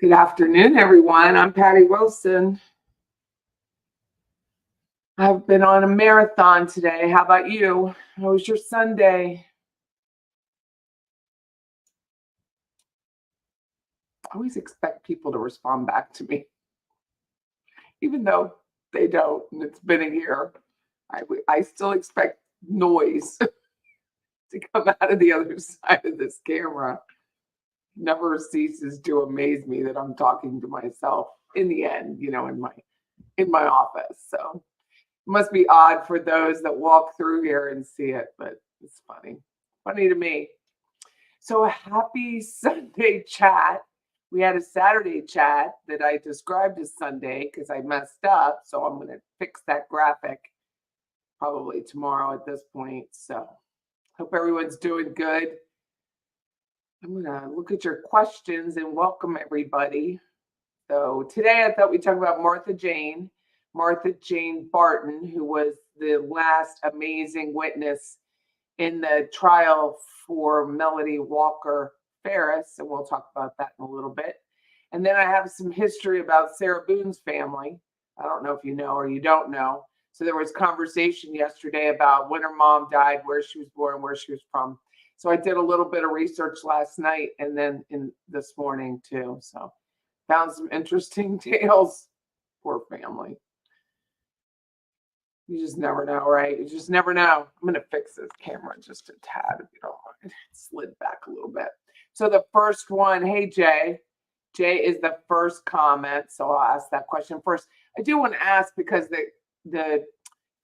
Good afternoon, everyone. I'm Patty Wilson. I've been on a marathon today. How about you? How was your Sunday? I always expect people to respond back to me, even though they don't, and it's been a year. I still expect noise to come out of the other side of this camera. Never ceases to amaze me that I'm talking to myself in the end, in my office. So it must be odd for those that walk through here and see it, but it's funny to me. So a happy Sunday chat. We had a Saturday chat that I described as Sunday because I messed up. So I'm going to fix that graphic probably tomorrow at this point. So hope everyone's doing good. I'm going to look at your questions and welcome everybody. So today I thought we'd talk about Martha Jane Barton, who was the last amazing witness in the trial for Melody Walker Farris, and we'll talk about that in a little bit. And then I have some history about Sarah Boone's family. I don't know if you know or you don't know. So there was conversation yesterday about when her mom died, where she was born, where she was from. So I did a little bit of research last night and then in this morning too. So found some interesting tales. Poor family. You just never know, right? You just never know. I'm going to fix this camera just a tad if you don't mind. It slid back a little bit. So the first one, hey, Jay. Jay is the first comment, so I'll ask that question first. I do want to ask because the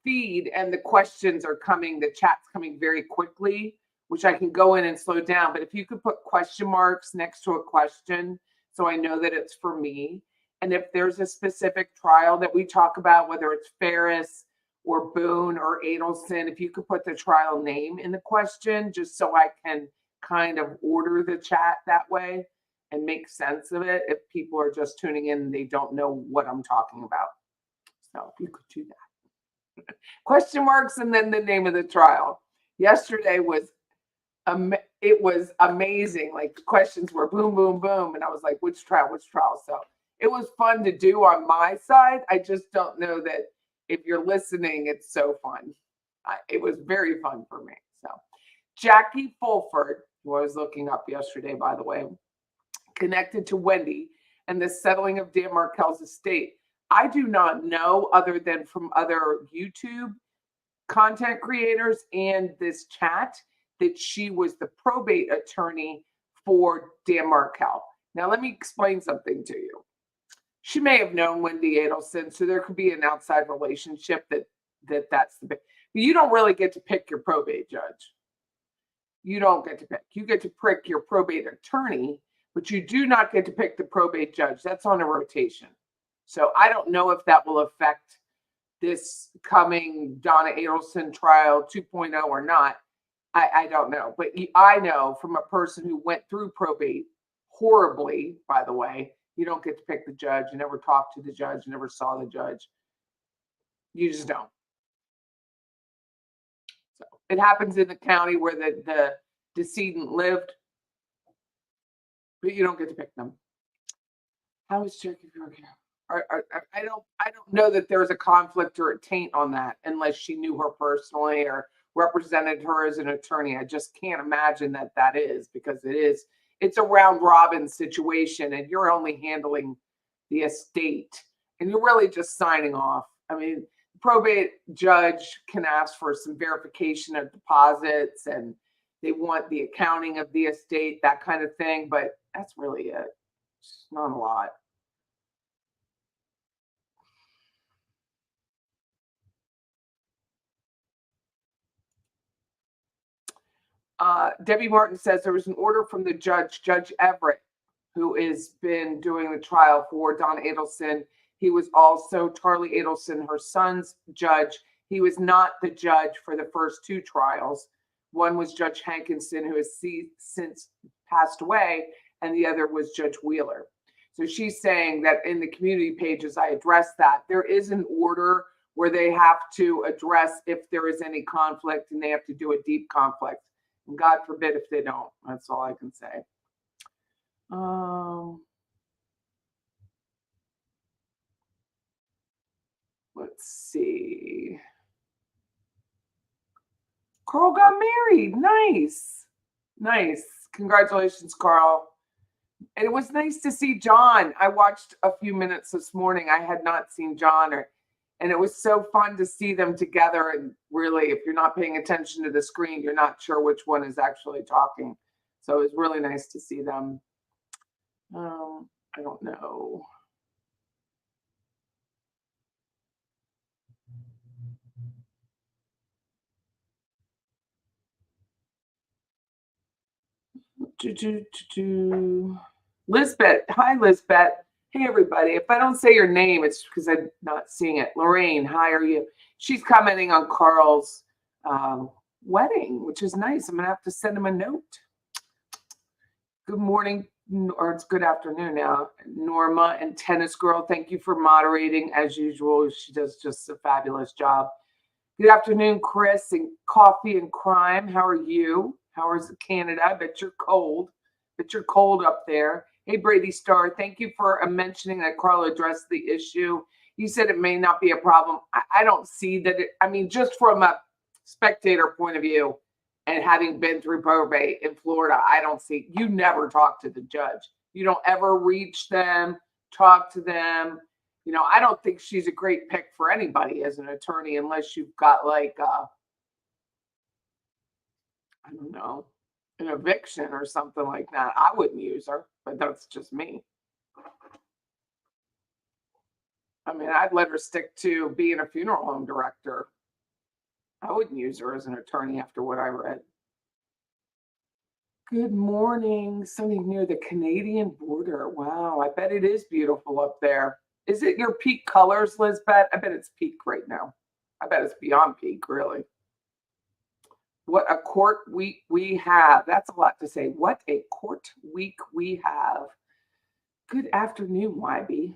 feed and the questions are coming, the chat's coming very quickly, which I can go in and slow down. But if you could put question marks next to a question so I know that it's for me. And if there's a specific trial that we talk about, whether it's Farris, or Boone or Adelson, if you could put the trial name in the question, just so I can kind of order the chat that way and make sense of it if people are just tuning in and they don't know what I'm talking about. So if you could do that. Question marks and then the name of the trial. Yesterday was it was amazing. Like the questions were boom, boom, boom. And I was like, which trial? So it was fun to do on my side. I just don't know that if you're listening, it's so fun. It was very fun for me. So Jackie Fulford, who I was looking up yesterday, by the way, connected to Wendy and the settling of Dan Markel's estate. I do not know, other than from other YouTube content creators and this chat, that she was the probate attorney for Dan Markel. Now, let me explain something to you. She may have known Wendy Adelson, so there could be an outside relationship that's the big. But you don't really get to pick your probate judge. You don't get to pick. You get to pick your probate attorney, but you do not get to pick the probate judge. That's on a rotation. So I don't know if that will affect this coming Donna Adelson trial 2.0 or not. I don't know. But I know from a person who went through probate horribly, by the way, you don't get to pick the judge. You never talk to the judge. You never saw the judge. You just don't. So it happens in the county where the decedent lived, but you don't get to pick them. How is Jackie? I don't know that there's a conflict or a taint on that unless she knew her personally or represented her as an attorney. I just can't imagine that is, because it's a round robin situation and you're only handling the estate and you're really just signing off. I mean, the probate judge can ask for some verification of deposits and they want the accounting of the estate, that kind of thing, but that's really it. It's not a lot. Debbie Martin says there was an order from the judge, Judge Everett, who has been doing the trial for Donna Adelson. He was also Charlie Adelson, her son's judge. He was not the judge for the first two trials. One was Judge Hankinson, who has since passed away, and the other was Judge Wheeler. So she's saying that in the community pages, I addressed that. There is an order where they have to address if there is any conflict, and they have to do a deep conflict. And God forbid if they don't. That's all I can say. Carl got married. Nice. Nice. Congratulations, Carl. And it was nice to see John. I watched a few minutes this morning. I had not seen John, and it was so fun to see them together. And really, if you're not paying attention to the screen, you're not sure which one is actually talking. So it was really nice to see them. I don't know. Lizbet. Hi, Lizbet. Hey, everybody. If I don't say your name, it's because I'm not seeing it. Lorraine, hi, are you? She's commenting on Carl's wedding, which is nice. I'm going to have to send him a note. Good morning, or it's good afternoon now. Norma and Tennis Girl, thank you for moderating as usual. She does just a fabulous job. Good afternoon, Chris and Coffee and Crime. How are you? How is Canada? I bet you're cold. Bet you're cold up there. Hey, Brady Starr, thank you for mentioning that Carl addressed the issue. You said it may not be a problem. I don't see that. I mean, just from a spectator point of view and having been through probate in Florida, I don't see. You never talk to the judge. You don't ever reach them, talk to them. You know, I don't think she's a great pick for anybody as an attorney unless you've got like, I don't know, an eviction or something like that. I wouldn't use her, but that's just me. I mean, I'd let her stick to being a funeral home director. I wouldn't use her as an attorney after what I read. Good morning. Something near the Canadian border. Wow, I bet it is beautiful up there. Is it your peak colors, Lizbet? I bet it's peak right now. I bet it's beyond peak, really. What a court week we have. That's a lot to say. What a court week we have. Good afternoon, Whybe.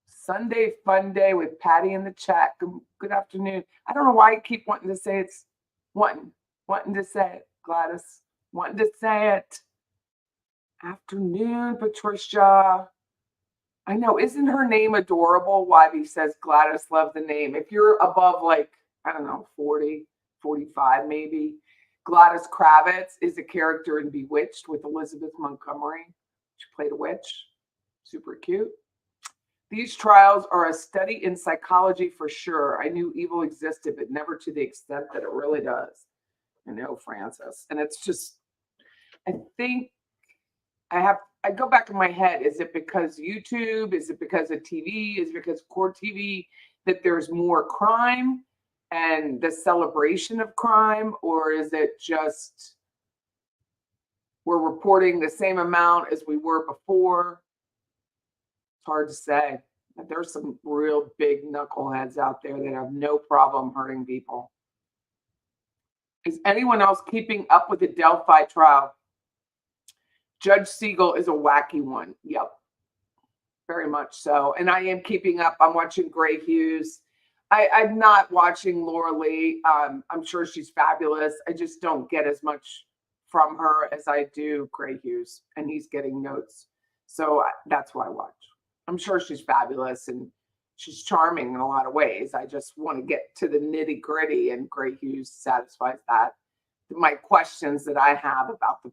Sunday fun day with Patty in the chat. Good afternoon. I don't know why I keep wanting to say it's wanting to say it, Gladys. Wanting to say it. Afternoon, Patricia. I know, isn't her name adorable? Whybe says Gladys loved the name. If you're above like, I don't know, 40, 45 maybe. Gladys Kravitz is a character in Bewitched with Elizabeth Montgomery. She played a witch. Super cute. These trials are a study in psychology for sure. I knew evil existed, but never to the extent that it really does. I know, Francis. And it's just, I think I go back in my head. Is it because YouTube? Is it because of TV? Is it because of court TV that there's more crime and the celebration of crime? Or is it just we're reporting the same amount as we were before? It's hard to say. But there's some real big knuckleheads out there that have no problem hurting people. Is anyone else keeping up with the Delphi trial? Judge Siegel is a wacky one. Yep, very much so. And I am keeping up. I'm watching Gray Hughes. I'm not watching Laura Lee. I'm sure she's fabulous. I just don't get as much from her as I do Gray Hughes, and he's getting notes. So that's why I watch. I'm sure she's fabulous and she's charming in a lot of ways. I just want to get to the nitty gritty, and Gray Hughes satisfies that. My questions that I have about the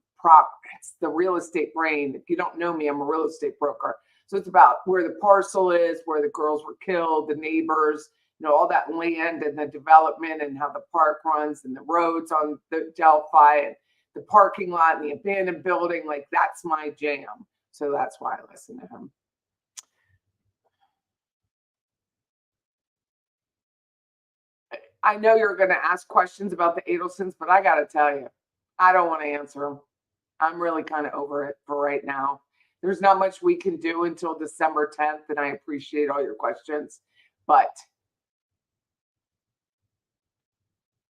it's the real estate brain. If you don't know me, I'm a real estate broker. So it's about where the parcel is, where the girls were killed, the neighbors, you know, all that land and the development and how the park runs and the roads on the Delphi and the parking lot and the abandoned building. Like, that's my jam. So that's why I listen to him. I know you're going to ask questions about the Adelsons, but I got to tell you, I don't want to answer them. I'm really kind of over it for right now. There's not much we can do until December 10th, and I appreciate all your questions, but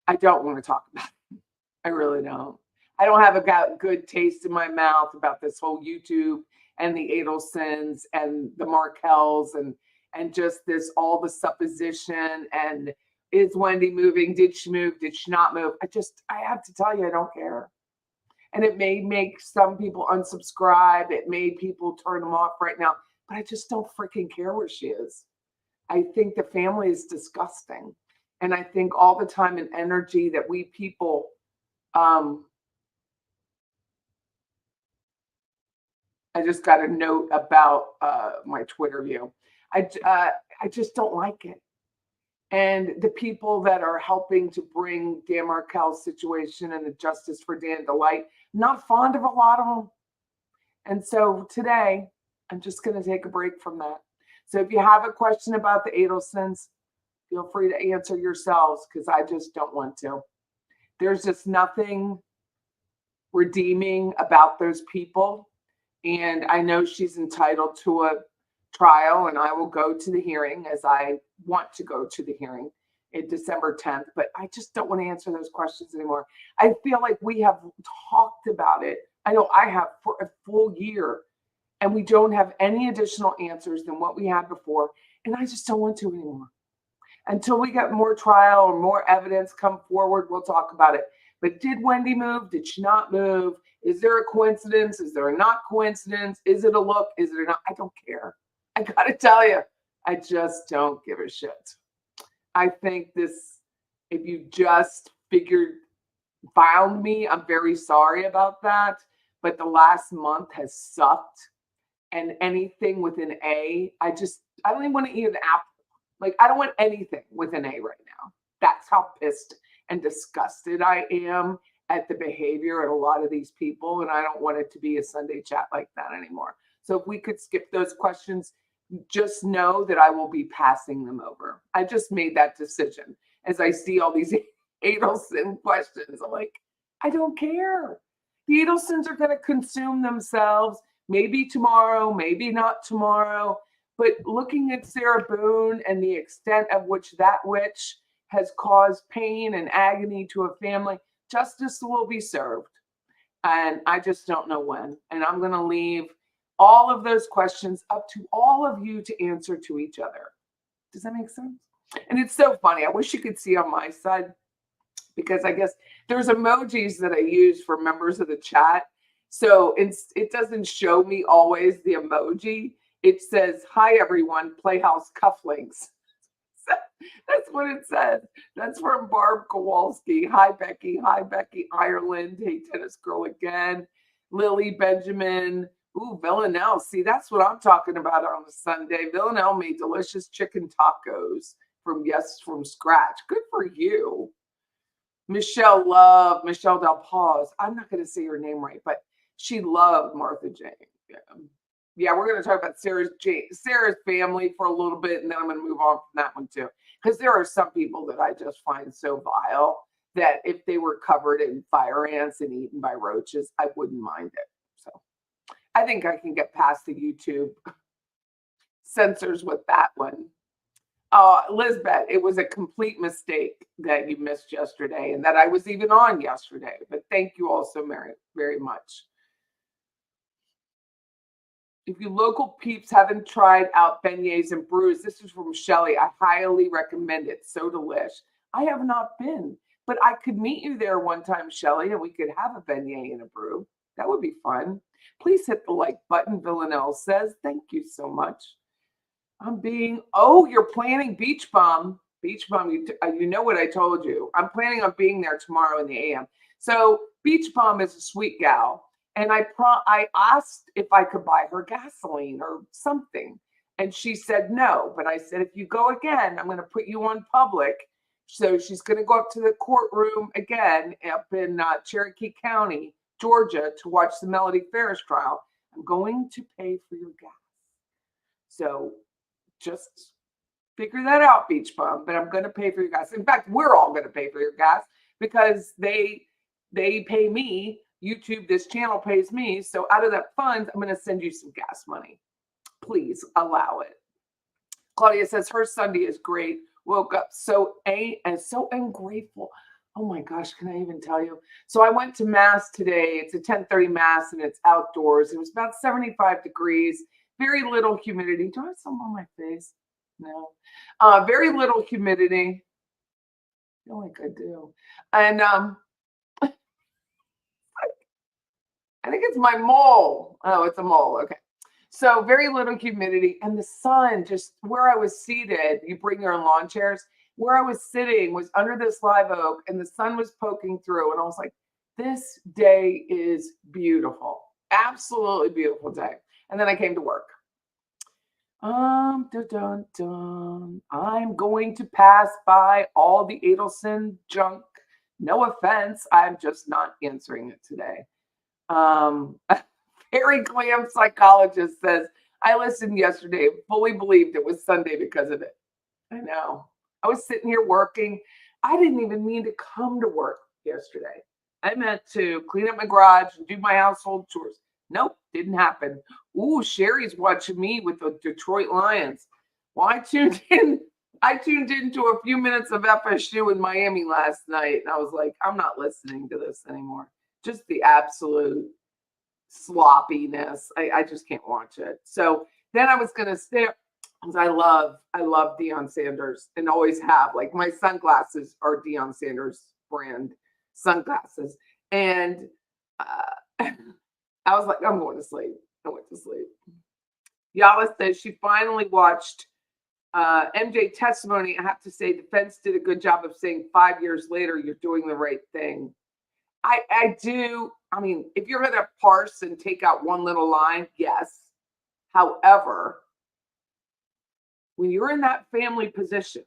I don't want to talk about it. I really don't. I don't have a good taste in my mouth about this whole YouTube and the Adelsons and the Markells and just this, all the supposition and is Wendy moving? Did she move? Did she not move? I have to tell you, I don't care. And it may make some people unsubscribe. It made people turn them off right now. But I just don't freaking care where she is. I think the family is disgusting. And I think all the time and energy that we people, I just got a note about my Twitter view. I just don't like it. And the people that are helping to bring Dan Markel's situation and the justice for Dan to light, not fond of a lot of them. And so today, I'm just going to take a break from that. So if you have a question about the Adelsons, feel free to answer yourselves, because I just don't want to. There's just nothing redeeming about those people. And I know she's entitled to a trial, and I will go to the hearing, as I want to go to the hearing in December 10th, but I just don't want to answer those questions anymore. I feel like we have talked about it. I know I have for a full year, and we don't have any additional answers than what we had before. And I just don't want to anymore. Until we get more trial or more evidence come forward, we'll talk about it. But did Wendy move? Did she not move? Is there a coincidence? Is there a not coincidence? Is it a look? Is it a not? I don't care. I got to tell you, I just don't give a shit. I think this, if you just found me, I'm very sorry about that. But the last month has sucked. And anything with an A, I don't even want to eat an apple. Like, I don't want anything with an A right now. That's how pissed and disgusted I am at the behavior of a lot of these people. And I don't want it to be a Sunday chat like that anymore. So if we could skip those questions, just know that I will be passing them over. I just made that decision as I see all these Adelson questions. I'm like, I don't care. The Adelsons are going to consume themselves. Maybe tomorrow, maybe not tomorrow. But looking at Sarah Boone and the extent of which that witch has caused pain and agony to a family, justice will be served. And I just don't know when. And I'm going to leave all of those questions up to all of you to answer to each other. Does that make sense? And it's so funny. I wish you could see on my side, because I guess there's emojis that I use for members of the chat. So it doesn't show me always the emoji. It says, "Hi, everyone, Playhouse cufflinks." That's what it says. That's from Barb Kowalski. Hi, Becky. Hi, Becky Ireland. Hey, tennis girl again. Lily Benjamin. Ooh, Villanelle. See, that's what I'm talking about on a Sunday. Villanelle made delicious chicken tacos from scratch. Good for you. Michelle Del Paz. I'm not going to say her name right, but she loved Martha Jane. Yeah, we're going to talk about Sarah's family for a little bit, and then I'm going to move on from that one too. Because there are some people that I just find so vile that if they were covered in fire ants and eaten by roaches, I wouldn't mind it. So I think I can get past the YouTube censors with that one. Lizbet, it was a complete mistake that you missed yesterday and that I was even on yesterday. But thank you all so very much. If you local peeps haven't tried out beignets and brews, this is from Shelly. I highly recommend it. So delish. I have not been, but I could meet you there one time, Shelly, and we could have a beignet and a brew. That would be fun. Please hit the like button, Villanelle says. Thank you so much. You're planning Beach Bum. Beach Bum, you know what I told you. I'm planning on being there tomorrow in the AM. So Beach Bum is a sweet gal. And I asked if I could buy her gasoline or something. And she said no. But I said, if you go again, I'm going to put you on public. So she's going to go up to the courtroom again up in Cherokee County, Georgia, to watch the Melody Farris trial. I'm going to pay for your gas. So just figure that out, Beach Bum. But I'm going to pay for your gas. In fact, we're all going to pay for your gas because they pay me. YouTube, this channel pays me. So out of that funds, I'm going to send you some gas money. Please allow it. Claudia says her Sunday is great. Woke up so ungrateful. Oh my gosh, can I even tell you? So I went to mass today. It's a 10:30 mass and it's outdoors. It was about 75 degrees. Very little humidity. Do I have some on my face? No. Very little humidity. I feel like I do. And I think it's my mole. Oh, it's a mole. Okay. So very little humidity and the sun just where I was seated, you bring your lawn chairs. where I was sitting was under this live oak and the sun was poking through. And I was like, this day is beautiful. Absolutely beautiful day. And then I came to work. Dun, dun, dun. I'm going to pass by all the Adelson junk. No offense. I'm just not answering it today. Very glam psychologist says, I listened yesterday and fully believed it was Sunday because of it. I know. I was sitting here working. I didn't even mean to come to work yesterday. I meant to clean up my garage and do my household chores. Nope, didn't happen. Ooh, Sherry's watching me with the Detroit Lions. Well, I tuned into a few minutes of FSU in Miami last night, and I was like, I'm not listening to this anymore. Just the absolute sloppiness. I just can't watch it. So then I was gonna stay because I love Deion Sanders and always have. Like my sunglasses are Deion Sanders brand sunglasses. And I was like, I'm going to sleep. I went to sleep. Yallah says she finally watched MJ testimony. I have to say, defense did a good job of saying 5 years later, you're doing the right thing. I do. I mean, if you're going to parse and take out one little line, yes. However, when you're in that family position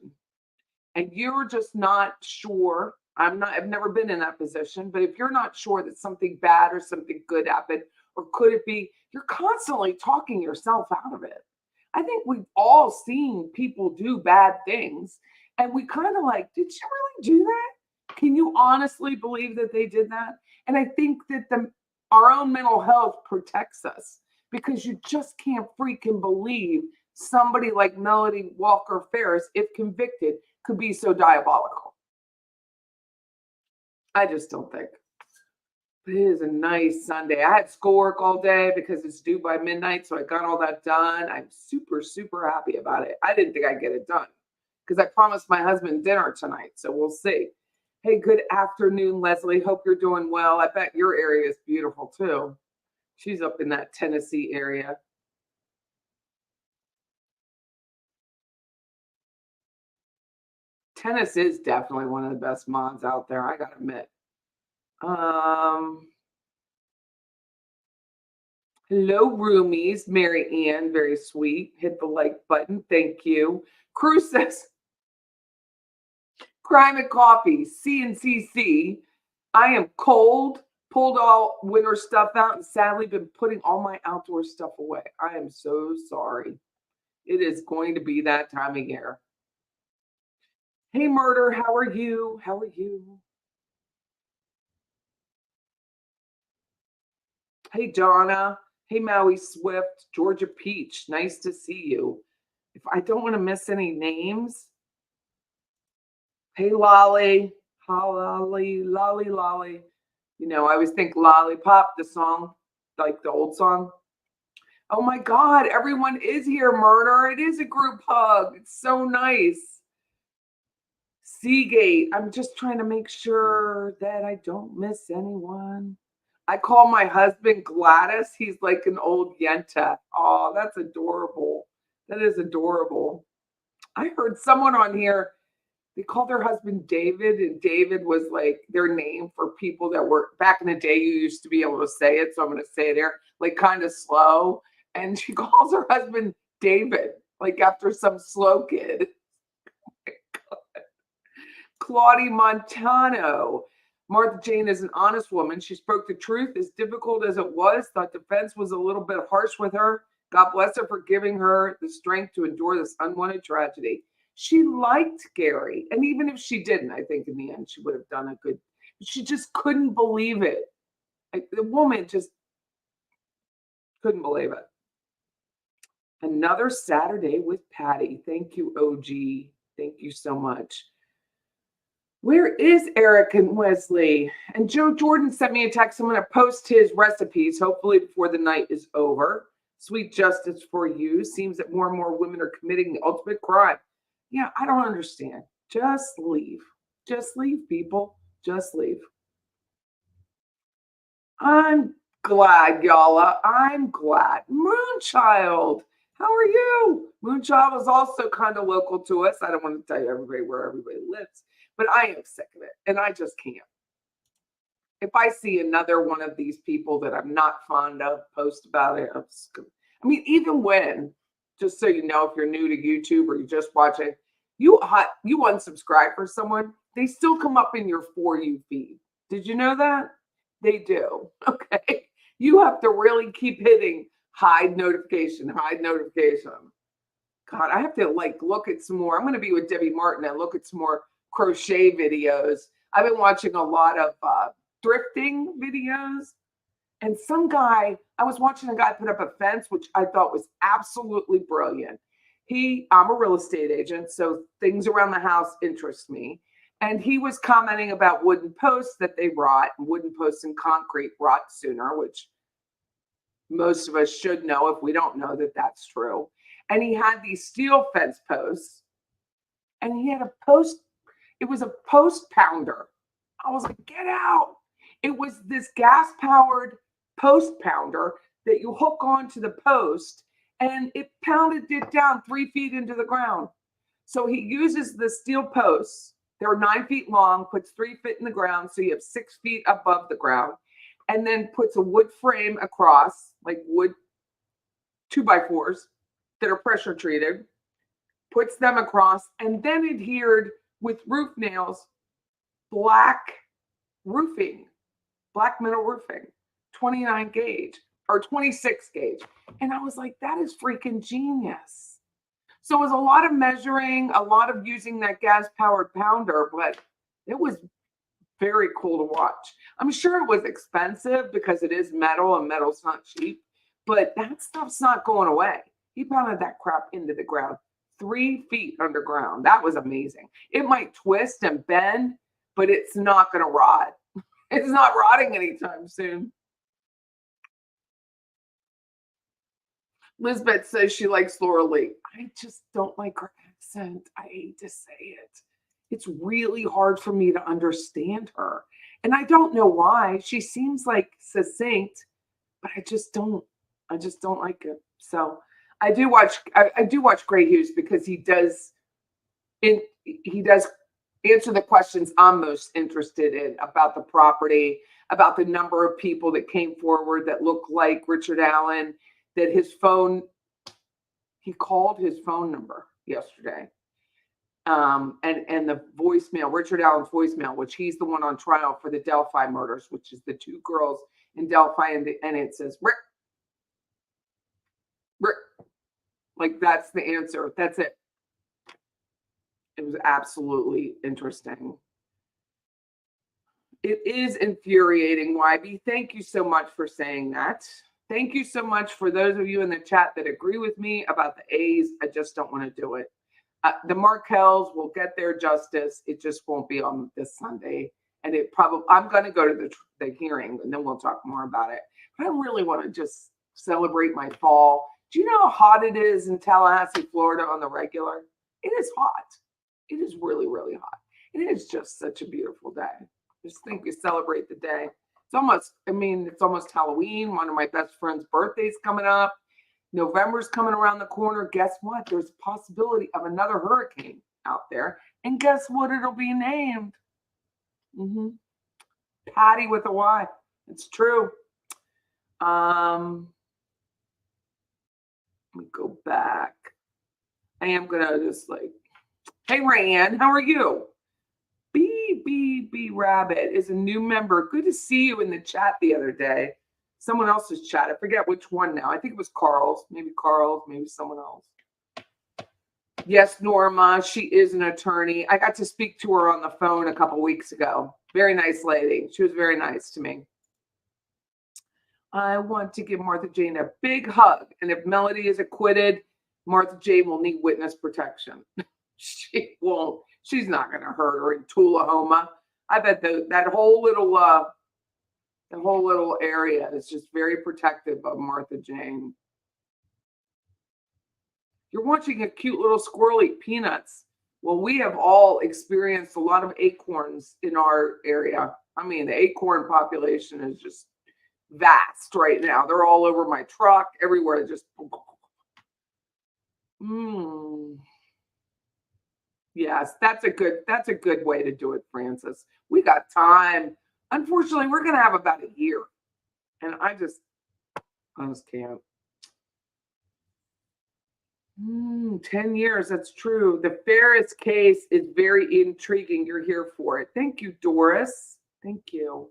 and you're just not sure, I've never been in that position, but if you're not sure that something bad or something good happened, or could it be, you're constantly talking yourself out of it. I think we've all seen people do bad things, and we kind of like, did you really do that? Can you honestly believe that they did that? And I think that our own mental health protects us because you just can't freaking believe somebody like Melody Walker Farris, if convicted, could be so diabolical. I just don't think. It is a nice Sunday. I had schoolwork all day because it's due by midnight, so I got all that done. I'm super, super happy about it. I didn't think I'd get it done because I promised my husband dinner tonight, so we'll see. Hey, good afternoon, Leslie. Hope you're doing well. I bet your area is beautiful too. She's up in that Tennessee area. Tennis is definitely one of the best mods out there, I gotta admit. Hello, roomies. Mary Ann, very sweet. Hit the like button. Thank you. Cruz says, Crime and Coffee, CNCC. I am cold, pulled all winter stuff out, and sadly been putting all my outdoor stuff away. I am so sorry. It is going to be that time of year. Hey, Murder, how are you? How are you? Hey, Donna. Hey, Maui Swift. Georgia Peach. Nice to see you. If I don't want to miss any names. Hey, Lolly. Lolly, Lolly, Lolly. You know, I always think Lollipop, the song, like the old song. Oh my God, everyone is here, Murder. It is a group hug. It's so nice. Seagate. I'm just trying to make sure that I don't miss anyone. I call my husband Gladys. He's like an old Yenta. Oh, that's adorable. That is adorable. I heard someone on here, they called their husband David, and David was like their name for people that were back in the day. You used to be able to say it, so I'm going to say it here, like kind of slow. And she calls her husband David, like after some slow kid. Oh my God. Claudia Montano. Martha Jane is an honest woman. She spoke the truth, as difficult as it was. Thought defense was a little bit harsh with her. God bless her for giving her the strength to endure this unwanted tragedy. She liked Gary, and even if she didn't, I think in the end she would have done a good. She just couldn't believe it. Like, the woman just couldn't believe it. Another Saturday with Patty. Thank you, OG. Thank you so much. Where is Eric and Wesley? And Joe Jordan sent me a text. I'm going to post his recipes, hopefully before the night is over. Sweet justice for you. Seems that more and more women are committing the ultimate crime. Yeah, I don't understand. Just leave. Just leave, people. Just leave. I'm glad, Yallah. I'm glad. Moonchild. How are you? Moonchild is also kind of local to us. I don't want to tell you everybody where everybody lives, but I am sick of it, and I just can't. If I see another one of these people that I'm not fond of post about it, I mean, even when, just so you know, if you're new to YouTube or you just watch it, you unsubscribe for someone, they still come up in your For You feed. Did you know that? They do. Okay. You have to really keep hitting hide notification, hide notification. God, I have to look at some more. I'm going to be with Debbie Martin and look at some more crochet videos. I've been watching a lot of thrifting videos. And I was watching a guy put up a fence, which I thought was absolutely brilliant. I'm a real estate agent, so things around the house interest me. And he was commenting about wooden posts that they rot, and wooden posts and concrete rot sooner, which most of us should know if we don't know that that's true. And he had these steel fence posts, and he had it was a post pounder. I was like, get out. It was this gas powered post pounder that you hook onto the post, and it pounded it down 3 feet into the ground. So he uses the steel posts. They're 9 feet long, puts 3 feet in the ground, so you have 6 feet above the ground, and then puts a wood frame across, like wood 2x4s that are pressure treated, puts them across, and then adhered with roof nails, black metal roofing, 29 gauge or 26 gauge. And I was like, that is freaking genius. So it was a lot of measuring, a lot of using that gas powered pounder, but it was very cool to watch. I'm sure it was expensive because it is metal and metal's not cheap, but that stuff's not going away. He pounded that crap into the ground, 3 feet underground. That was amazing. It might twist and bend, but it's not going to rot. It's not rotting anytime soon. Lizbet says she likes Laura Lee. I just don't like her accent. I hate to say it. It's really hard for me to understand her. And I don't know why. She seems like succinct, but I just don't like it. So I do watch Gray Hughes because he does answer the questions I'm most interested in about the property, about the number of people that came forward that look like Richard Allen, that he called his phone number yesterday. And the voicemail, Richard Allen's voicemail, which he's the one on trial for the Delphi murders, which is the 2 girls in Delphi, and it says, Rick. Like, that's the answer. That's it. It was absolutely interesting. It is infuriating, Whybe. Thank you so much for saying that. Thank you so much for those of you in the chat that agree with me about the A's. I just don't want to do it. The Markells will get their justice. It just won't be on this Sunday. And I'm going to go to the hearing, and then we'll talk more about it. But I really want to just celebrate my fall. Do you know how hot it is in Tallahassee, Florida on the regular? It is hot. It is really, really hot. And it is just such a beautiful day. Just think you celebrate the day. It's almost Halloween. One of my best friend's birthday's coming up. November's coming around the corner. Guess what? There's a possibility of another hurricane out there. And guess what it'll be named? Patty with a Y. It's true. Let me go back. I am going to just hey, Rayanne, how are you? B Rabbit is a new member. Good to see you in the chat the other day. Someone else's chat. I forget which one now. I think it was Carl's. Maybe someone else. Yes, Norma. She is an attorney. I got to speak to her on the phone a couple weeks ago. Very nice lady. She was very nice to me. I want to give Martha Jane a big hug. And if Melody is acquitted, Martha Jane will need witness protection. She won't. She's not going to hurt her in Tullahoma. I bet that whole little area is just very protective of Martha Jane. You're watching a cute little squirrel eat peanuts. Well, we have all experienced a lot of acorns in our area. I mean, the acorn population is just vast right now. They're all over my truck, everywhere. Just Yes, that's a good way to do it, Francis. We got time. Unfortunately, we're gonna have about a year. And I just can't. 10 years, that's true. The Farris case is very intriguing. You're here for it. Thank you, Doris. Thank you.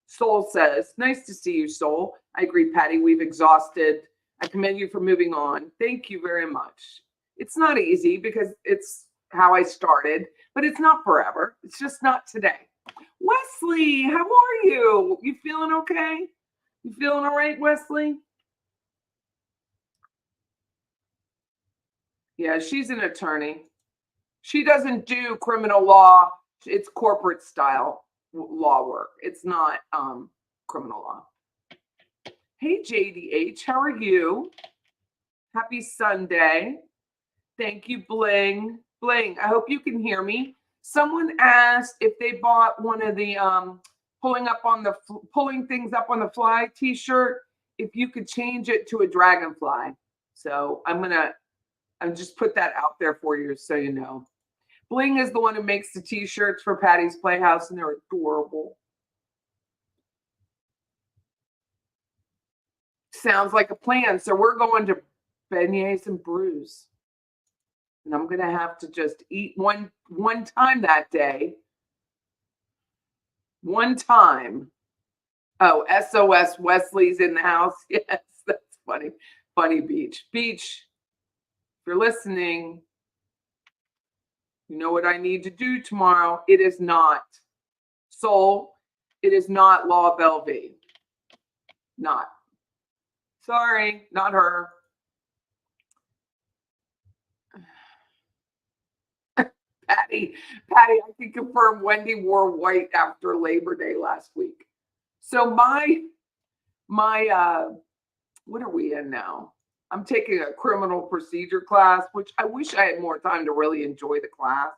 Soul says, nice to see you, Soul. I agree, Patty. We've exhausted. I commend you for moving on. Thank you very much. It's not easy because it's how I started, but it's not forever. It's just not today. Wesley, how are you? You feeling okay? You feeling all right, Wesley? Yeah, she's an attorney. She doesn't do criminal law. It's corporate style law work. It's not criminal law. Hey, JDH, how are you? Happy Sunday. Thank you, Bling. Bling, I hope you can hear me. Someone asked if they bought one of the pulling things up on the fly t-shirt, if you could change it to a dragonfly. So I'm just put that out there for you so you know. Bling is the one who makes the t-shirts for Patty's Playhouse, and they're adorable. Sounds like a plan. So we're going to beignets and brews. And I'm going to have to just eat one time that day. One time. Oh, SOS Wesley's in the house. Yes, that's funny. Funny Beach. Beach, if you're listening, you know what I need to do tomorrow. It is not Soul. It is not Law Bellevue. Not. Sorry, not her. Patty, I can confirm Wendy wore white after Labor Day last week. So my what are we in now? I'm taking a criminal procedure class, which I wish I had more time to really enjoy the class.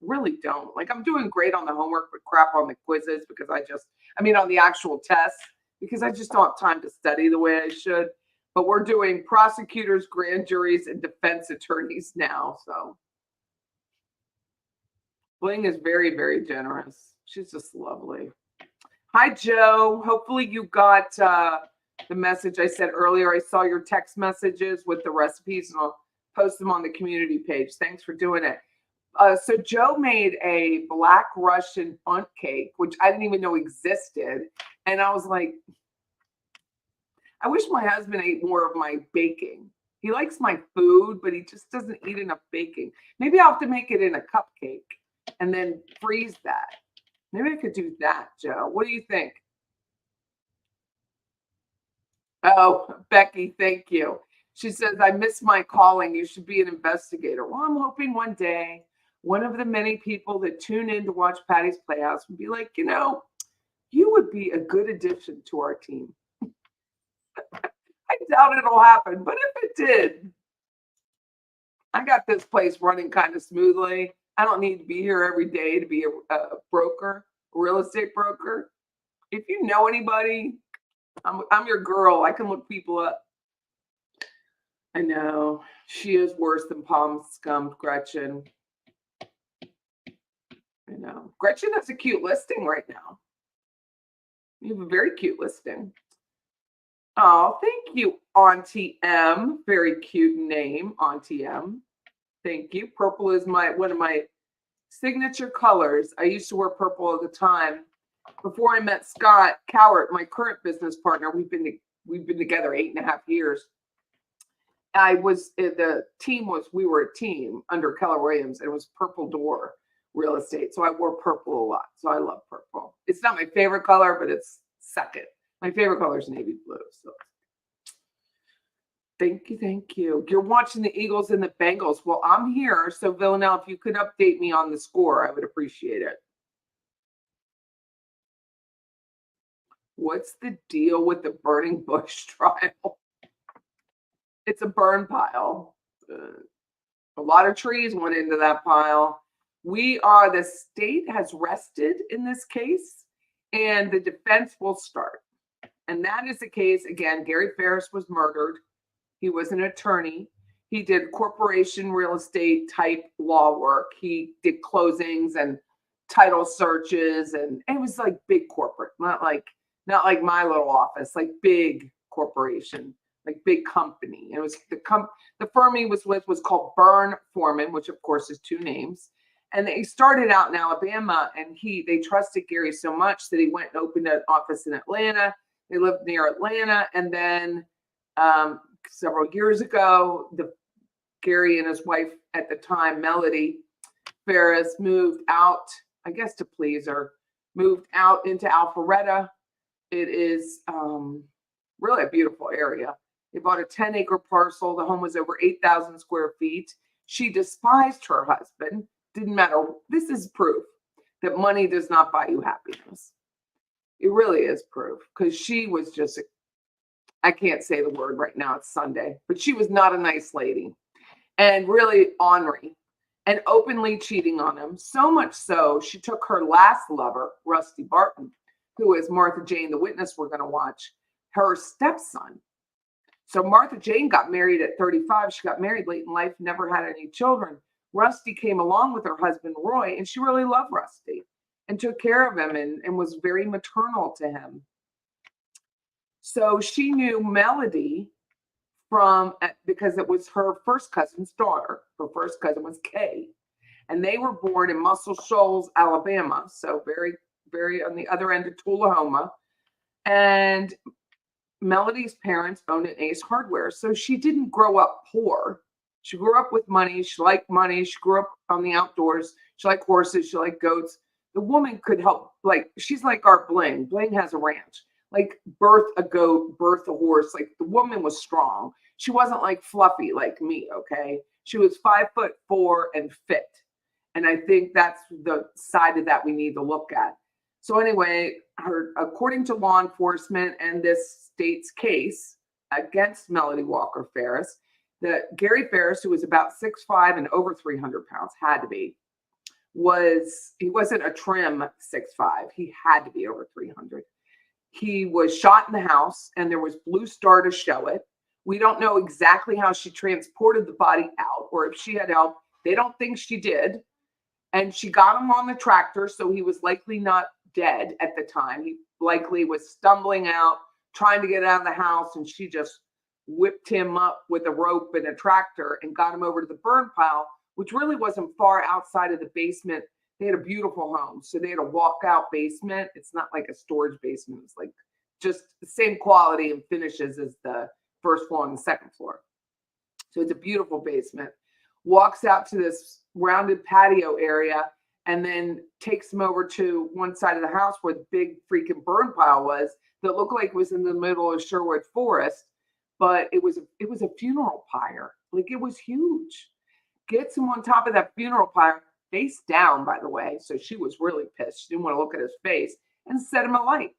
Really don't. Like, I'm doing great on the homework, but crap on the quizzes because on the actual tests, because I just don't have time to study the way I should. But we're doing prosecutors, grand juries, and defense attorneys now. So Bling is very, very generous. She's just lovely. Hi, Joe. Hopefully you got the message I said earlier. I saw your text messages with the recipes, and I'll post them on the community page. Thanks for doing it. So Joe made a Black Russian bundt cake, which I didn't even know existed. And I was like, I wish my husband ate more of my baking. He likes my food, but he just doesn't eat enough baking. Maybe I'll have to make it in a cupcake and then freeze that. Maybe I could do that, Joe. What do you think? Oh, Becky, thank you. She says, I miss my calling. You should be an investigator. Well, I'm hoping one day one of the many people that tune in to watch Patty's Playhouse would be like, you would be a good addition to our team. I doubt it'll happen, but if it did, I got this place running kind of smoothly. I don't need to be here every day to be a broker, a real estate broker. If you know anybody, I'm your girl. I can look people up. I know. She is worse than palm scummed Gretchen. I know. Gretchen has a cute listing right now. You have a very cute listing. Oh, thank you, Auntie M. Very cute name, Auntie M. Thank you. Purple is one of my signature colors. I used to wear purple all the time. Before I met Scott Cowart, my current business partner, we've been together 8.5 years. We were a team under Keller Williams, and it was Purple Door Real Estate. So I wore purple a lot. So I love purple. It's not my favorite color, but it's second. My favorite color is navy blue. So thank you. You're watching the Eagles and the Bengals. Well, I'm here. So Villanelle, if you could update me on the score, I would appreciate it. What's the deal with the burning bush trial? It's a burn pile. A lot of trees went into that pile. The state has rested in this case, and the defense will start. And that is the case. Again, Gary Farris was murdered. He was an attorney. He did corporation real estate type law work. He did closings and title searches, and it was like big corporate, not like my little office, like big corporation, like big company. It was the firm he was with was called Byrne Foreman, which of course is two names. And they started out in Alabama, and they trusted Gary so much that he went and opened an office in Atlanta. They lived near Atlanta, and then several years ago, Gary and his wife at the time, Melody Farris, moved out, I guess to please her, moved out into Alpharetta. It is really a beautiful area. They bought a 10-acre parcel. The home was over 8,000 square feet. She despised her husband. Didn't matter. This is proof that money does not buy you happiness. It really is proof, because she was just, I can't say the word right now, it's Sunday, but she was not a nice lady and really ornery and openly cheating on him. So much so, she took her last lover, Rusty Barton, who is MaryJane, the witness we're going to watch, her stepson. So MaryJane got married at 35. She got married late in life, never had any children. Rusty came along with her husband, Roy, and she really loved Rusty and took care of him and was very maternal to him. So she knew Melody because it was her first cousin's daughter. Her first cousin was Kay. And they were born in Muscle Shoals, Alabama. So very, very on the other end of Tullahoma. And Melody's parents owned an Ace Hardware. So she didn't grow up poor. She grew up with money. She liked money. She grew up on the outdoors. She liked horses. She liked goats. The woman could help. Like, she's like our Bling. Bling has a ranch. Like, birth a goat, birth a horse. Like, the woman was strong. She wasn't like fluffy like me, okay? She was 5'4" and fit. And I think that's the side of that we need to look at. So anyway, according to law enforcement and this state's case against Melody Walker Farris, that Gary Farris, who was about 6'5" and over 300 pounds, had to be, he wasn't a trim 6'5". He had to be over 300. He was shot in the house, and there was blue Starr to show it. We don't know exactly how she transported the body out or if she had help. They don't think she did. And she got him on the tractor, so he was likely not dead at the time. He likely was stumbling out, trying to get out of the house, and she just whipped him up with a rope and a tractor and got him over to the burn pile, which really wasn't far outside of the basement. They had a beautiful home, so they had a walkout basement. It's not like a storage basement. It's like just the same quality and finishes as the first floor and the second floor. So it's a beautiful basement. Walks out to this rounded patio area and then takes him over to one side of the house where the big freaking burn pile was that looked like it was in the middle of Sherwood Forest, but it was a funeral pyre. Like, it was huge. Gets him on top of that funeral pyre, face down, by the way. So she was really pissed. She didn't want to look at his face, and set him alight.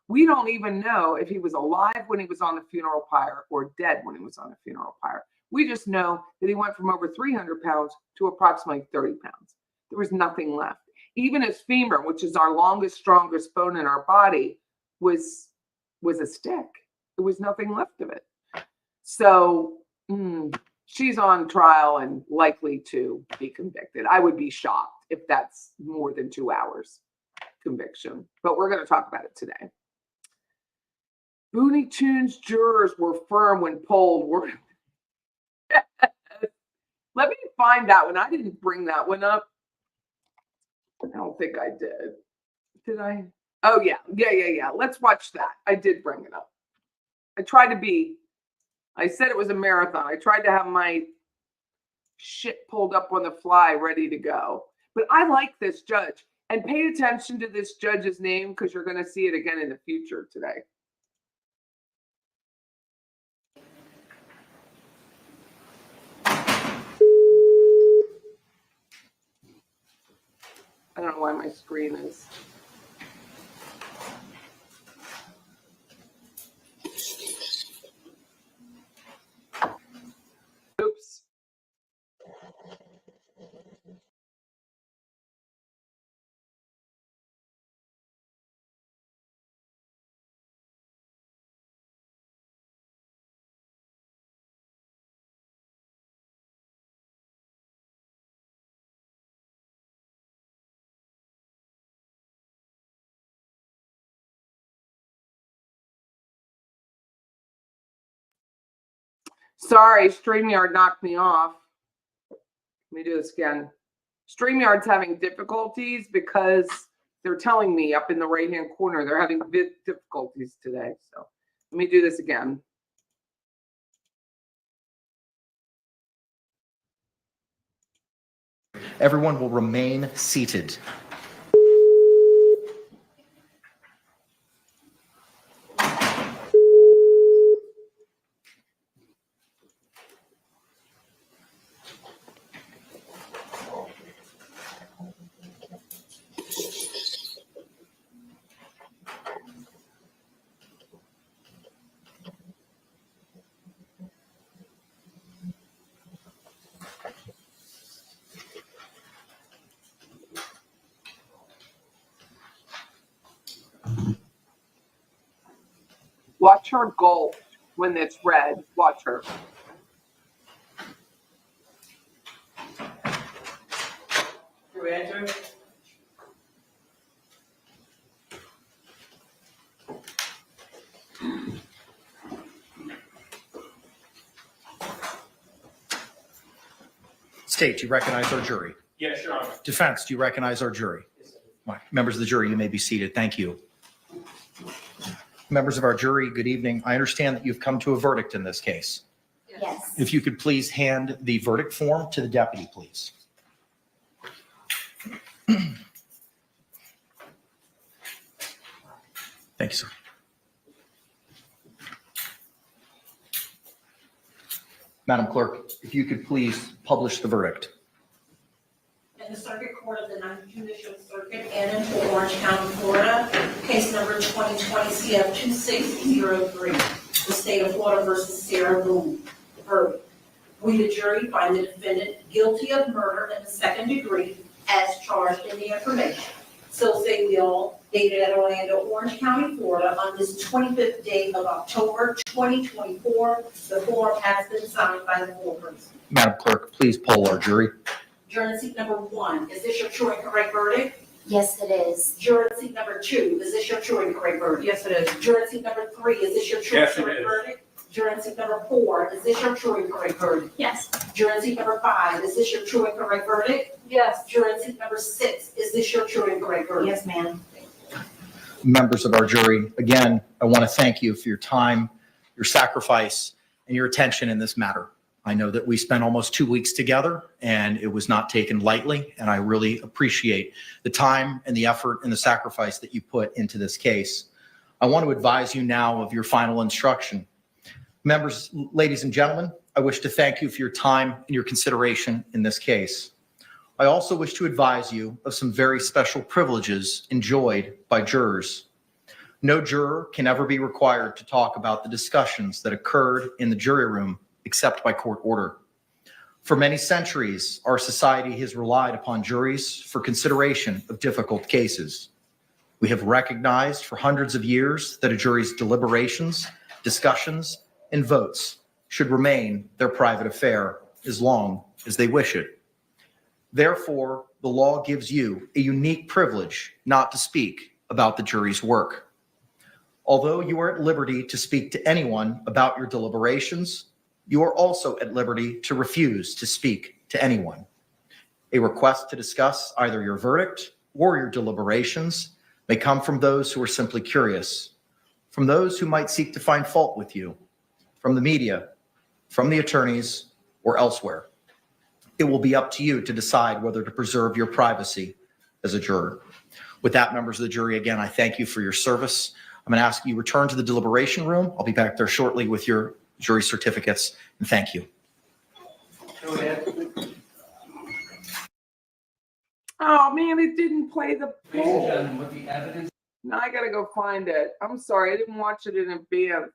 We don't even know if he was alive when he was on the funeral pyre or dead when he was on the funeral pyre. We just know that he went from over 300 pounds to approximately 30 pounds. There was nothing left. Even his femur, which is our longest, strongest bone in our body, was a stick. There was nothing left of it. So she's on trial and likely to be convicted. I would be shocked if that's more than 2 hours conviction. But we're going to talk about it today. Looney Tunes jurors were firm when polled. Let me find that one. I didn't bring that one up. I don't think I did. Did I? Oh, yeah. Let's watch that. I did bring it up. I said it was a marathon. I tried to have my shit pulled up on the fly, ready to go. But I like this judge. And pay attention to this judge's name, because you're going to see it again in the future today. I don't know why my screen is. Oops. Sorry, StreamYard knocked me off. Let me do this again. StreamYard's having difficulties because they're telling me up in the right-hand corner they're having difficulties today. So let me do this again. Everyone will remain seated. Watch her gulp when it's red. Watch her. Your answer? State, do you recognize our jury? Yes, Your Honor. Defense, do you recognize our jury? Members of the jury, you may be seated. Thank you. Members of our jury, good evening. I understand that you've come to a verdict in this case. Yes. If you could please hand the verdict form to the deputy, please. Thank you, sir. Madam Clerk, if you could please publish the verdict. In the Circuit Court of the 9th Judicial Circuit, and in Orange County, Florida, case number 2020 CF 2603, the state of Florida versus Sarah Boone. Verdict. We, the jury, find the defendant guilty of murder in the second degree as charged in the information. So say we all, dated at Orlando, Orange County, Florida, on this 25th day of October 2024. The form has been signed by the foreperson. Madam Clerk, please poll our jury. Juror seat number 1, is this your true and correct verdict? Yes, it is. Juror seat number 2, is this your true and correct verdict? Yes, it is. Juror seat number 3, is this your true Yes, and it correct is. verdict? Juror seat number 4, is this your true and correct verdict? Yes. Juror seat number 5, is this your true and correct verdict? Yes. Juror seat number 6, is this your true and correct verdict? Yes, ma'am. Members of our jury, again, I want to thank you for your time, your sacrifice, and your attention in this matter. I know that we spent almost 2 weeks together, and it was not taken lightly, and I really appreciate the time and the effort and the sacrifice that you put into this case. I want to advise you now of your final instruction. Members, ladies and gentlemen, I wish to thank you for your time and your consideration in this case. I also wish to advise you of some very special privileges enjoyed by jurors. No juror can ever be required to talk about the discussions that occurred in the jury room except by court order. For many centuries, our society has relied upon juries for consideration of difficult cases. We have recognized for hundreds of years that a jury's deliberations, discussions, and votes should remain their private affair as long as they wish it. Therefore, the law gives you a unique privilege not to speak about the jury's work. Although you are at liberty to speak to anyone about your deliberations, you are also at liberty to refuse to speak to anyone. A request to discuss either your verdict or your deliberations may come from those who are simply curious, from those who might seek to find fault with you, from the media, from the attorneys, or elsewhere. It will be up to you to decide whether to preserve your privacy as a juror. With that, members of the jury, again, I thank you for your service. I'm going to ask you return to the deliberation room. I'll be back there shortly with your jury certificates, and thank you. Oh man, it didn't play the Ladies and poll. gentlemen, with the evidence. Now I gotta go find it. I'm sorry, I didn't watch it in advance.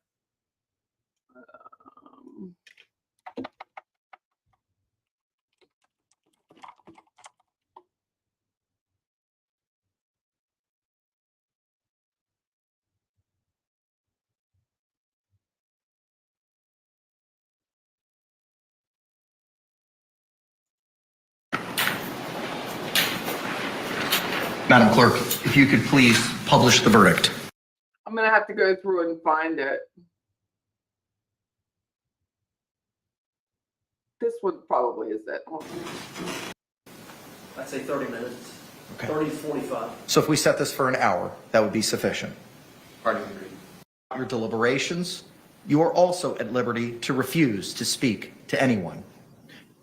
Madam Clerk, if you could please publish the verdict. I'm gonna have to go through and find it. This one probably is it. I'd say 30 minutes. Okay. 30 to 45. So if we set this for an hour, that would be sufficient. Pardon me. Your deliberations, you are also at liberty to refuse to speak to anyone.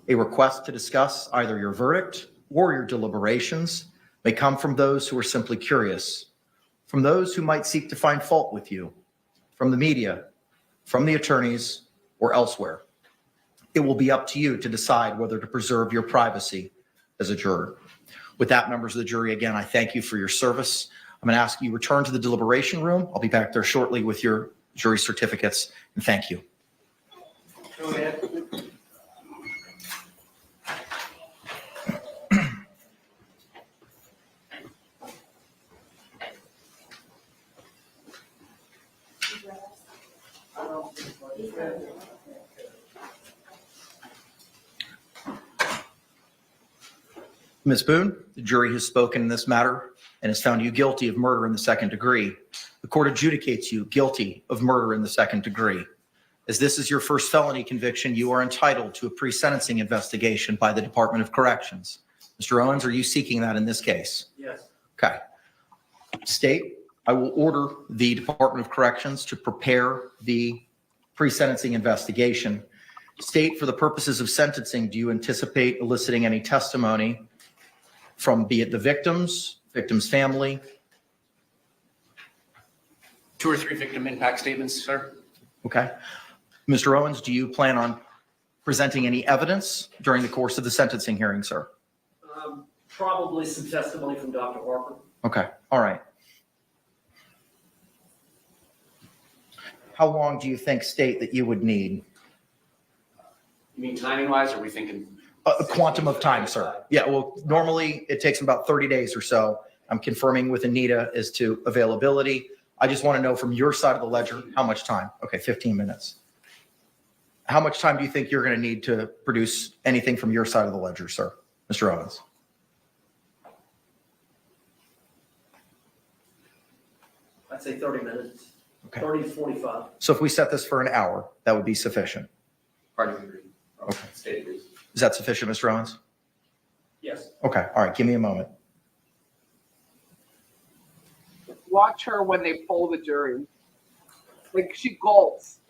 A request to discuss either your verdict or your deliberations may come from those who are simply curious, from those who might seek to find fault with you, from the media, from the attorneys, or elsewhere. It will be up to you to decide whether to preserve your privacy as a juror. With that, members of the jury, again, I thank you for your service. I'm going to ask you to return to the deliberation room. I'll be back there shortly with your jury certificates, and thank you. Go ahead. Ms. Boone, the jury has spoken in this matter and has found you guilty of murder in the second degree. The court adjudicates you guilty of murder in the second degree. As this is your first felony conviction, you are entitled to a pre-sentencing investigation by the Department of Corrections. Mr. Owens, are you seeking that in this case? Yes. Okay. State, I will order the Department of Corrections to prepare the pre-sentencing investigation. State, for the purposes of sentencing, do you anticipate eliciting any testimony from be it the victim's family? 2 or 3 victim impact statements, sir. Okay. Mr. Owens, do you plan on presenting any evidence during the course of the sentencing hearing, sir? Probably some testimony from Dr. Harper. Okay. All right. How long do you think, State, that you would need? You mean timing wise, or are we thinking? A quantum of time, sir. Yeah, well, normally it takes about 30 days or so. I'm confirming with Anita as to availability. I just want to know from your side of the ledger, how much time? Okay, 15 minutes. How much time do you think you're going to need to produce anything from your side of the ledger, sir? Mr. Owens? I'd say 30 minutes. Okay. 30 to 45. So if we set this for an hour, that would be sufficient. Pardon me. Okay. State agrees. Is that sufficient, Mr. Owens? Yes. Okay, all right, give me a moment. Watch her when they poll the jury. Like she gulps.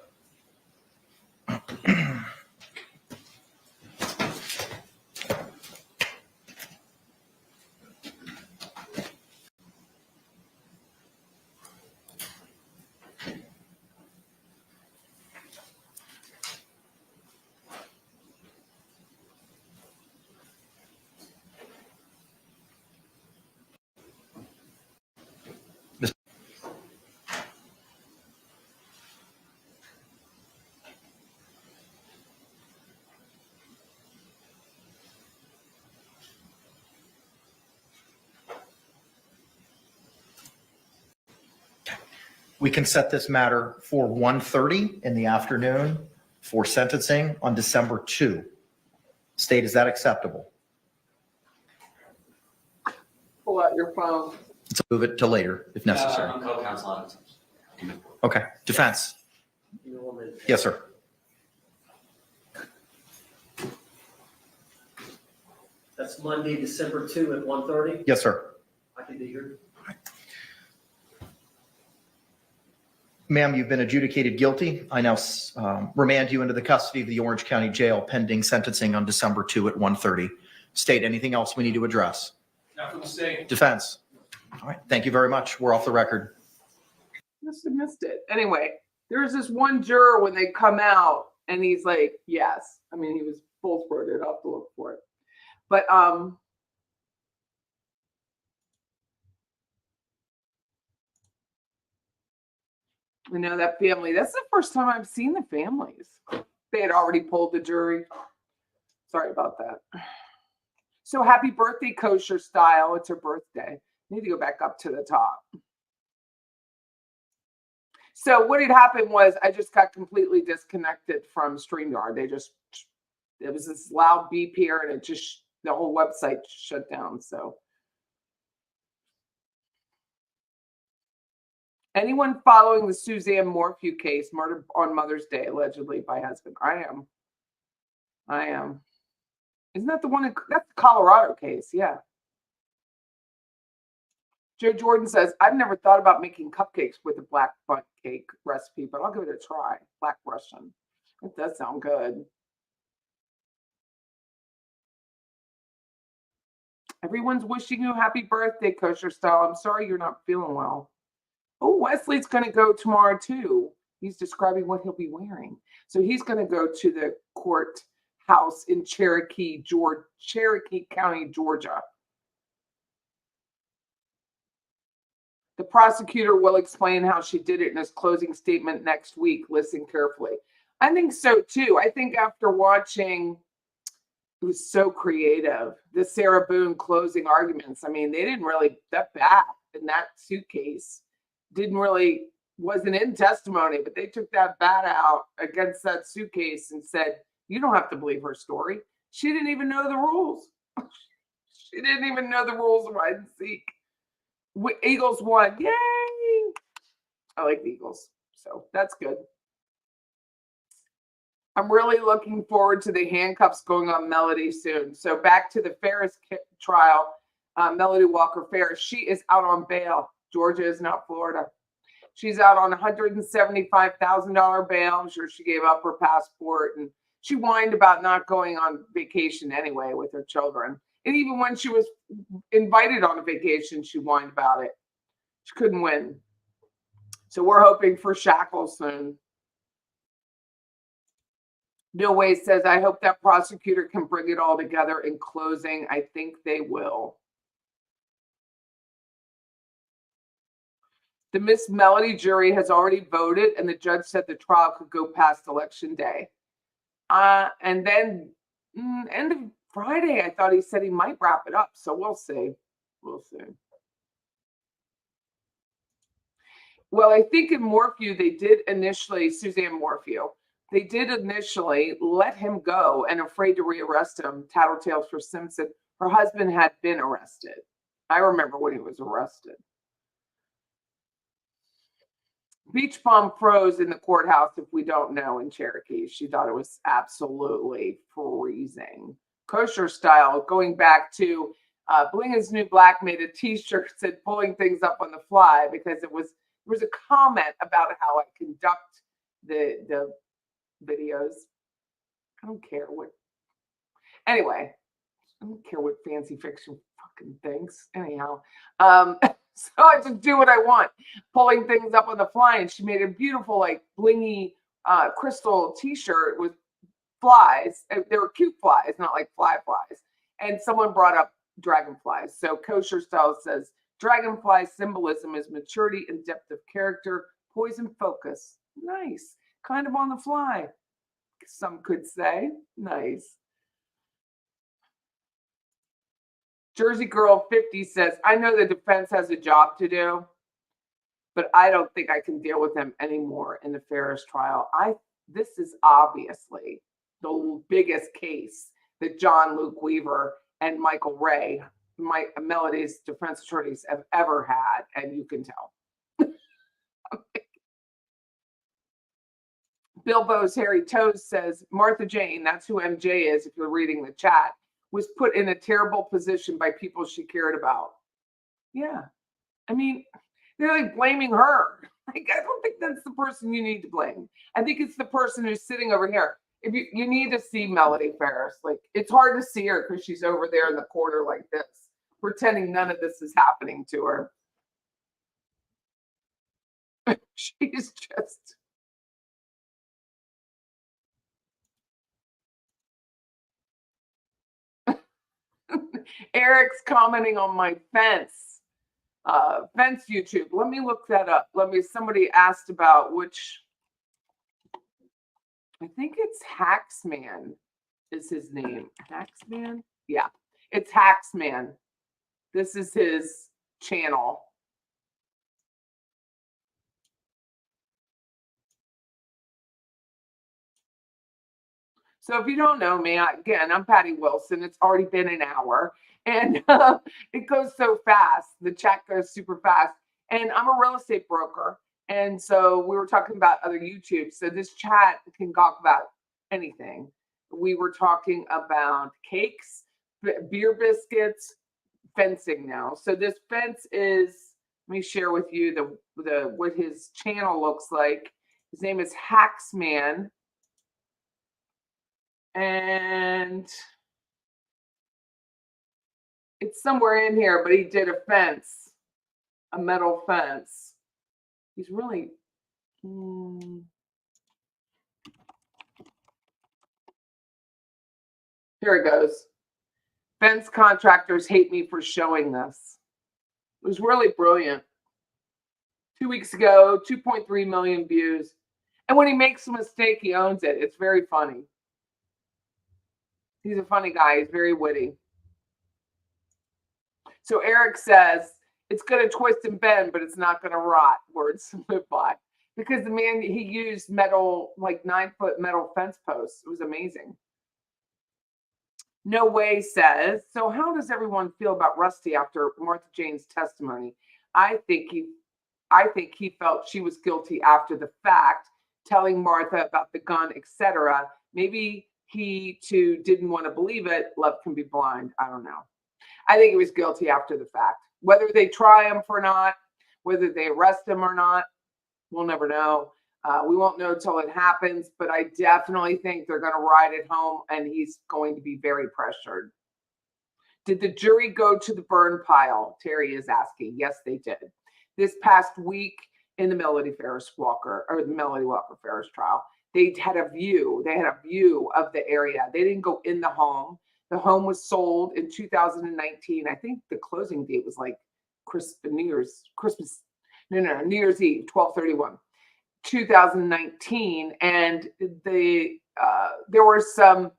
We can set this matter for 1:30 in the afternoon for sentencing on December 2. State, is that acceptable? Pull out your phone. Let's move it to later if necessary. I'm co-counsel on it. Okay, defense. Give me 1 minute. Yes, sir. That's Monday, December 2 at 1:30. Yes, sir. I can be here. Ma'am, you've been adjudicated guilty. I now remand you into the custody of the Orange County Jail pending sentencing on December 2 at 1:30. State, anything else we need to address? Not from the state. Defense. All right, thank you very much. We're off the record. Must have missed it. Anyway, there's this one juror when they come out and he's like, yes. I mean, he was full throated. I'll have to look for it. But you know, that family, that's the first time I've seen the families. They had already pulled the jury. Sorry about that. So happy birthday, Kosher Style. It's her birthday. Need to go back up to the top. So what had happened was I just got completely disconnected from StreamYard. It was this loud beep here and it just, the whole website shut down. So anyone following the Suzanne Morphew case, murdered on Mother's Day, allegedly by husband? I am. I am. Isn't that the one that's the Colorado case? Yeah. Joe Jordan says, I've never thought about making cupcakes with a black bunt cake recipe, but I'll give it a try. Black Russian. It does sound good. Everyone's wishing you a happy birthday, Kosher Style. I'm sorry you're not feeling well. Oh, Wesley's going to go tomorrow too. He's describing what he'll be wearing. So he's going to go to the courthouse in Cherokee County, Georgia. The prosecutor will explain how she did it in his closing statement next week. Listen carefully. I think so too. I think after watching, it was so creative, the Sarah Boone closing arguments. I mean, they didn't really, that bat in that suitcase wasn't in testimony, but they took that bat out against that suitcase and said, you don't have to believe her story. She didn't even know the rules. She didn't even know the rules of hide and seek. Eagles won. Yay! I like the Eagles. So that's good. I'm really looking forward to the handcuffs going on Melody soon. So back to the Farris trial, Melody Walker Farris. She is out on bail. Georgia is not Florida. She's out on $175,000 bail. I'm sure she gave up her passport, and she whined about not going on vacation anyway with her children. And even when she was invited on a vacation, she whined about it. She couldn't win. So we're hoping for shackles soon. Bill Way says, I hope that prosecutor can bring it all together in closing. I think they will. The Miss Melody jury has already voted, and the judge said the trial could go past Election Day. And then end of Friday, I thought he said he might wrap it up. So we'll see. We'll see. Well, I think in Morphew, they did initially, Suzanne Morphew, they did initially let him go and afraid to rearrest him. Tattletales for Simpson. Her husband had been arrested. I remember when he was arrested. Beach Bomb froze in the courthouse, if we don't know, in Cherokee. She thought it was absolutely freezing. Kosher Style, going back to Bling is New Black, made a t-shirt that said pulling things up on the fly, because there was a comment about how I conduct the videos. I don't care what. Anyway, I don't care what fancy fiction fucking thinks. Anyhow, so I just do what I want, pulling things up on the fly. And she made a beautiful, like, blingy crystal t-shirt with flies. They were cute flies, not like flies. And someone brought up dragonflies. So Kosher Style says, dragonfly symbolism is maturity and depth of character, poise and focus. Nice. Kind of on the fly, some could say. Nice. Jersey Girl 50 says, I know the defense has a job to do, but I don't think I can deal with them anymore in the Farris trial. This is obviously the biggest case that John Luke Weaver and Michael Ray, Melody's defense attorneys, have ever had, and you can tell. Bilbo's Harry Toes says, Martha Jane, that's who MJ is if you're reading the chat, was put in a terrible position by people she cared about. Yeah. I mean, they're like blaming her. Like, I don't think that's the person you need to blame. I think it's the person who's sitting over here. If you need to see Melody Farris, like, it's hard to see her because she's over there in the corner like this, pretending none of this is happening to her. She's just... Eric's commenting on my fence YouTube. Let me look that up. Somebody asked about which, I think it's Hacksman is his name. Hacksman? Yeah, it's Hacksman. This is his channel. So if you don't know me, again, I'm Patty Wilson. It's already been an hour, and it goes so fast. The chat goes super fast. And I'm a real estate broker. And so we were talking about other YouTube. So this chat can talk about anything. we were talking about cakes, beer biscuits, fencing now. So this fence is, let me share with you the what his channel looks like. His name is Hacksman. And it's somewhere in here, but he did a fence, a metal fence. He's really, here it goes. Fence contractors hate me for showing this. It was really brilliant. 2 weeks ago, 2.3 million views. And when he makes a mistake, he owns it. It's very funny. He's a funny guy. He's very witty. So Eric says, it's going to twist and bend, but it's not going to rot. Words to live by. Because the man, he used metal, like 9-foot metal fence posts. It was amazing. No Way says, so how does everyone feel about Rusty after Martha Jane's testimony? I think he felt she was guilty after the fact, telling Martha about the gun, etc. Maybe he too didn't want to believe it. Love can be blind. I don't know. I think he was guilty after the fact. Whether they try him or not, whether they arrest him or not, we'll never know. We won't know until it happens, but I definitely think they're going to ride it home and he's going to be very pressured. Did the jury go to the burn pile? Terry is asking. Yes, they did. This past week in the Melody Walker Farris trial, they had a view. They had a view of the area. They didn't go in the home. The home was sold in 2019. I think the closing date was like New Year's Eve, 12/31. 2019, and there were some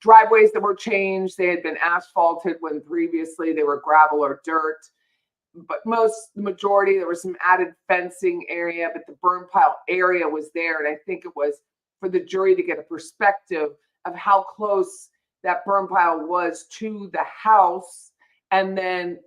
driveways that were changed. They had been asphalted when previously they were gravel or dirt, but the majority, there was some added fencing area, but the burn pile area was there. And I think it was for the jury to get a perspective of how close that burn pile was to the house and then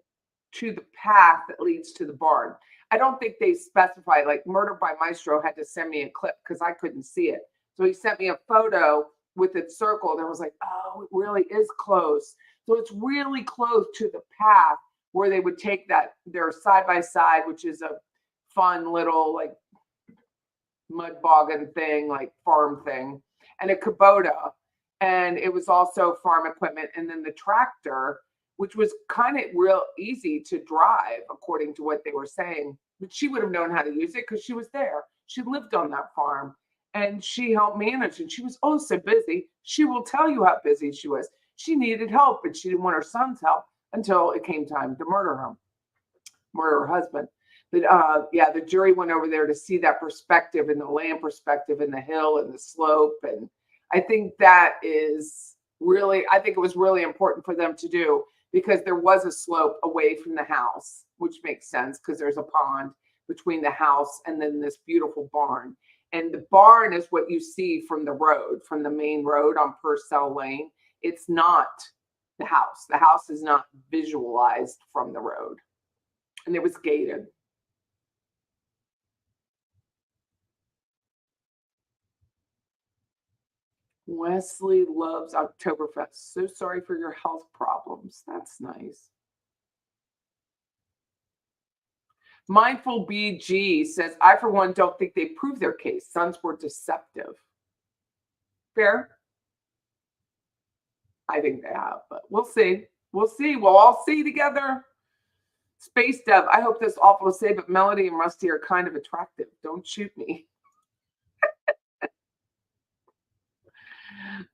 to the path that leads to the barn. I don't think they specified, like Murder by Maestro had to send me a clip because I couldn't see it. So he sent me a photo with it circled and I was like, oh, it really is close. So it's really close to the path where they would take their side by side, which is a fun little like mud boggin thing, like farm thing, and a Kubota. And it was also farm equipment. And then the tractor, which was kind of real easy to drive, according to what they were saying. But she would have known how to use it because she was there. She lived on that farm and she helped manage. And she was oh so busy. She will tell you how busy she was. She needed help, but she didn't want her son's help until it came time to murder her husband. But yeah, the jury went over there to see that perspective and the land perspective and the hill and the slope. And I think that is really, I think it was really important for them to do, because there was a slope away from the house, which makes sense because there's a pond between the house and then this beautiful barn. And the barn is what you see from the road, from the main road on Purcell Lane. It's not the house. The house is not visualized from the road. And it was gated. Wesley loves Oktoberfest. So sorry for your health problems. That's nice. Mindful BG says, I, for one, don't think they proved their case. Sons were deceptive. Fair? I think they have, but we'll see. We'll see. We'll all see together. Space Dev, I hope this is awful to say, but Melody and Rusty are kind of attractive. Don't shoot me.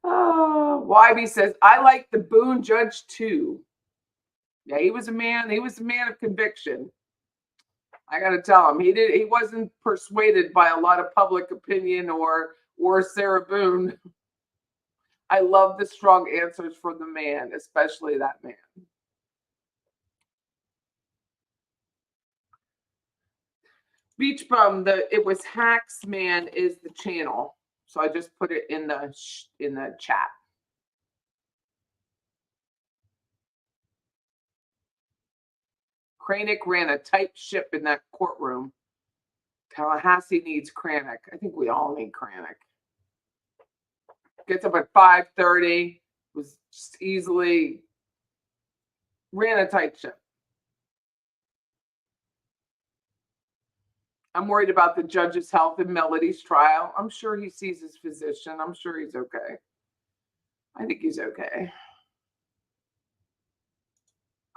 Whybe says, I like the Boone judge too. Yeah, he was a man of conviction. I gotta tell him, he wasn't persuaded by a lot of public opinion or Sarah Boone. I love the strong answers from the man, especially that man. Beach Bum, it was Hacksman is the channel. So I just put it in the chat. Kranick ran a tight ship in that courtroom. Tallahassee needs Kranick. I think we all need Kranick. Gets up at 5:30. Was just easily ran a tight ship. I'm worried about the judge's health in Melody's trial. I'm sure he sees his physician. I'm sure he's okay. I think he's okay.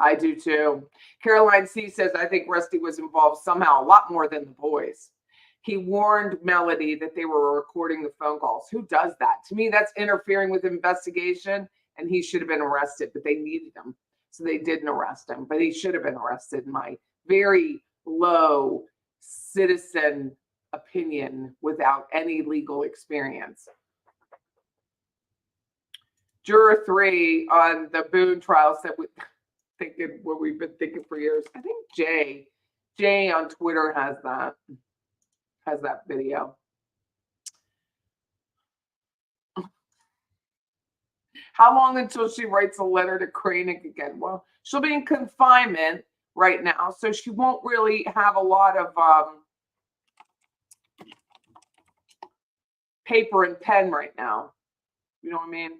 I do too. Caroline C says, I think Rusty was involved somehow, a lot more than the boys. He warned Melody that they were recording the phone calls. Who does that? To me, that's interfering with the investigation, and he should have been arrested, but they needed him. So they didn't arrest him, but he should have been arrested, in my very low citizen opinion without any legal experience. Juror 3 on the Boone trial said, thinking what we've been thinking for years. I think Jay on Twitter has that video. How long until she writes a letter to Kranick again? Well, she'll be in confinement right now, so she won't really have a lot of paper and pen right now. You know what I mean?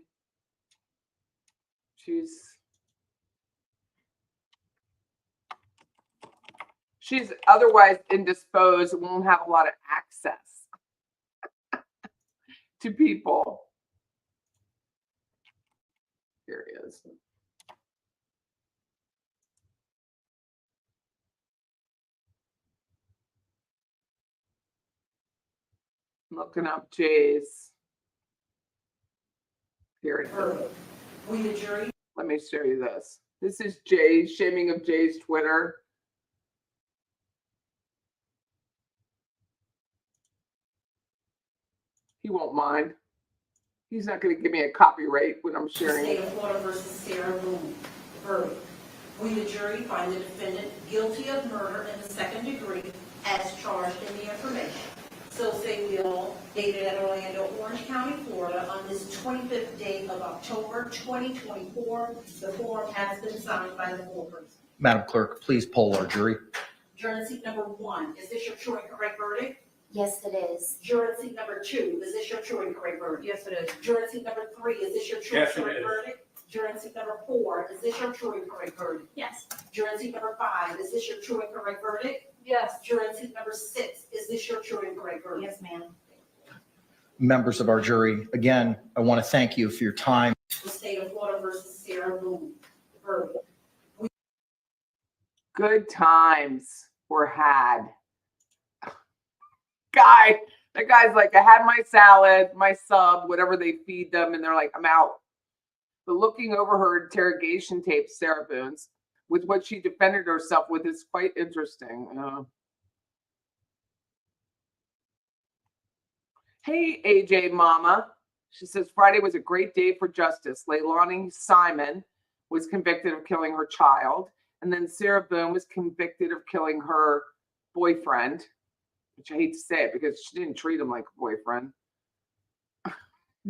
She's otherwise indisposed, won't have a lot of access to people. Here he is. Looking up Jay's. Here it is. We, the jury. Let me show you this. This is Jay's shaming of Jay's Twitter. He won't mind. He's not going to give me a copyright when I'm sharing State it. of Florida versus Sarah Boone. Verdict. We, the jury, find the defendant guilty of murder in the second degree as charged in the information. So say we all, dated at Orlando, Orange County, Florida, on this 25th day of October 2024. The form has been signed by the foreperson. Madam Clerk, please poll our jury. Juror seat number 1, is this your true and correct verdict? Yes, it is. Juror seat number 2, is this your true and correct verdict? Yes, it is. Juror seat number 3, is this your true and correct verdict? Juror seat number 4, is this your true and correct verdict? Yes. Juror seat number 5, is this your true and correct verdict? Yes. Juror seat number 6, is this your true and correct verdict? Yes, ma'am. Members of our jury, again, I want to thank you for your time. The state of Florida versus Sarah Boone. Verdict. Good times were had. The guy's like, I had my salad, my sub, whatever they feed them, and they're like, I'm out. But looking over her interrogation tape, Sarah Boone's, with what she defended herself with is quite interesting. Hey, AJ Mama. She says, Friday was a great day for justice. Leilani Simon was convicted of killing her child. And then Sarah Boone was convicted of killing her boyfriend, which I hate to say it because she didn't treat him like a boyfriend.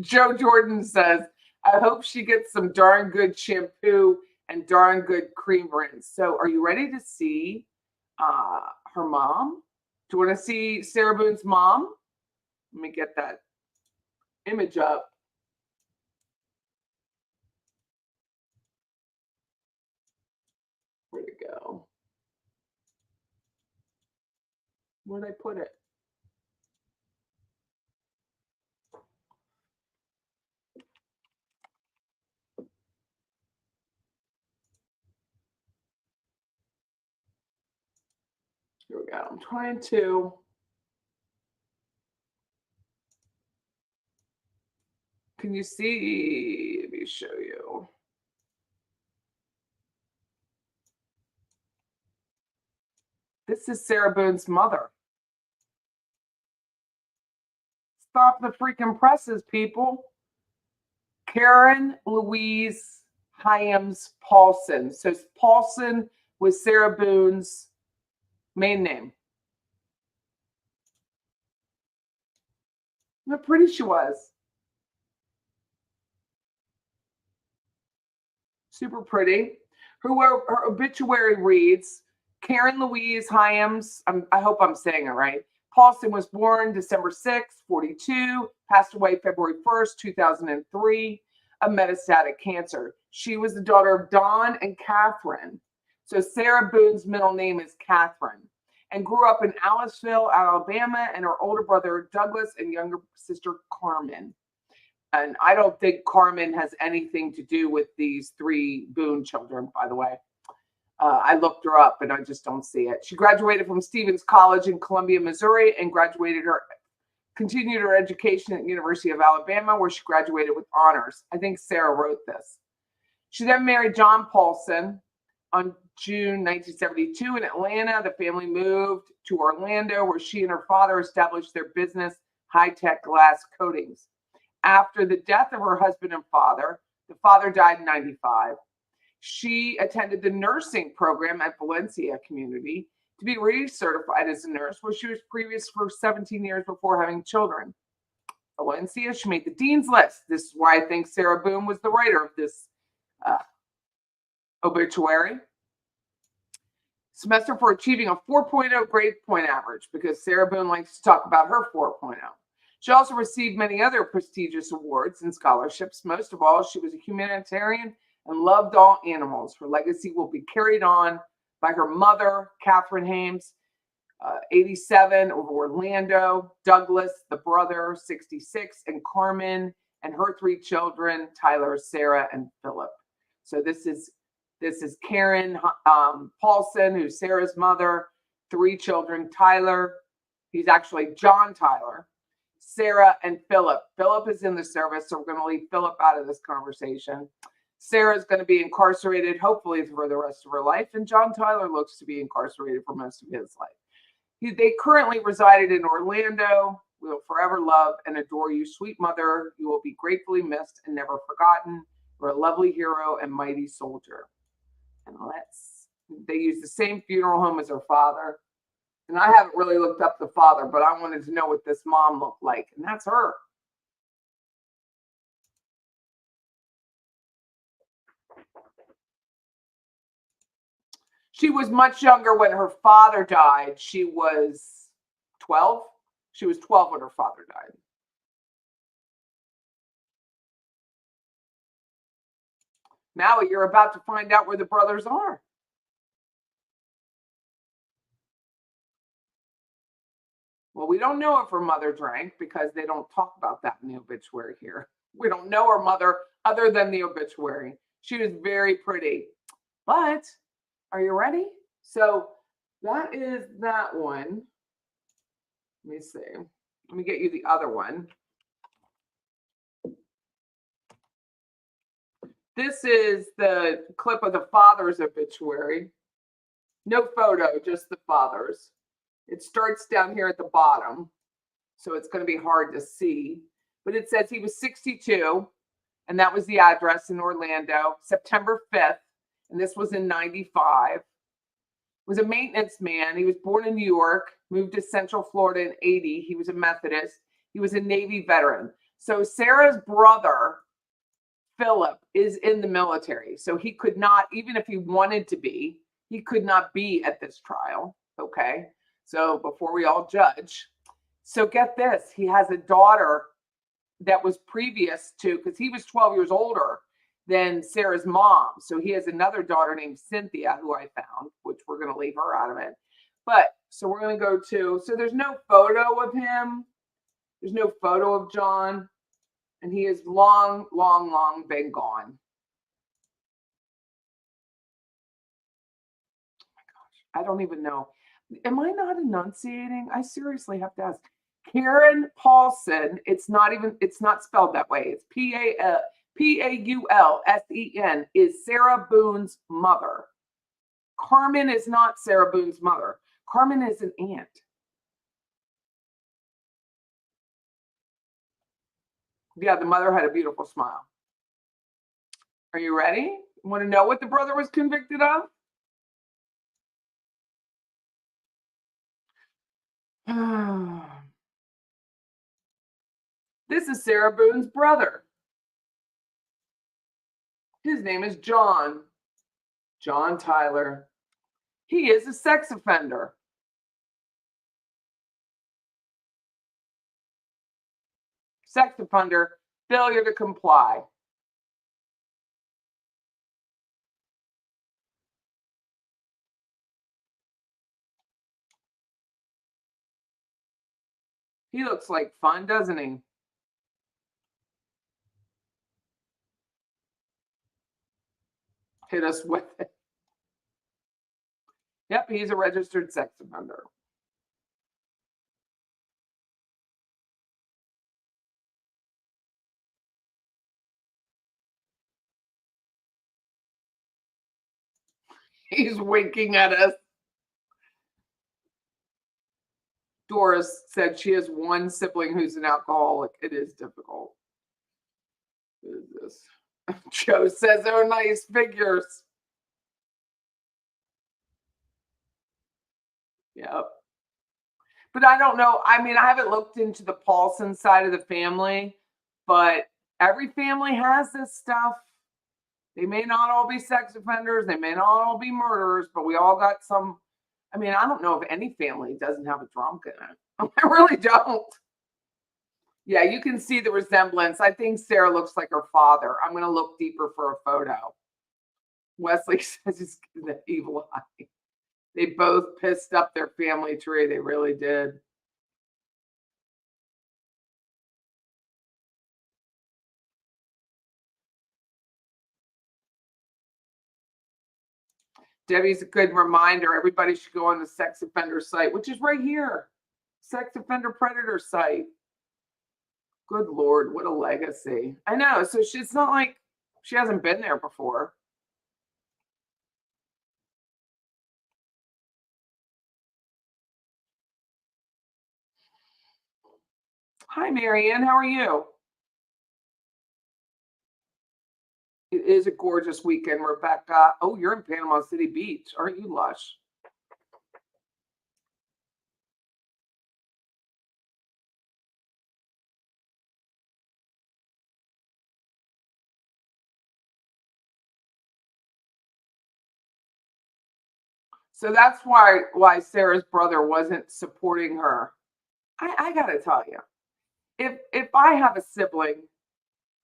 Joe Jordan says, I hope she gets some darn good shampoo and darn good cream rinse. So are you ready to see her mom? Do you want to see Sarah Boone's mom? Let me get that image up. Where'd it go? Where'd I put it? Here we go. I'm trying to. Can you see? Let me show you. This is Sarah Boone's mother. Stop the freaking presses, people. Karen Louise Hyams Paulson. So Paulson was Sarah Boone's main name. How pretty she was. Super pretty. Her obituary reads, Karen Louise Hyams, I hope I'm saying it right, Paulson was born December 6, 42, passed away February 1st, 2003, of metastatic cancer. She was the daughter of Don and Catherine. So Sarah Boone's middle name is Catherine, and grew up in Aliceville, Alabama, and her older brother Douglas and younger sister Carmen. And I don't think Carmen has anything to do with these three Boone children, by the way. I looked her up, and I just don't see it. She graduated from Stevens College in Columbia, Missouri, and continued her education at the University of Alabama, where she graduated with honors. I think Sarah wrote this. She then married John Paulson on June 1972 in Atlanta. The family moved to Orlando, where she and her father established their business, High Tech Glass Coatings. After the death of her husband and father, the father died in 95. She attended the nursing program at Valencia Community to be recertified as a nurse, where she was previous for 17 years before having children. Valencia, she made the dean's list. This is why I think Sarah Boone was the writer of this obituary. Semester for achieving a 4.0 grade point average, because Sarah Boone likes to talk about her 4.0. She also received many other prestigious awards and scholarships. Most of all, she was a humanitarian and loved all animals. Her legacy will be carried on by her mother, Catherine Hames, 87, of Orlando, Douglas, the brother, 66, and Carmen, and her three children, Tyler, Sarah, and Philip. So this is Karen Paulson, who's Sarah's mother, three children, Tyler, he's actually John Tyler, Sarah, and Philip. Philip is in the service, so we're going to leave Philip out of this conversation. Sarah's going to be incarcerated, hopefully, for the rest of her life, and John Tyler looks to be incarcerated for most of his life. They currently resided in Orlando. We will forever love and adore you, sweet mother. You will be gratefully missed and never forgotten. You're a lovely hero and mighty soldier. And they use the same funeral home as her father. And I haven't really looked up the father, but I wanted to know what this mom looked like, and that's her. She was much younger when her father died. She was 12. She was 12 when her father died. Now you're about to find out where the brothers are. Well, we don't know if her mother drank, because they don't talk about that in the obituary here. We don't know her mother other than the obituary. She was very pretty. But are you ready? So that is that one. Let me see. Let me get you the other one. This is the clip of the father's obituary. No photo, just the father's. It starts down here at the bottom, so it's going to be hard to see. But it says he was 62, and that was the address in Orlando, September 5th, and this was in 95. Was a maintenance man. He was born in New York, moved to Central Florida in 80. He was a Methodist. He was a Navy veteran. So Sarah's brother, Philip, is in the military. So he could not, even if he wanted to be, he could not be at this trial. Okay. So before we all judge. So get this. He has a daughter that was previous to, because he was 12 years older than Sarah's mom. So he has another daughter named Cynthia, who I found, which we're going to leave her out of it. But so we're going to go to, so there's no photo of him. There's no photo of John. And he is long, long, long been gone. Oh my gosh. I don't even know. Am I not enunciating? I seriously have to ask. Karen Paulson, it's not spelled that way. It's Paulsen, is Sarah Boone's mother. Carmen is not Sarah Boone's mother. Carmen is an aunt. Yeah, the mother had a beautiful smile. Are you ready? Want to know what the brother was convicted of? This is Sarah Boone's brother. His name is John Tyler. He is a sex offender. sex offender, failure to comply. He looks like fun, doesn't he? Hit us with it. Yep, he's a registered sex offender. He's winking at us. Doris said she has one sibling who's an alcoholic. It is difficult. What is this? Joe says they're nice figures. Yep. But I don't know. I mean, I haven't looked into the Paulson side of the family, but every family has this stuff. They may not all be sex offenders. They may not all be murderers, but we all got some. I mean, I don't know if any family doesn't have a drunk in it. I really don't. Yeah, you can see the resemblance. I think Sarah looks like her father. I'm going to look deeper for a photo. Wesley says he's the evil eye. They both pissed up their family tree. They really did. Debbie's a good reminder. Everybody should go on the sex offender site, which is right here. Sex offender predator site. Good Lord, what a legacy. I know. So it's not like she hasn't been there before. Hi, Marianne. How are you? It is a gorgeous weekend, Rebecca. Oh, you're in Panama City Beach. Aren't you lush? So that's why Sarah's brother wasn't supporting her. I gotta tell you, if I have a sibling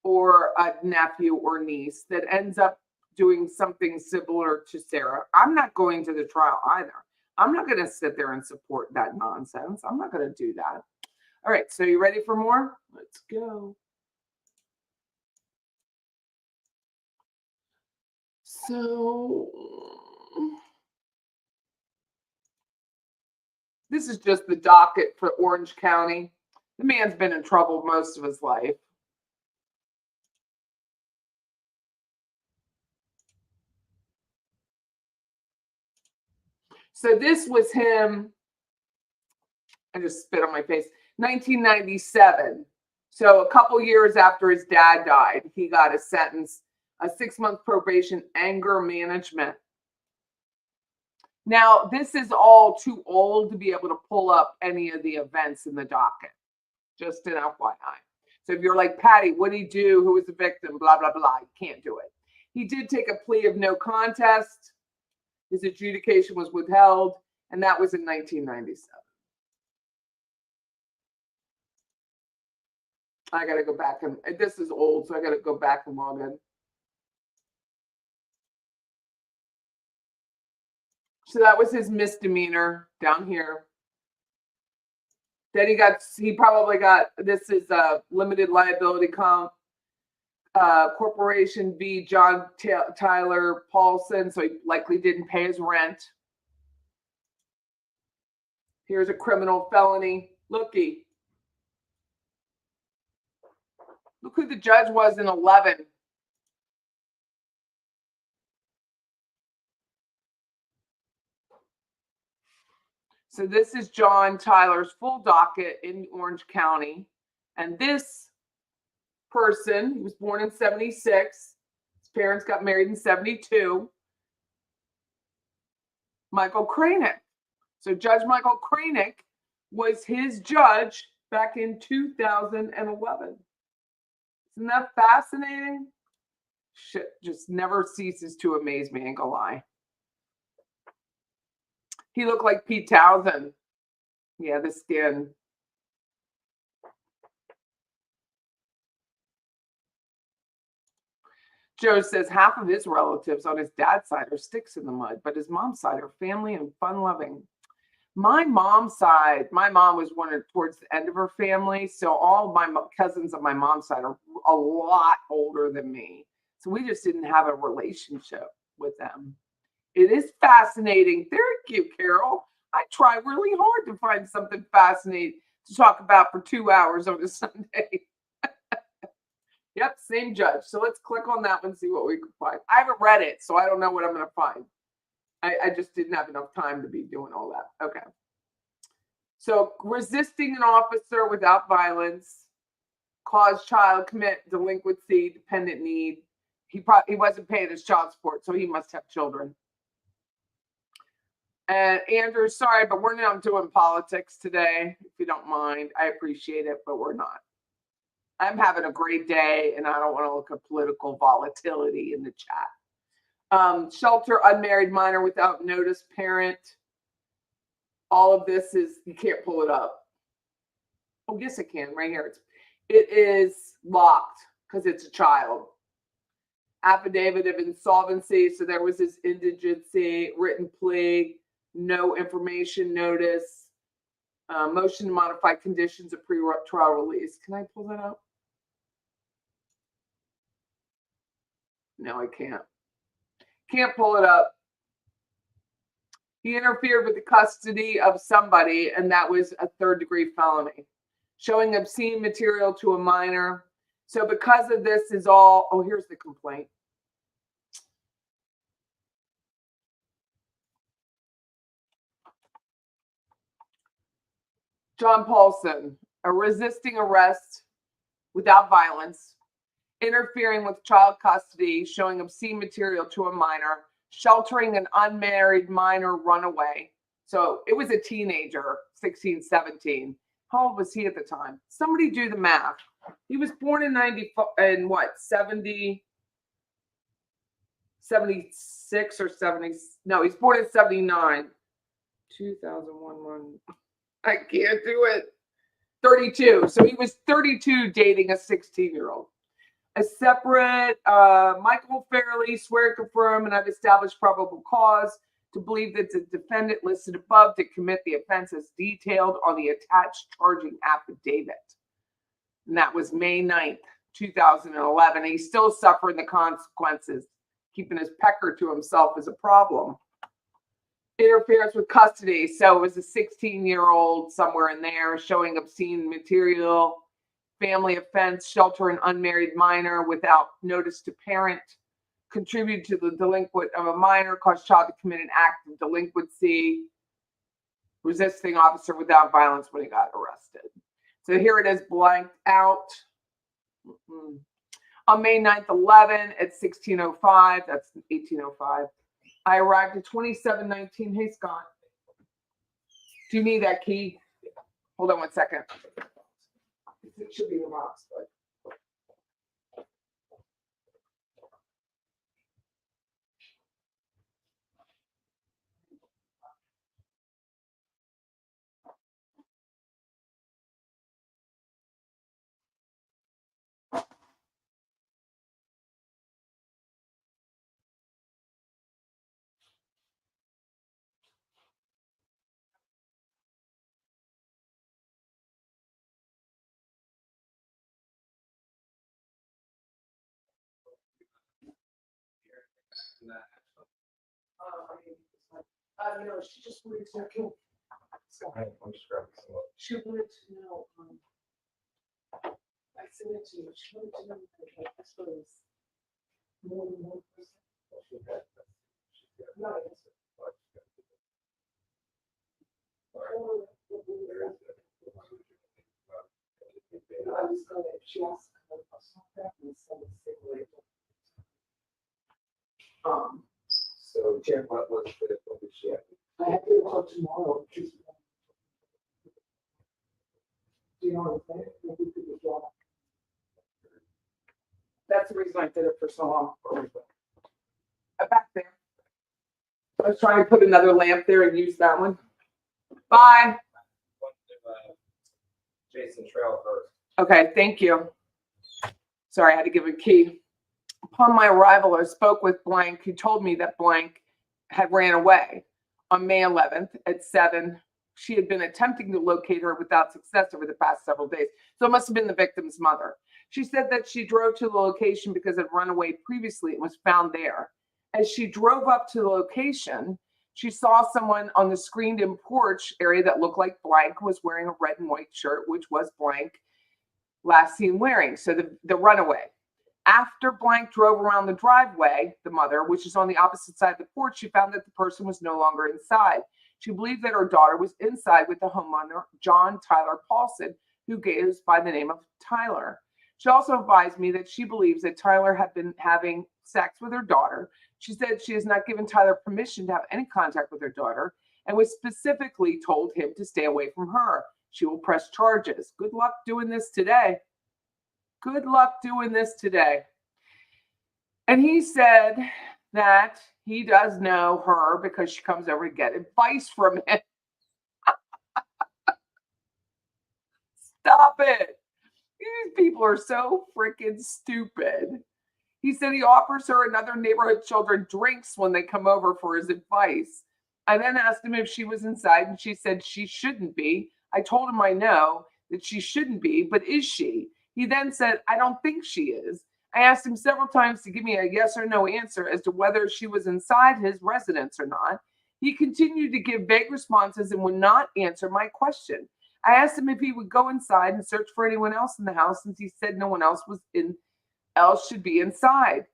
or a nephew or niece that ends up doing something similar to Sarah, I'm not going to the trial either. I'm not going to sit there and support that nonsense. I'm not going to do that. All right, so you ready for more? Let's go. So this is just the docket for Orange County. The man's been in trouble most of his life. So this was him. I just spit on my face. 1997. So a couple years after his dad died, he got a sentence, a 6-month probation, anger management. Now, this is all too old to be able to pull up any of the events in the docket. Just an FYI. So if you're like, Patty, what did he do? Who was the victim? Blah, blah, blah. You can't do it. He did take a plea of no contest. His adjudication was withheld, and that was in 1997. I got to go back and this is old, so I got to go back and log in. So that was his misdemeanor down here. Then he probably got, this is a limited liability corporation v. John Tyler Paulson. So he likely didn't pay his rent. Here's a criminal felony. Looky. Look who the judge was in 11. So this is John Tyler's full docket in Orange County. And this person, he was born in 76. His parents got married in 72. Michael Kranick. So Judge Michael Kranick was his judge back in 2011. Isn't that fascinating? Shit just never ceases to amaze me, ain't gonna lie. He looked like Pete Townsend. Yeah, the skin. Joe says half of his relatives on his dad's side are sticks in the mud, but his mom's side are family and fun-loving. My mom's side, my mom was one towards the end of her family, so all my cousins on my mom's side are a lot older than me. So we just didn't have a relationship with them. It is fascinating. Thank you, Carol. I try really hard to find something fascinating to talk about for 2 hours on a Sunday. Yep, same judge. So let's click on that one, see what we can find. I haven't read it, so I don't know what I'm going to find. I just didn't have enough time to be doing all that. Okay. So resisting an officer without violence, cause child commit delinquency, dependent need. He wasn't paying his child support, so he must have children. And Andrew, sorry, but we're not doing politics today. If you don't mind, I appreciate it, but we're not. I'm having a great day, and I don't want to look at political volatility in the chat. Shelter unmarried minor without notice parent. All of this is, you can't pull it up. Oh, yes, I can. Right here. It is locked because it's a child. Affidavit of insolvency. So there was this indigency, written plea, no information notice, motion to modify conditions of pre-trial release. Can I pull that up? No, I can't. Can't pull it up. He interfered with the custody of somebody, and that was a third-degree felony. Showing obscene material to a minor. So because of this is all, oh, here's the complaint. John Paulson, a resisting arrest without violence, interfering with child custody, showing obscene material to a minor, sheltering an unmarried minor runaway. So it was a teenager, 16, 17. How old was he at the time? Somebody do the math. He was born in 76 or 70. No, he's born in 79. 2001. I can't do it. 32. So he was 32 dating a 16-year-old. A separate, Michael Fairley, swear and confirm, and I've established probable cause to believe that the defendant listed above to commit the offense as detailed on the attached charging affidavit. And that was May 9th, 2011. He's still suffering the consequences. Keeping his pecker to himself is a problem. Interference with custody. So it was a 16-year-old somewhere in there showing obscene material. Family offense, shelter an unmarried minor without notice to parent. Contribute to the delinquent of a minor, cause child to commit an act of delinquency. Resisting officer without violence when he got arrested. So here it is blanked out. On May 9th, 11 at 1605, that's 1805. I arrived at 2719. Hey, Scott. Do you need that key? Hold on one second. It should be in the box, but. No, she just wanted to know. She wanted to know. I sent it to you. She wanted to know if this was more than one person. No, I guess. I was going to, she asked me a personal preference on the single. So, Jen, what was she at? I have to go tomorrow. Do you know what I'm saying? Maybe we could withdraw. That's the reason I did it for so long. Back there. I was trying to put another lamp there and use that one. Bye. Jason Trail first. Okay, thank you. Sorry, I had to give a key. Upon my arrival, I spoke with blank, who told me that blank had ran away on May 11th at 7. She had been attempting to locate her without success over the past several days. So it must have been the victim's mother. She said that she drove to the location because it had run away previously and was found there. As she drove up to the location, she saw someone on the screened-in porch area that looked like blank was wearing a red and white shirt, which was blank last seen wearing. So the runaway. After blank drove around the driveway, the mother, which is on the opposite side of the porch, she found that the person was no longer inside. She believed that her daughter was inside with the homeowner, John Tyler Paulson, who goes by the name of Tyler. She also advised me that she believes that Tyler had been having sex with her daughter. She said she has not given Tyler permission to have any contact with her daughter and was specifically told him to stay away from her. She will press charges. Good luck doing this today. Good luck doing this today. And he said that he does know her because she comes over to get advice from him. Stop it. These people are so freaking stupid. He said he offers her and other neighborhood children drinks when they come over for his advice. I then asked him if she was inside, and she said she shouldn't be. I told him I know that she shouldn't be, but is she? He then said, I don't think she is. I asked him several times to give me a yes or no answer as to whether she was inside his residence or not. He continued to give vague responses and would not answer my question. I asked him if he would go inside and search for anyone else in the house, since he said no one else should be inside.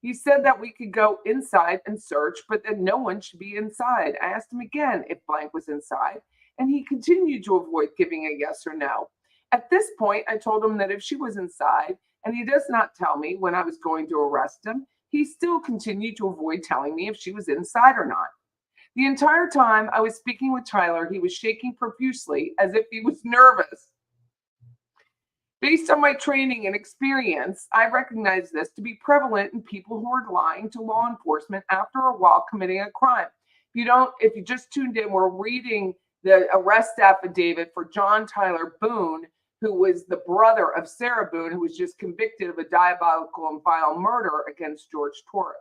He said that we could go inside and search, but that no one should be inside. I asked him again if blank was inside, and he continued to avoid giving a yes or no. At this point, I told him that if she was inside, and he does not tell me when I was going to arrest him, he still continued to avoid telling me if she was inside or not. The entire time I was speaking with Tyler, he was shaking profusely as if he was nervous. Based on my training and experience, I recognize this to be prevalent in people who are lying to law enforcement after a while committing a crime. If you just tuned in, we're reading the arrest affidavit for John Tyler Boone, who was the brother of Sarah Boone, who was just convicted of a diabolical and vile murder against George Torres.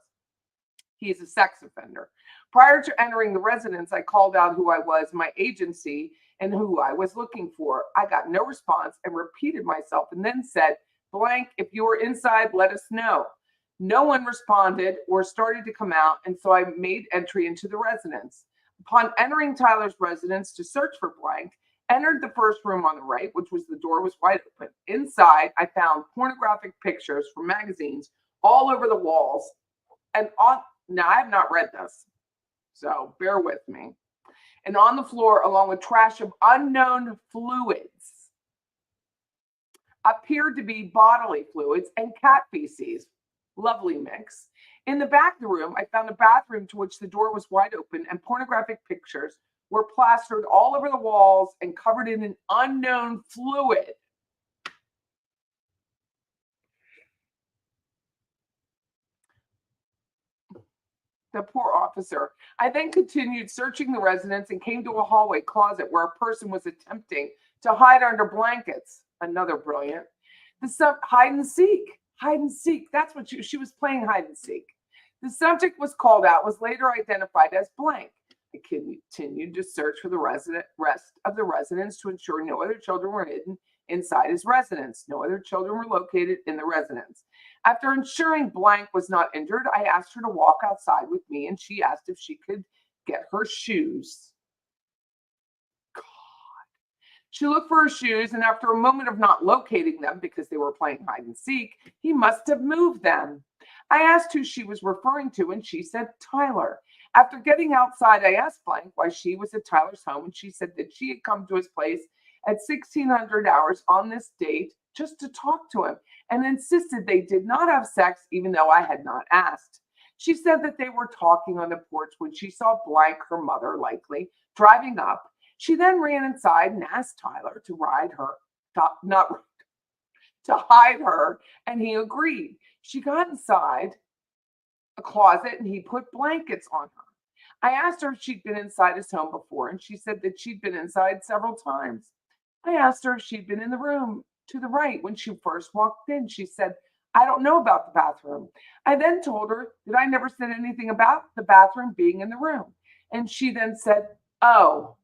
He's a sex offender. Prior to entering the residence, I called out who I was, my agency, and who I was looking for. I got no response and repeated myself and then said, blank, if you are inside, let us know. No one responded or started to come out, and so I made entry into the residence. Upon entering Tyler's residence to search for blank, entered the first room on the right, which was the door was wide open. Inside, I found pornographic pictures from magazines all over the walls. Now, I have not read this, so bear with me. And on the floor, along with trash of unknown fluids, appeared to be bodily fluids and cat feces. Lovely mix. In the back of the room, I found a bathroom to which the door was wide open, and pornographic pictures were plastered all over the walls and covered in an unknown fluid. The poor officer. I then continued searching the residence and came to a hallway closet where a person was attempting to hide under blankets. Another brilliant. Hide and seek. Hide and seek. That's what she was playing hide and seek. The subject was called out, was later identified as blank. I continued to search for the rest of the residence to ensure no other children were hidden inside his residence. No other children were located in the residence. After ensuring blank was not injured, I asked her to walk outside with me, and she asked if she could get her shoes. God. She looked for her shoes, and after a moment of not locating them because they were playing hide and seek, he must have moved them. I asked who she was referring to, and she said Tyler. After getting outside, I asked blank why she was at Tyler's home, and she said that she had come to his place at 1600 hours on this date just to talk to him, and insisted they did not have sex even though I had not asked. She said that they were talking on the porch when she saw blank, her mother likely, driving up. She then ran inside and asked Tyler to hide her, and he agreed. She got inside a closet and he put blankets on her. I asked her if she'd been inside his home before, and she said that she'd been inside several times. I asked her if she'd been in the room to the right when she first walked in. She said, I don't know about the bathroom. I then told her that I never said anything about the bathroom being in the room. And she then said, oh.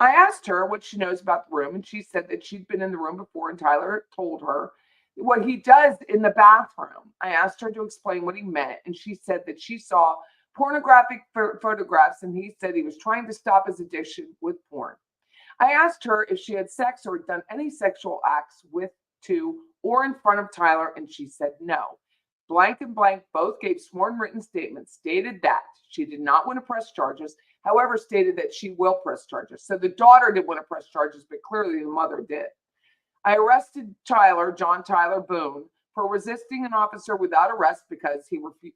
I asked her what she knows about the room, and she said that she'd been in the room before, and Tyler told her what he does in the bathroom. I asked her to explain what he meant, and she said that she saw pornographic photographs, and he said he was trying to stop his addiction with porn. I asked her if she had sex or done any sexual acts with, to, or in front of Tyler, and she said no. Blank and blank both gave sworn written statements, stated that she did not want to press charges, however, stated that she will press charges. So the daughter didn't want to press charges, but clearly the mother did. I arrested John Tyler Boone, for resisting an officer without arrest because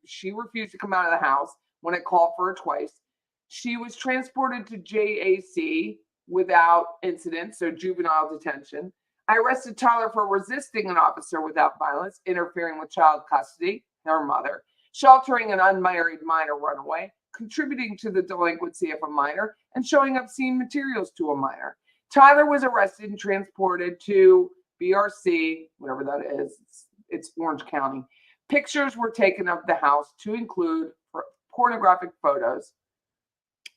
she refused to come out of the house when it called for her twice. She was transported to JAC without incident, so juvenile detention. I arrested Tyler for resisting an officer without violence, interfering with child custody, her mother, sheltering an unmarried minor runaway, contributing to the delinquency of a minor, and showing obscene materials to a minor. Tyler was arrested and transported to BRC, whatever that is. It's Orange County. Pictures were taken of the house to include pornographic photos.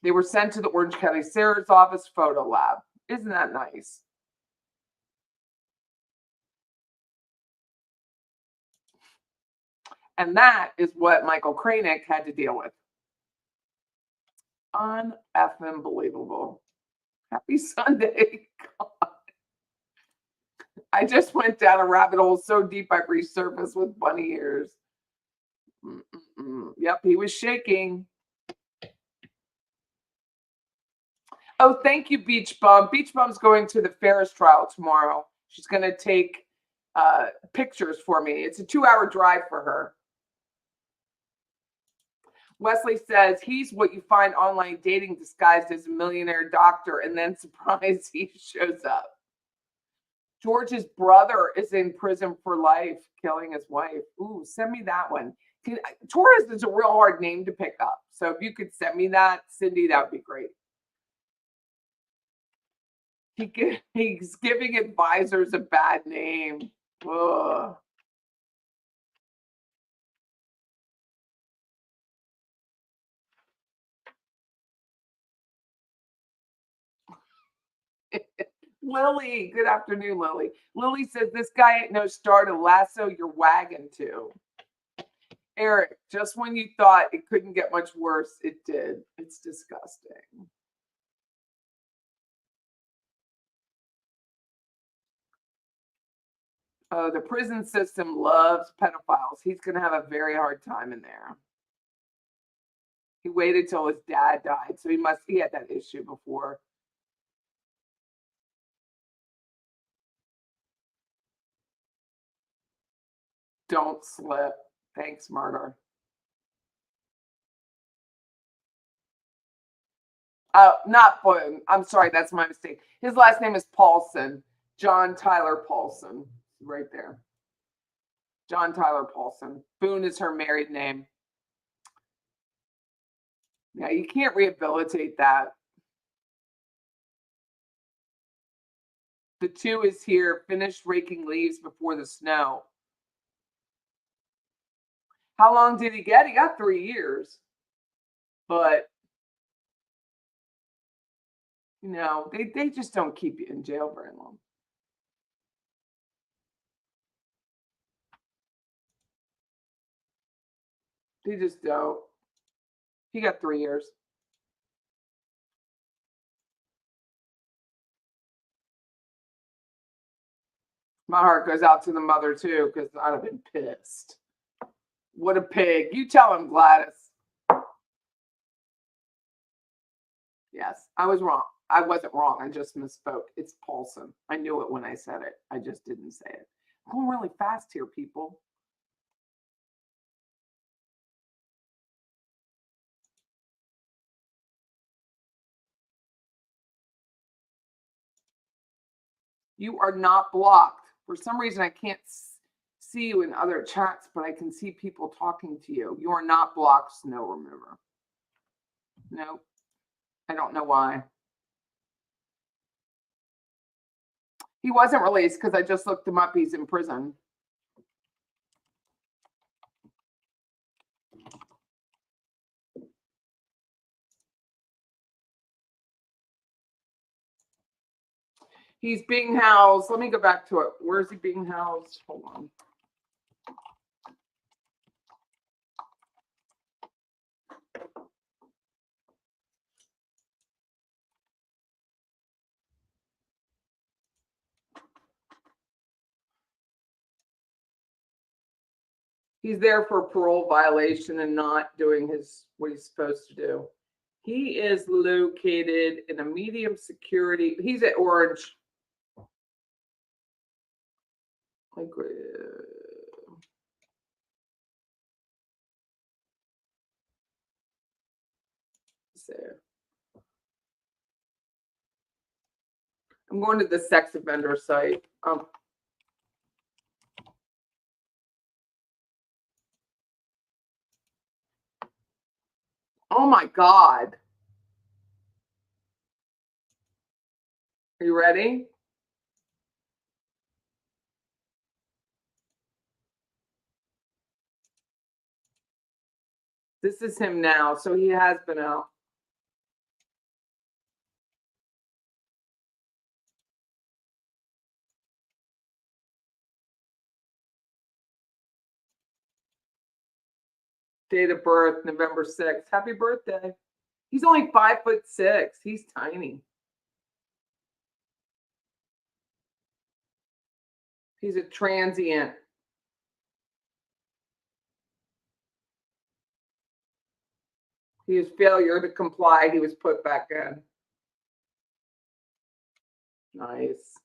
They were sent to the Orange County Sheriff's Office photo lab. Isn't that nice? And that is what Michael Kranick had to deal with. Un-effing believable. Happy Sunday. God. I just went down a rabbit hole so deep I resurfaced with bunny ears. Yep, he was shaking. Oh, thank you, Beach Bum. Beach Bum's going to the Farris trial tomorrow. She's going to take pictures for me. It's a 2-hour drive for her. Wesley says he's what you find online dating disguised as a millionaire doctor, and then surprise, he shows up. George's brother is in prison for life, killing his wife. Ooh, send me that one. Torres is a real hard name to pick up. So if you could send me that, Cindy, that would be great. He's giving advisors a bad name. Ugh. Lily, good afternoon, Lily. Lily says this guy ain't no Starr to lasso your wagon to. Eric, just when you thought it couldn't get much worse, it did. It's disgusting. Oh, the prison system loves pedophiles. He's going to have a very hard time in there. He waited till his dad died, so he had that issue before. Don't slip. Thanks, Murder. Not Boone. I'm sorry, that's my mistake. His last name is Paulson. John Tyler Paulson. Right there. John Tyler Paulson. Boone is her married name. Yeah, you can't rehabilitate that. The 2 is here, finished raking leaves before the snow. How long did he get? He got 3 years. But, you know, they just don't keep you in jail very long. They just don't. He got 3 years. My heart goes out to the mother, too, because I'd have been pissed. What a pig. You tell him, Gladys. Yes, I was wrong. I wasn't wrong. I just misspoke. It's Paulson. I knew it when I said it. I just didn't say it. I'm going really fast here, people. You are not blocked. For some reason, I can't see you in other chats, but I can see people talking to you. You are not blocked, Snow Remover. Nope. I don't know why. He wasn't released because I just looked him up. He's in prison. He's being housed. Let me go back to it. Where's he being housed? Hold on. He's there for parole violation and not doing what he's supposed to do. He is located in a medium security. He's at Orange. Like, there. I'm going to the sex offender site. Oh my God. Are you ready? This is him now. So he has been out. Date of birth, November 6th. Happy birthday. He's only 5'6". He's tiny. He's a transient. He was failure to comply. He was put back in. Nice.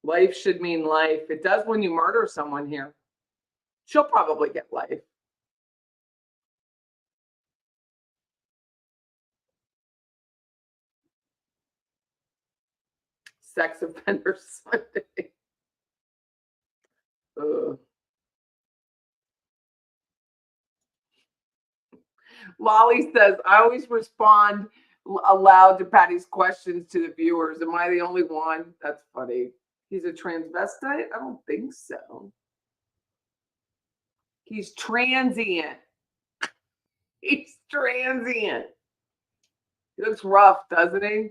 Life should mean life. It does when you murder someone here. She'll probably get life. Sex offender Sunday. Ugh. Lolly says, I always respond aloud to Patty's questions to the viewers. Am I the only one? That's funny. He's a transvestite? I don't think so. He's transient. He's transient. He looks rough, doesn't he?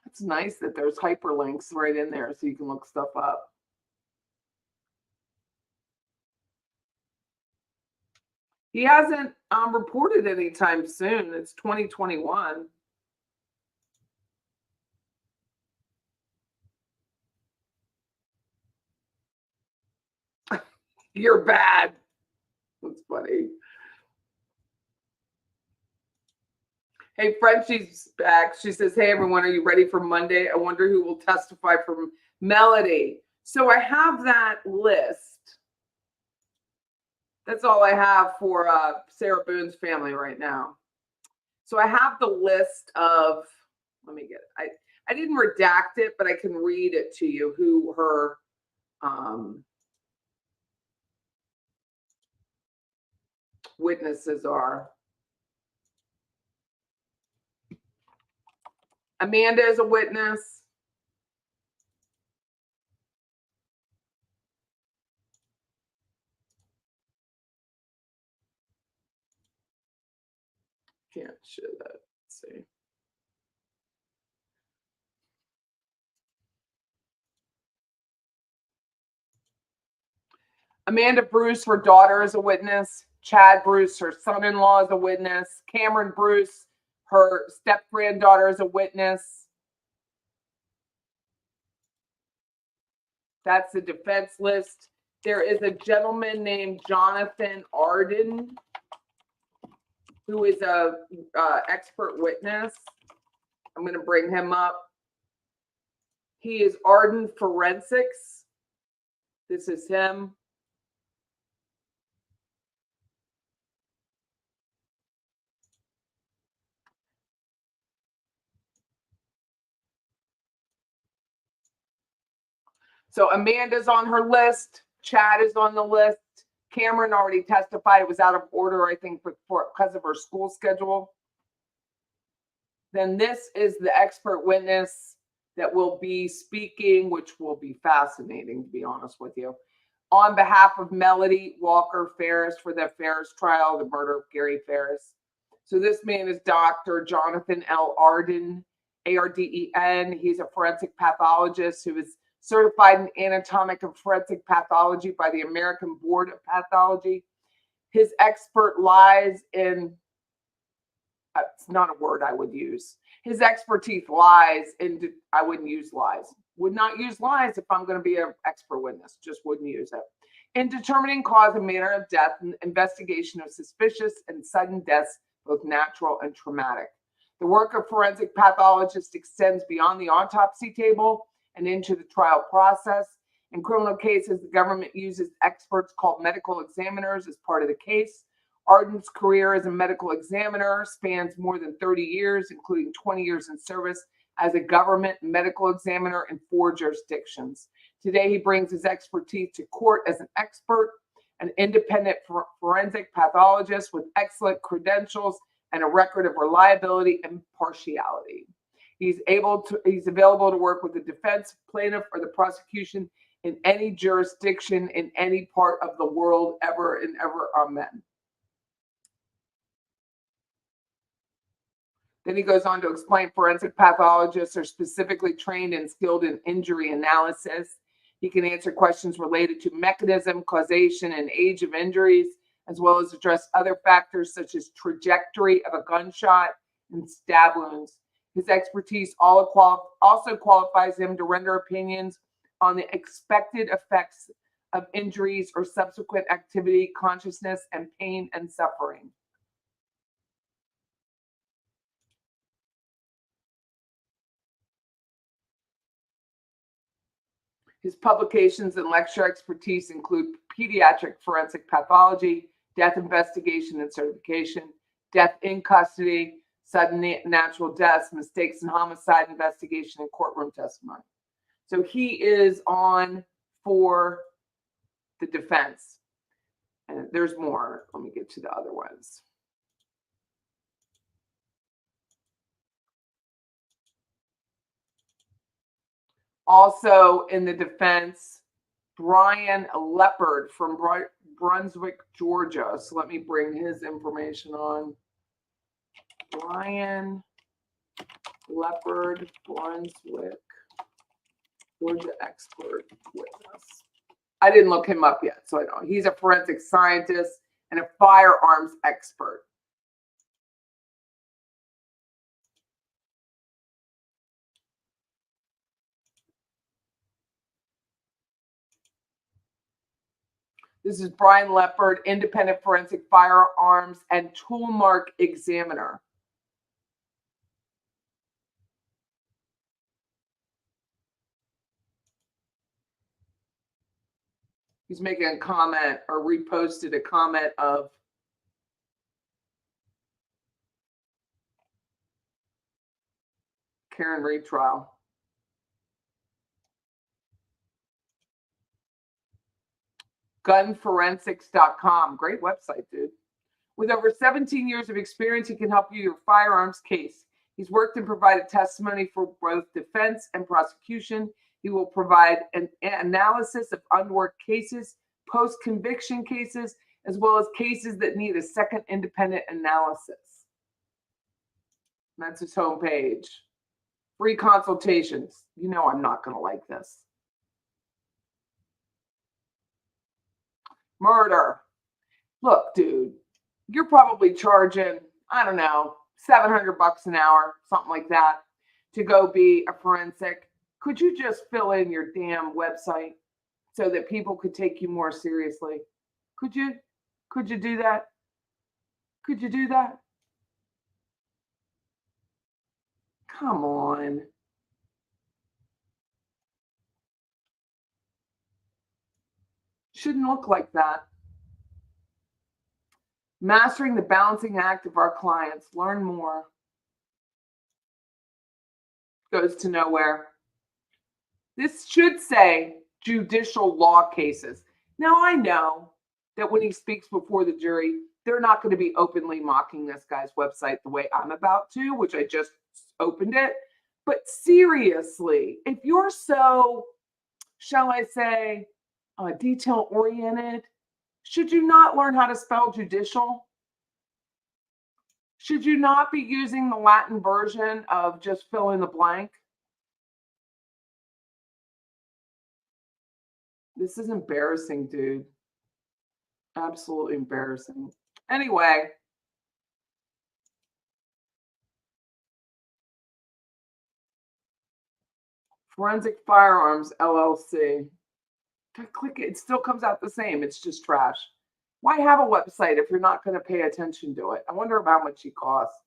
It's nice that there's hyperlinks right in there so you can look stuff up. He hasn't reported anytime soon. It's 2021. You're bad. That's funny. Hey, Frenchie's back. She says, hey, everyone, are you ready for Monday? I wonder who will testify for Melody. So I have that list. That's all I have for Sarah Boone's family right now. So I have the list of, let me get it. I didn't redact it, but I can read it to you, who her witnesses are. Amanda is a witness. Can't show that. Let's see. Amanda Bruce, her daughter, is a witness. Chad Bruce, her son-in-law, is a witness. Cameron Bruce, her step-granddaughter, is a witness. That's the defense list. There is a gentleman named Jonathan Arden, who is a expert witness. I'm going to bring him up. He is Arden Forensics. This is him. So Amanda's on her list. Chad is on the list. Cameron already testified. It was out of order, I think, because of her school schedule. Then this is the expert witness that will be speaking, which will be fascinating, to be honest with you, on behalf of Melody Walker Farris for the Farris trial, the murder of Gary Farris. So this man is Dr. Jonathan L. Arden, Arden. He's a forensic pathologist who is certified in anatomic and forensic pathology by the American Board of Pathology. His expert lies in, it's not a word I would use. His expertise lies in, I wouldn't use lies. Would not use lies if I'm going to be an expert witness. Just wouldn't use it. In determining cause and manner of death and investigation of suspicious and sudden deaths, both natural and traumatic. The work of forensic pathologists extends beyond the autopsy table and into the trial process. In criminal cases, the government uses experts called medical examiners as part of the case. Arden's career as a medical examiner spans more than 30 years, including 20 years in service as a government medical examiner in 4 jurisdictions. Today, he brings his expertise to court as an expert, an independent forensic pathologist with excellent credentials and a record of reliability and impartiality. He's available to work with the defense, plaintiff, or the prosecution in any jurisdiction in any part of the world, ever and ever. Amen. Then he goes on to explain forensic pathologists are specifically trained and skilled in injury analysis. He can answer questions related to mechanism, causation, and age of injuries, as well as address other factors such as trajectory of a gunshot and stab wounds. His expertise also qualifies him to render opinions on the expected effects of injuries or subsequent activity, consciousness, and pain and suffering. His publications and lecture expertise include pediatric forensic pathology, death investigation and certification, death in custody, sudden natural deaths, mistakes in homicide investigation, and courtroom testimony. So he is on for the defense. And there's more. Let me get to the other ones. Also in the defense, Brian Leopard from Brunswick, Georgia. So let me bring his information on. Brian Leopard, Brunswick, Georgia expert witness. I didn't look him up yet, so I don't. He's a forensic scientist and a firearms expert. This is Brian Leopard, independent forensic firearms and tool mark examiner. He's making a comment or reposted a comment of Karen retrial. Gunforensics.com. Great website, dude. With over 17 years of experience, he can help you your firearms case. He's worked and provided testimony for both defense and prosecution. He will provide an analysis of unworked cases, post-conviction cases, as well as cases that need a second independent analysis. And that's his homepage. Free consultations. You know I'm not going to like this. Murder. Look, dude, you're probably charging, I don't know, $700 an hour, something like that, to go be a forensic. Could you just fill in your damn website so that people could take you more seriously? Could you? Could you do that? Could you do that? Come on. Shouldn't look like that. Mastering the balancing act of our clients. Learn more. Goes to nowhere. This should say judicial law cases. Now, I know that when he speaks before the jury, they're not going to be openly mocking this guy's website the way I'm about to, which I just opened it. But seriously, if you're so, shall I say, detail oriented, should you not learn how to spell judicial? Should you not be using the Latin version of just fill in the blank? This is embarrassing, dude. Absolutely embarrassing. Anyway. Forensic Firearms, LLC. I click it, it still comes out the same. It's just trash. Why have a website if you're not going to pay attention to it? I wonder how much he costs.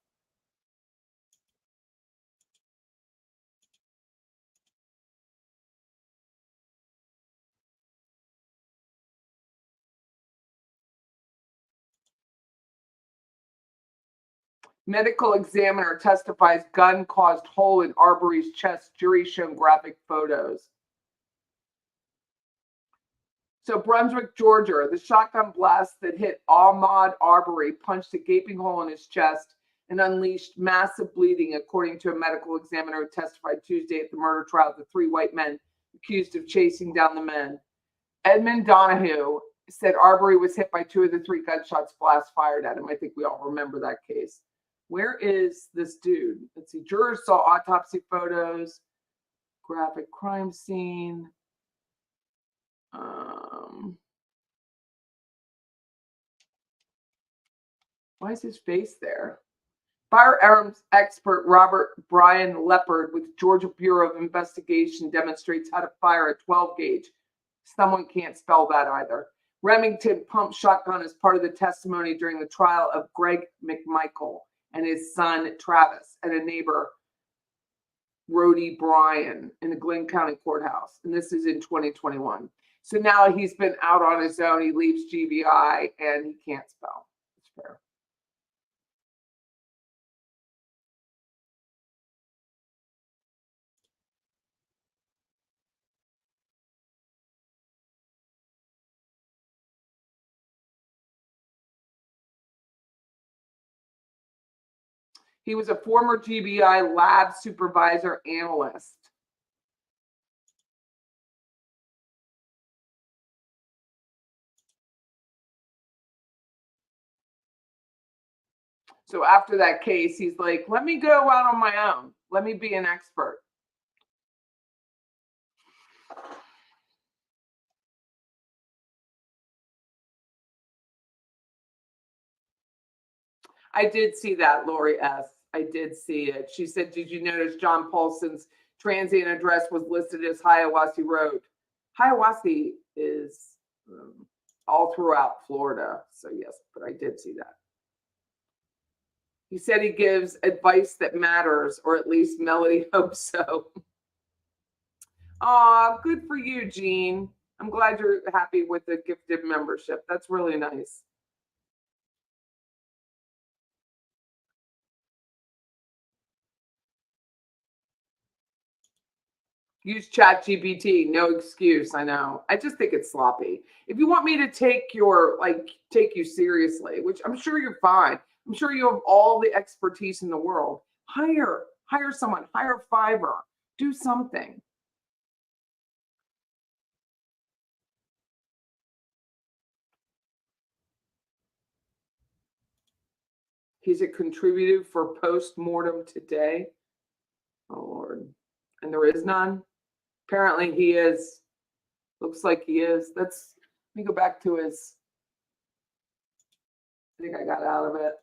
Medical examiner testifies gun caused hole in Arbery's chest. Jury shown graphic photos. So Brunswick, Georgia, the shotgun blast that hit Ahmaud Arbery punched a gaping hole in his chest and unleashed massive bleeding, according to a medical examiner who testified Tuesday at the murder trial of the 3 white men accused of chasing down the men. Edmund Donahue said Arbery was hit by 2 of the 3 gunshots blast fired at him. I think we all remember that case. Where is this dude? Let's see. Jurors saw autopsy photos, graphic crime scene. Why is his face there? Firearms expert Robert Brian Leopard with Georgia Bureau of Investigation demonstrates how to fire a 12 gauge. Someone can't spell that either. Remington pump shotgun as part of the testimony during the trial of Greg McMichael and his son Travis and a neighbor, Rhodey Bryan, in the Glenn County Courthouse. And this is in 2021. So now he's been out on his own. He leaves GBI and he can't spell. It's fair. He was a former GBI lab supervisor analyst. So after that case, he's like, let me go out on my own. Let me be an expert. I did see that, Lori S. I did see it. She said, did you notice John Paulson's transient address was listed as Hiawassee Road? Hiawassee is all throughout Florida. So yes, but I did see that. He said he gives advice that matters, or at least Melody hopes so. Aw, good for you, Gene. I'm glad you're happy with the gifted membership. That's really nice. Use ChatGPT, no excuse. I know. I just think it's sloppy. If you want me to take you seriously, which I'm sure you're fine. I'm sure you have all the expertise in the world. Hire someone, hire Fiverr, do something. He's a contributor for post-mortem today. Oh, Lord. And there is none? Apparently he is. Looks like he is. Let me go back to his. I think I got out of it.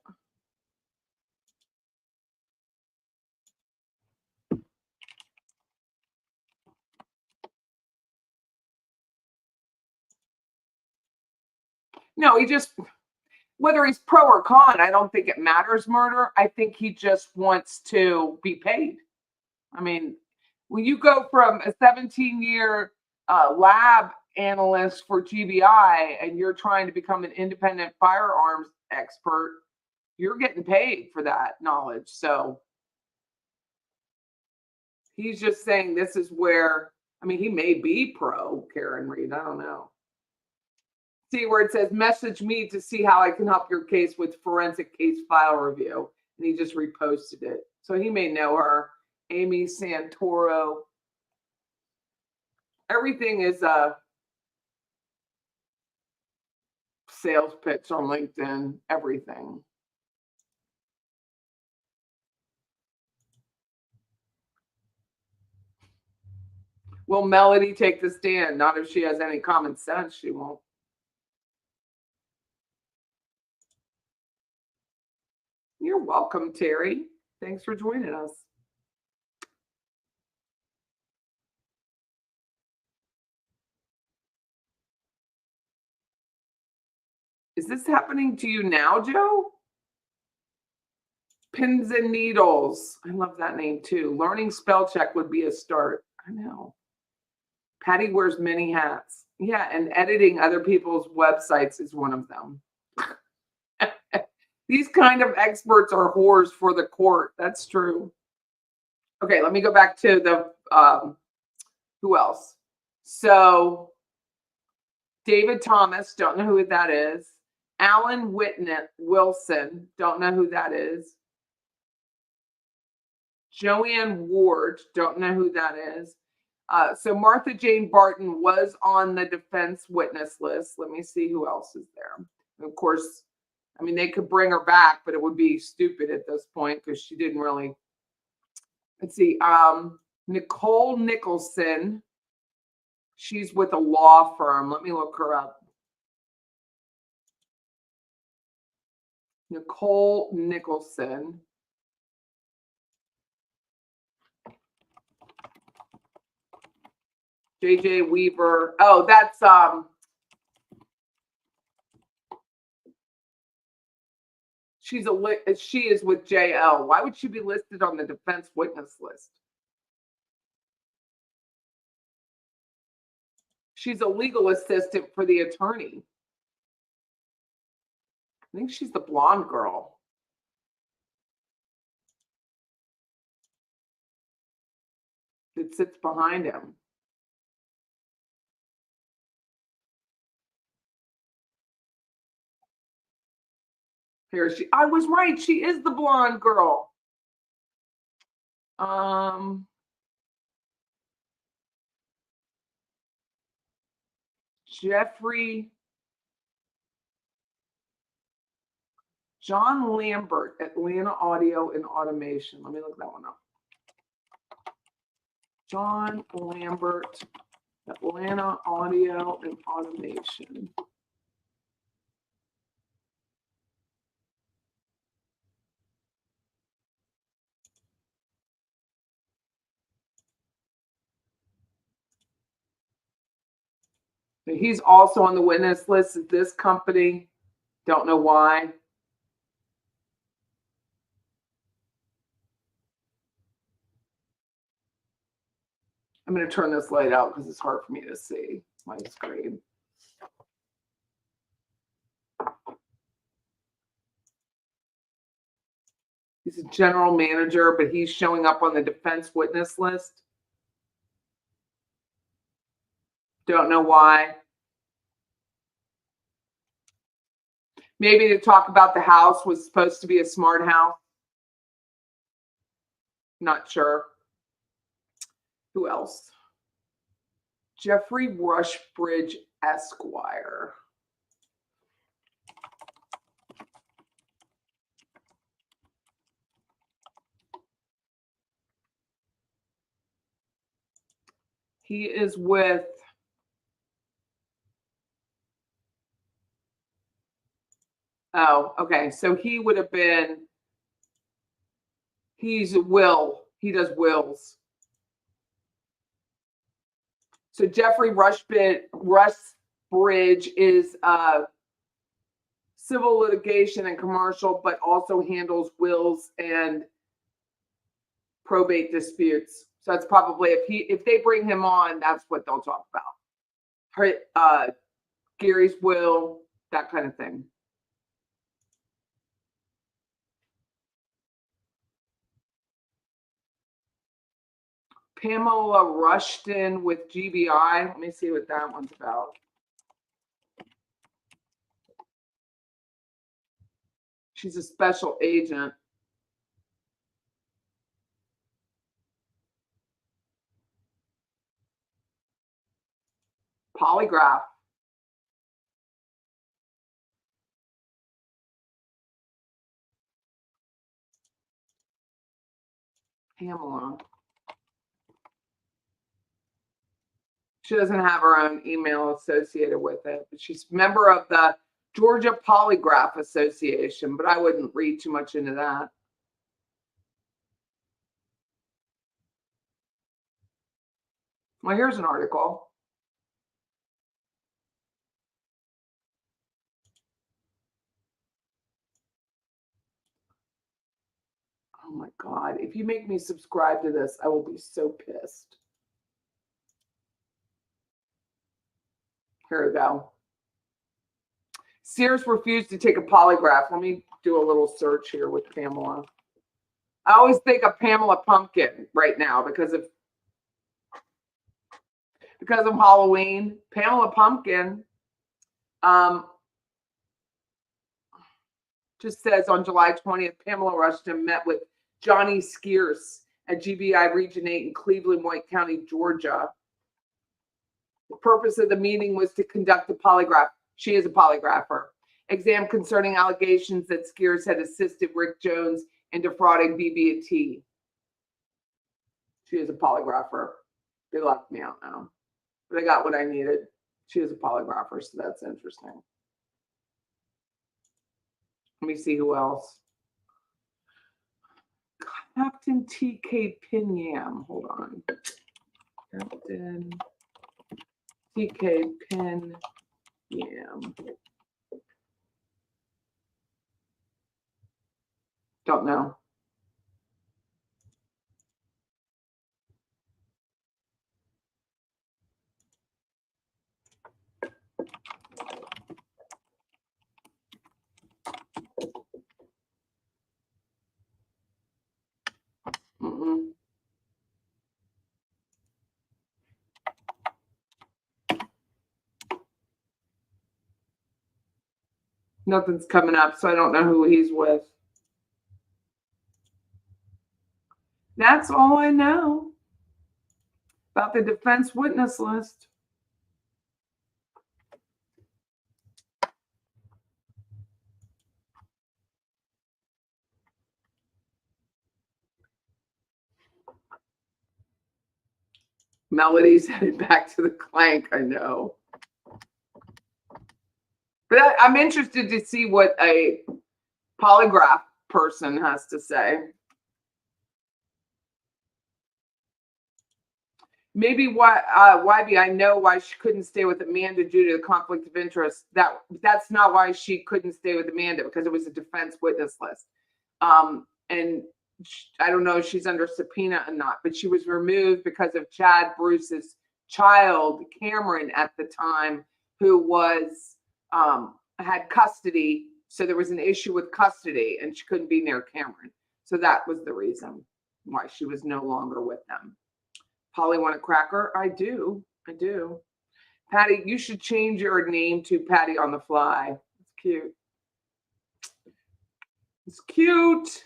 No, he just, whether he's pro or con, I don't think it matters, murder. I think he just wants to be paid. I mean, when you go from a 17-year lab analyst for GBI and you're trying to become an independent firearms expert, you're getting paid for that knowledge. So he's just saying this is where I mean, he may be pro Karen Reed. I don't know. See where it says, message me to see how I can help your case with forensic case file review. And he just reposted it. So he may know her. Amy Santoro. Everything is a sales pitch on LinkedIn. Everything. Will Melody take the stand? Not if she has any common sense. She won't. You're welcome, Terry. Thanks for joining us. Is this happening to you now, Joe? Pins and Needles. I love that name too. Learning spell check would be a start. I know. Patty wears many hats. Yeah, and editing other people's websites is one of them. These kind of experts are whores for the court. That's true. Okay, let me go back to the, who else? So, David Thomas, don't know who that is. Alan Wilson, don't know who that is. Joanne Ward, don't know who that is. So Martha Jane Barton was on the defense witness list. Let me see who else is there. Of course, I mean, they could bring her back, but it would be stupid at this point because she didn't really. Let's see. Nicole Nicholson. She's with a law firm. Let me look her up. Nicole Nicholson. JJ Weaver. Oh, that's she is with JL. Why would she be listed on the defense witness list? She's a legal assistant for the attorney. I think she's the blonde girl. That sits behind him. Here she. I was right. She is the blonde girl. Jeffrey. John Lambert, Atlanta Audio and Automation. Let me look that one up. John Lambert, Atlanta Audio and Automation. He's also on the witness list of this company. Don't know why. I'm going to turn this light out because it's hard for me to see my screen. He's a general manager, but he's showing up on the defense witness list. Don't know why. Maybe to talk about the house was supposed to be a smart house. Not sure. Who else? Jeffrey Rushbridge Esquire. He is with oh, okay. So he would have been, he's Will. He does wills. So Jeffrey Rushbridge is civil litigation and commercial, but also handles wills and probate disputes. So that's probably if they bring him on, that's what they'll talk about. Gary's will, that kind of thing. Pamela Rushton with GBI. Let me see what that one's about. She's a special agent. Polygraph. Pamela. She doesn't have her own email associated with it, but she's a member of the Georgia Polygraph Association, but I wouldn't read too much into that. Well, here's an article. Oh my God. If you make me subscribe to this, I will be so pissed. Here we go. Sears refused to take a polygraph. Let me do a little search here with Pamela. I always think of Pamela Pumpkin right now because of Halloween. Pamela Pumpkin just says on July 20th, Pamela Rushton met with Johnny Skeers at GBI Region 8 in Cleveland, White County, Georgia. The purpose of the meeting was to conduct a polygraph. She is a polygrapher. Exam concerning allegations that Skeers had assisted Rick Jones in defrauding BB&T. She is a polygrapher. They locked me out now. But I got what I needed. She is a polygrapher, so that's interesting. Let me see who else. Captain T.K. Pinyam. Hold on. Captain T.K. Pinyam. Don't know. Mm-mm. Nothing's coming up, so I don't know who he's with. That's all I know about the defense witness list. Melody's headed back to the clank, I know. But I'm interested to see what a polygraph person has to say. Maybe Whybe, I know why she couldn't stay with Amanda due to the conflict of interest. That's not why she couldn't stay with Amanda, because it was a defense witness list. And I don't know if she's under subpoena or not, but she was removed because of Chad Bruce's child, Cameron, at the time, who was had custody. So there was an issue with custody, and she couldn't be near Cameron. So that was the reason why she was no longer with them. Polly want a cracker? I do. Patty, you should change your name to Patty on the Fly. It's cute. It's cute.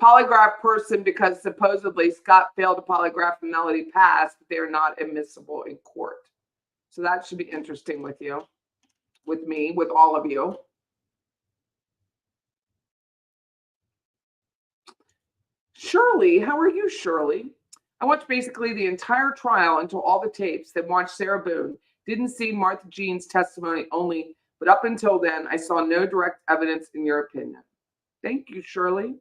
Polygraph person, because supposedly Scott failed to polygraph and Melody passed, but they're not admissible in court. So that should be interesting with you, with me, with all of you. Shirley, how are you, Shirley? I watched basically the entire trial until all the tapes, then watched Sarah Boone. Didn't see Martha Jean's testimony only, but up until then, I saw no direct evidence in your opinion. Thank you, Shirley.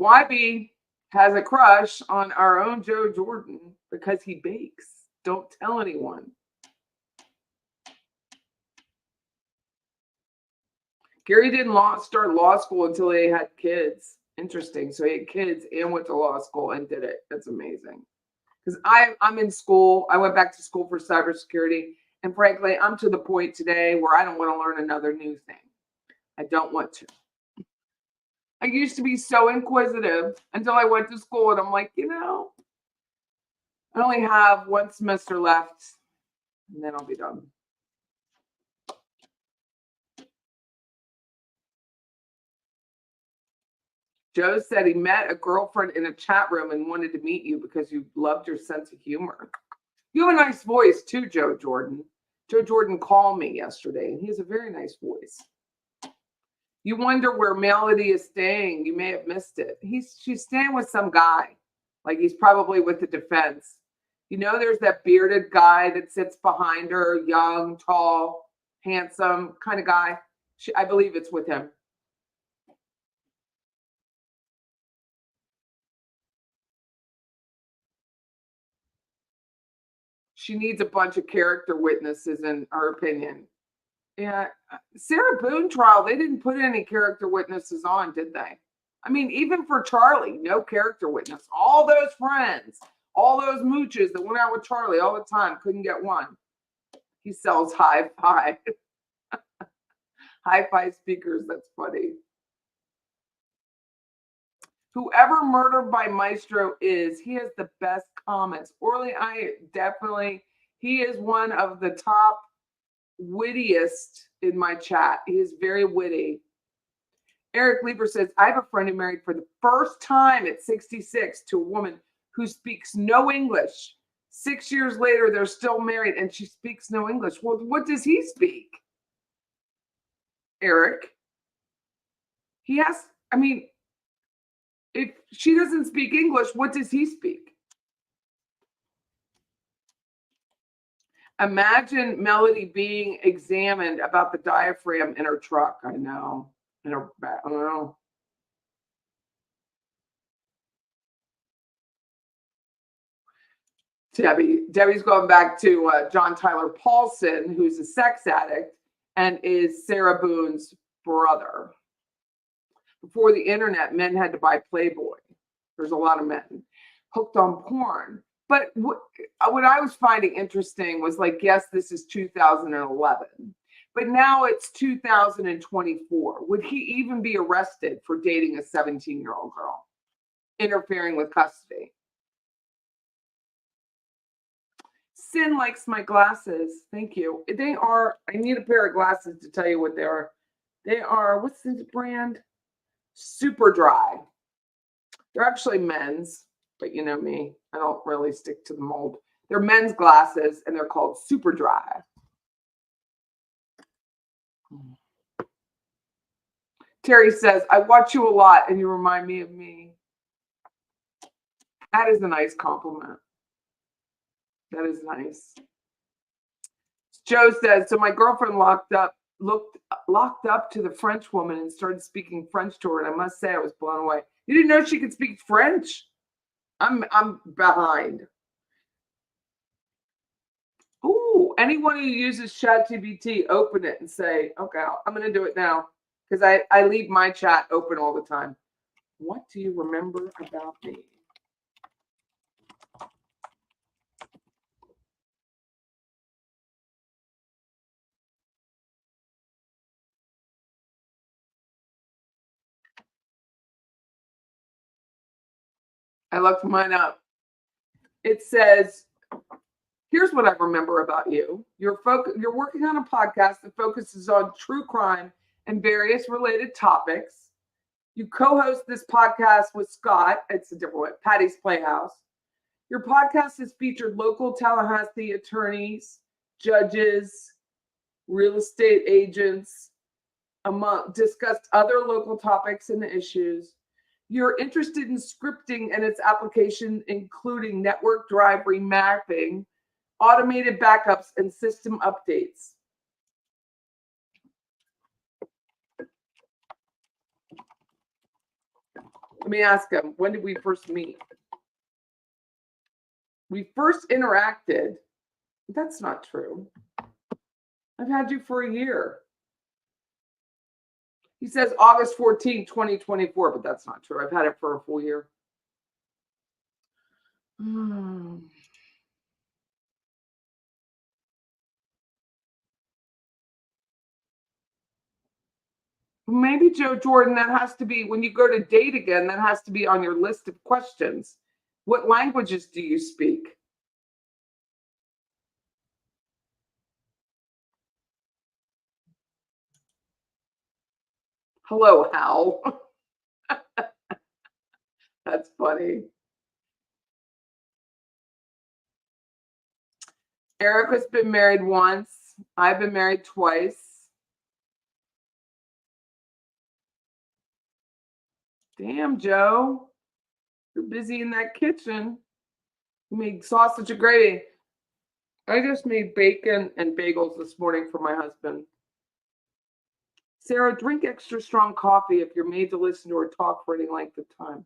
Whybe has a crush on our own Joe Jordan because he bakes. Don't tell anyone. Gary didn't start law school until he had kids. Interesting. So he had kids and went to law school and did it. That's amazing. Because I'm in school. I went back to school for cybersecurity, And frankly, I'm to the point today where I don't want to learn another new thing. I don't want to. I used to be so inquisitive until I went to school and I'm like, I only have one semester left and then I'll be done. Joe said he met a girlfriend in a chat room and wanted to meet you because you loved your sense of humor. You have a nice voice too, Joe Jordan. Joe Jordan called me yesterday and he has a very nice voice. You wonder where Melody is staying. You may have missed it. She's staying with some guy. Like he's probably with the defense. There's that bearded guy that sits behind her, young, tall, handsome kind of guy. I believe it's with him. She needs a bunch of character witnesses, in her opinion. Yeah, Sarah Boone trial, they didn't put any character witnesses on, did they? I mean, even for Charlie, no character witness. All those friends, all those mooches that went out with Charlie all the time, couldn't get one. He sells hi-fi. Hi-fi speakers, that's funny. Whoever Murdered by Maestro is, he has the best comments. Orly, he is one of the top wittiest in my chat. He is very witty. Eric Lieber says, I have a friend who married for the first time at 66 to a woman who speaks no English. 6 years later, they're still married and she speaks no English. Well, what does he speak? Eric? If she doesn't speak English, what does he speak? Imagine Melody being examined about the diaphragm in her truck. I know. In her back. I don't know. Debbie's going back to John Tyler Paulson, who's a sex addict and is Sarah Boone's brother. Before the internet, men had to buy Playboy. There's a lot of men hooked on porn. But what I was finding interesting was like, yes, this is 2011, but now it's 2024. Would he even be arrested for dating a 17-year-old girl, interfering with custody? Sin likes my glasses. Thank you. They are, I need a pair of glasses to tell you what they are. They are, what's the brand? Super Dry. They're actually men's, but you know me, I don't really stick to the mold. They're men's glasses and they're called Super Dry. Terry says, I watch you a lot and you remind me of me. That is a nice compliment. That is nice. Joe says, so my girlfriend locked up to the French woman and started speaking French to her. And I must say, I was blown away. You didn't know she could speak French? I'm behind. Ooh, anyone who uses ChatGPT, open it and say, okay, I'm going to do it now. Because I leave my chat open all the time. What do you remember about me? I looked mine up. It says, here's what I remember about you. You're working on a podcast that focuses on true crime and various related topics. You co-host this podcast with Scott. It's a different way. Patty's Playhouse. Your podcast has featured local Tallahassee attorneys, judges, real estate agents, discussed other local topics and issues. You're interested in scripting and its application, including network drive remapping, automated backups, and system updates. Let me ask him, when did we first meet? We first interacted. That's not true. I've had you for a year. He says August 14, 2024, but that's not true. I've had it for a full year. Maybe Jordan, that has to be when you go to date again, that has to be on your list of questions. What languages do you speak? Hello, Hal. That's funny. Erica's been married once. I've been married twice. Damn, Joe. You're busy in that kitchen. You made sausage and gravy. I just made bacon and bagels this morning for my husband. Sarah, drink extra strong coffee if you're made to listen to her talk for any length of time.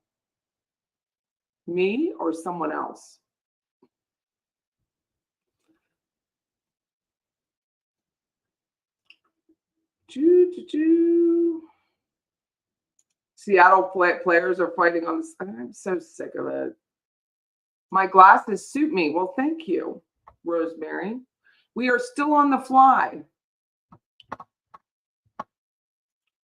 Me or someone else? Seattle players are fighting on this. I'm so sick of it. My glasses suit me. Well, thank you, Rosemary. We are still on the fly.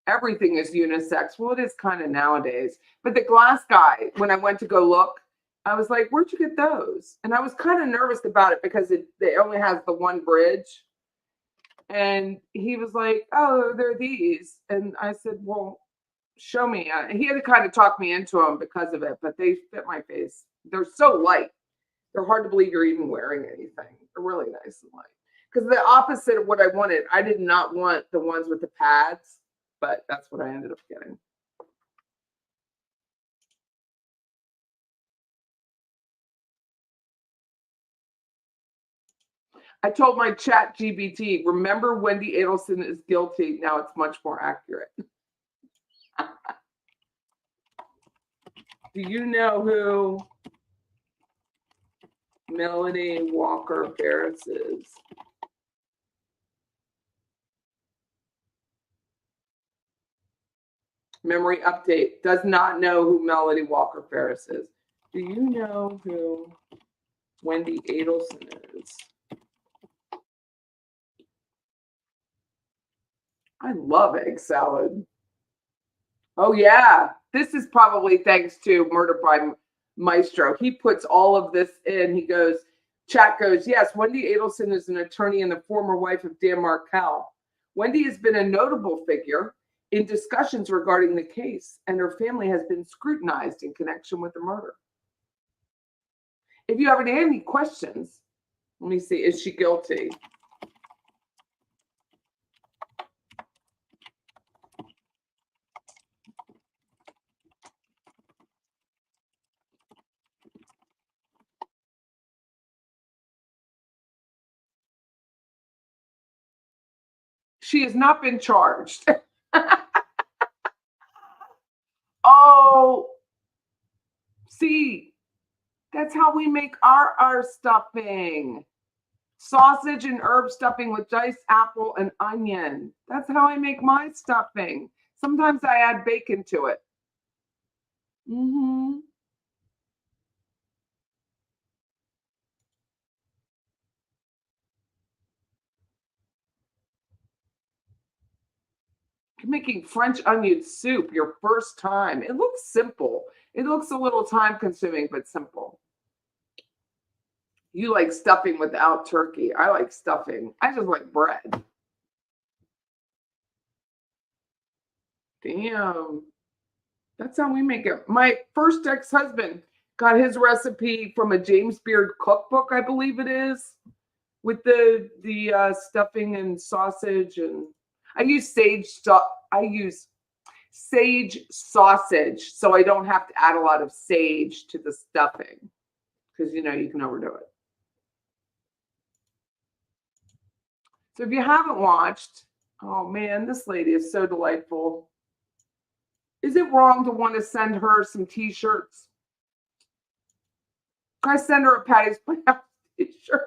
Everything is unisex. Well, it is kind of nowadays. But the glass guy, when I went to go look, I was like, where'd you get those? And I was kind of nervous about it because it only has the one bridge. And he was like, oh, they're these. And I said, well, show me. He had to kind of talk me into them because of it, but they fit my face. They're so light. They're hard to believe you're even wearing anything. They're really nice and light. Because the opposite of what I wanted, I did not want the ones with the pads, but that's what I ended up getting. I told my chat GBT, remember Wendy Adelson is guilty. Now it's much more accurate. Do you know who Melanie Walker Farris is? Memory update. Does not know who Melanie Walker Farris is. Do you know who Wendy Adelson is? I love egg salad. Oh, yeah. This is probably thanks to Murder by Maestro. He puts all of this in. He goes, chat goes, yes, Wendy Adelson is an attorney and the former wife of Dan Markel. Wendy has been a notable figure in discussions regarding the case, and her family has been scrutinized in connection with the murder. If you have any questions, let me see, is she guilty? She has not been charged. Oh, see, that's how we make our stuffing. Sausage and herb stuffing with diced apple and onion. That's how I make my stuffing. Sometimes I add bacon to it. Mm-hmm. You're making French onion soup your first time. It looks simple. It looks a little time consuming, but simple. You like stuffing without turkey. I like stuffing. I just like bread. Damn. That's how we make it. My first ex-husband got his recipe from a James Beard cookbook, I believe it is, with the stuffing and sausage, and I use sage sausage, so I don't have to add a lot of sage to the stuffing because you can overdo it. So if you haven't watched, oh man, this lady is so delightful. Is it wrong to want to send her some t-shirts? Can I send her a Patty's Playhouse t-shirt?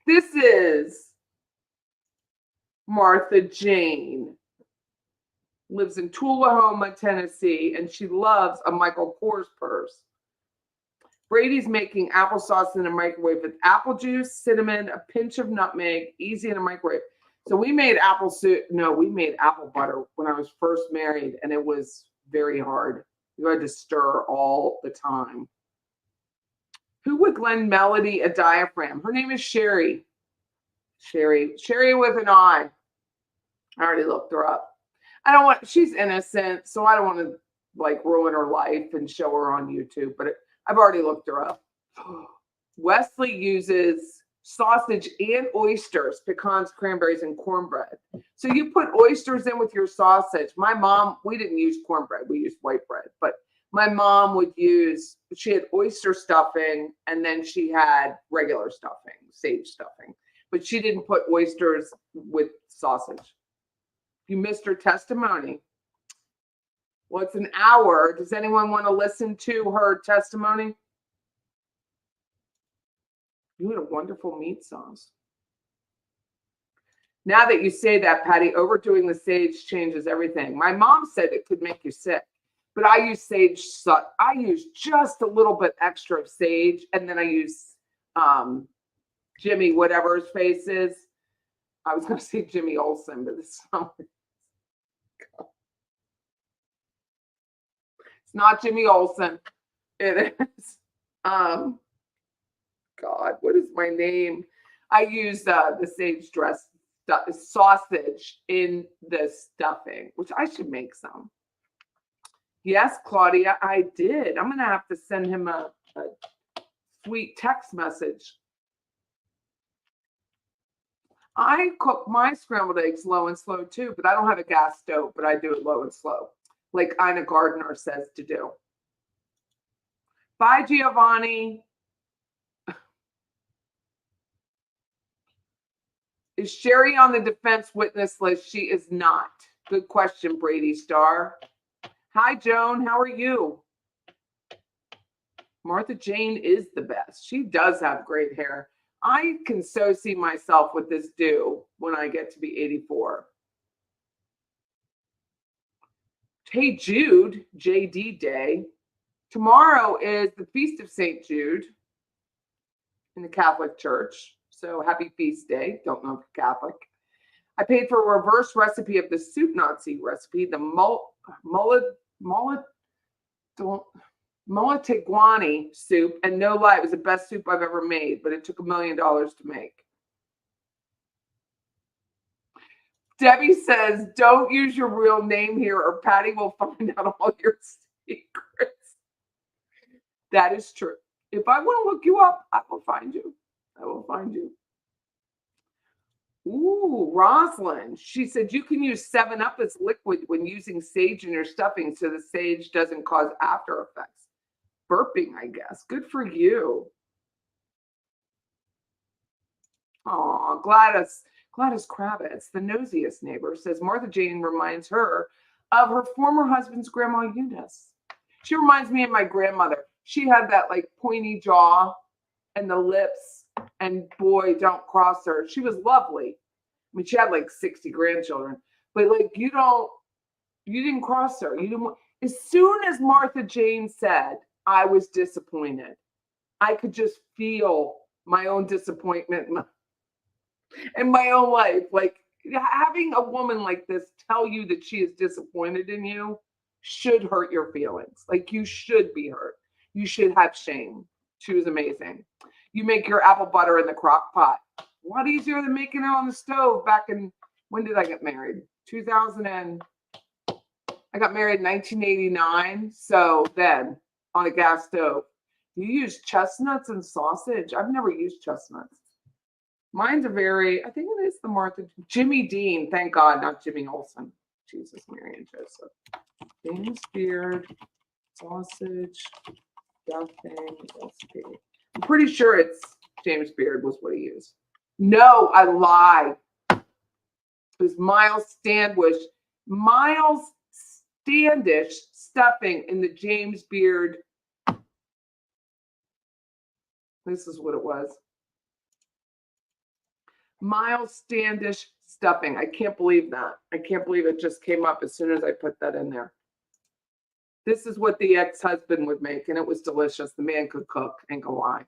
This is Martha Jane. Lives in Tullahoma, Tennessee, and she loves a Michael Kors purse. Brady's making applesauce in a microwave with apple juice, cinnamon, a pinch of nutmeg, easy in a microwave. So we made apple soup. No, we made apple butter when I was first married, and it was very hard. You had to stir all the time. Who would lend Melody a diaphragm? Her name is Sherry. Sherry with an I. I already looked her up. I don't want, she's innocent, so I don't want to like ruin her life and show her on YouTube, but I've already looked her up. Wesley uses sausage and oysters, pecans, cranberries, and cornbread. So you put oysters in with your sausage. My mom, we didn't use cornbread, we used white bread, but my mom would use, she had oyster stuffing and then she had regular stuffing, sage stuffing, but she didn't put oysters with sausage. You missed her testimony. Well, it's an hour. Does anyone want to listen to her testimony? You had a wonderful meat sauce. Now that you say that, Patty, overdoing the sage changes everything. My mom said it could make you sick, but I use sage. I use just a little bit extra of sage, and then I use Jimmy, whatever his face is. I was going to say Jimmy Olsen, but it's not. It's not Jimmy Olsen. It is. God, what is my name? I use the sage dress sausage in the stuffing, which I should make some. Yes, Claudia, I did. I'm going to have to send him a sweet text message. I cook my scrambled eggs low and slow too, but I don't have a gas stove, but I do it low and slow, like Ina Gardner says to do. Bye, Giovanni. Is Sherry on the defense witness list? She is not. Good question, Brady Starr. Hi, Joan. How are you? MaryJane is the best. She does have great hair. I can so see myself with this do when I get to be 84. Hey, Jude, JD Day. Tomorrow is the Feast of St. Jude in the Catholic Church. So happy feast day. Don't know if you're Catholic. I paid for a reverse recipe of the soup Nazi recipe, the mulligatawny soup, and no lie, it was the best soup I've ever made, but it took $1 million to make. Debbie says, don't use your real name here or Patty will find out all your secrets. That is true. If I want to look you up, I will find you. I will find you. Ooh, Rosalind. She said you can use 7-Up as liquid when using sage in your stuffing so the sage doesn't cause after effects. Burping, I guess. Good for you. Aw, Gladys Kravitz, the nosiest neighbor, says MaryJane reminds her of her former husband's grandma Eunice. She reminds me of my grandmother. She had that like pointy jaw and the lips, and boy, don't cross her. She was lovely. I mean, she had like 60 grandchildren, but like you didn't cross her. You didn't. As soon as MaryJane said, I was disappointed, I could just feel my own disappointment in my own life. Like having a woman like this tell you that she is disappointed in you should hurt your feelings. Like you should be hurt. You should have shame. She was amazing. You make your apple butter in the crock pot. A lot easier than making it on the stove back in, when did I get married? I got married in 1989. So then on a gas stove, you use chestnuts and sausage. I've never used chestnuts. Mine's I think it is the Jimmy Dean. Thank God, not Jimmy Olsen. Jesus, Mary and Joseph. James Beard, sausage, stuffing, recipe. I'm pretty sure it's James Beard was what he used. No, I lied. It was Miles Standish stuffing in the James Beard. This is what it was. Miles Standish stuffing. I can't believe that. I can't believe it just came up as soon as I put that in there. This is what the ex-husband would make, and it was delicious. The man could cook, ain't gonna lie.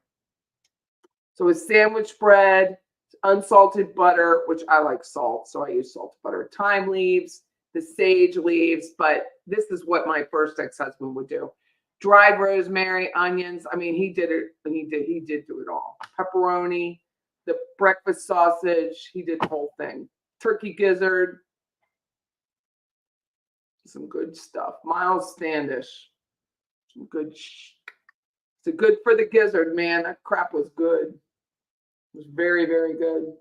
So it's sandwich bread, unsalted butter, which I like salt, so I use salted butter. Thyme leaves, the sage leaves, but this is what my first ex-husband would do. Dried rosemary, onions. I mean, he did it. He did do it all. Pepperoni, the breakfast sausage. He did the whole thing. Turkey gizzard. Some good stuff. Miles Standish. Some good. It's good for the gizzard, man. That crap was good. It was very, very good.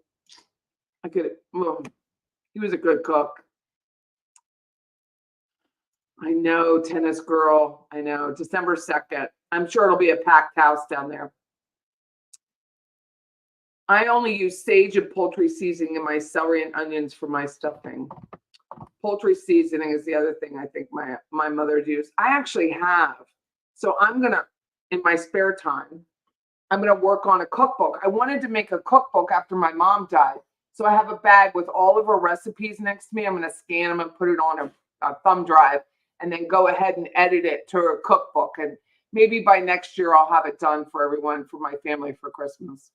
I could. He was a good cook. I know, tennis girl. I know. December 2nd. I'm sure it'll be a packed house down there. I only use sage and poultry seasoning in my celery and onions for my stuffing. Poultry seasoning is the other thing I think my mother used. I actually have. So I'm going to, in my spare time, I'm going to work on a cookbook. I wanted to make a cookbook after my mom died. So I have a bag with all of her recipes next to me. I'm going to scan them and put it on a thumb drive and then go ahead and edit it to a cookbook. And maybe by next year, I'll have it done for everyone, for my family for Christmas.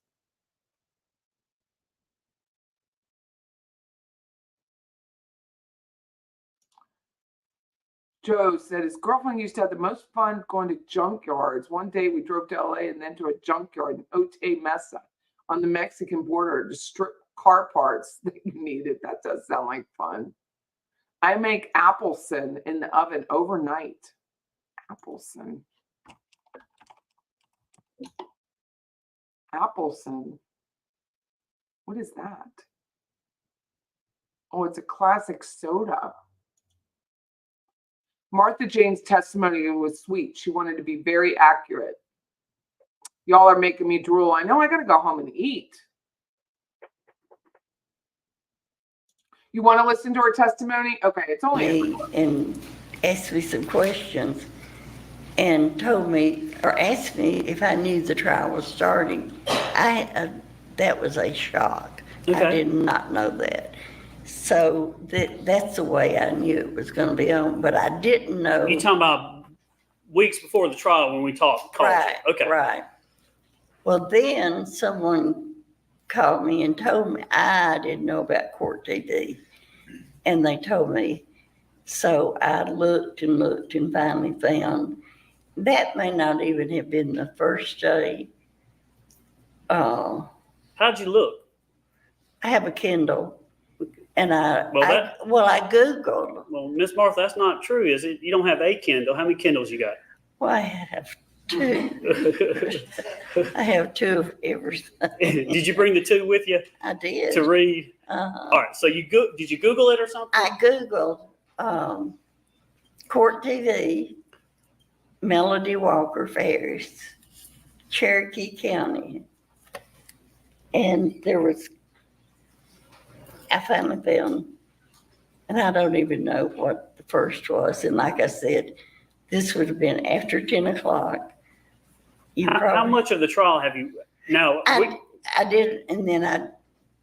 Joe said his girlfriend used to have the most fun going to junkyards. One day we drove to LA and then to a junkyard in Otay Mesa on the Mexican border to strip car parts that you needed. That does sound like fun. I make Appleson in the oven overnight. Appleson. Appleson. What is that? Oh, it's a classic soda. Martha Jane's testimony was sweet. She wanted to be very accurate. Y'all are making me drool. I know I got to go home and eat. You want to listen to her testimony? Okay, it's only and asked me some questions and told me or asked me if I knew the trial was starting. That was a shock. Okay. I did not know that. So that's the way I knew it was going to be on, but I didn't know. You talking about weeks before the trial when we talked? Right, Okay. right. Well, then someone called me and told me I didn't know about court TV, and they told me. So I looked and looked and finally found that may not even have been the first day. How'd you look? I have a Kindle, and I Googled. Well, Miss Martha, that's not true, is it? You don't have a Kindle. How many Kindles you got? Well, I have two. I have two of everything. Did you bring the two with you I did. to read? Uh-huh. All right. So did you Google it or something? I Googled Court TV, Melody Walker Farris, Cherokee County. And I finally found, and I don't even know what the first was. And like I said, this would have been after 10 o'clock. How much of the trial have you now? I did, and then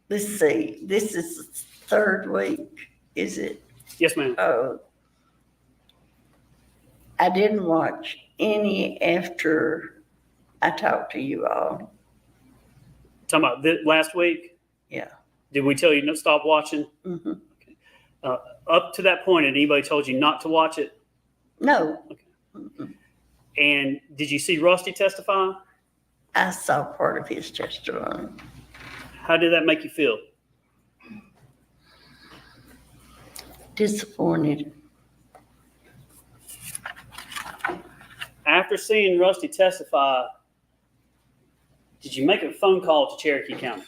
let's see, this is the third week, is it? Yes, ma'am. I didn't watch any after I talked to you all. Talking about last week? Yeah. Did we tell you to stop watching? Mm-hmm. Okay. Up to that point, had anybody told you not to watch it? No. Okay. Mm-hmm. And did you see Rusty testify? I saw part of his testimony. How did that make you feel? Disappointed. After seeing Rusty testify, did you make a phone call to Cherokee County?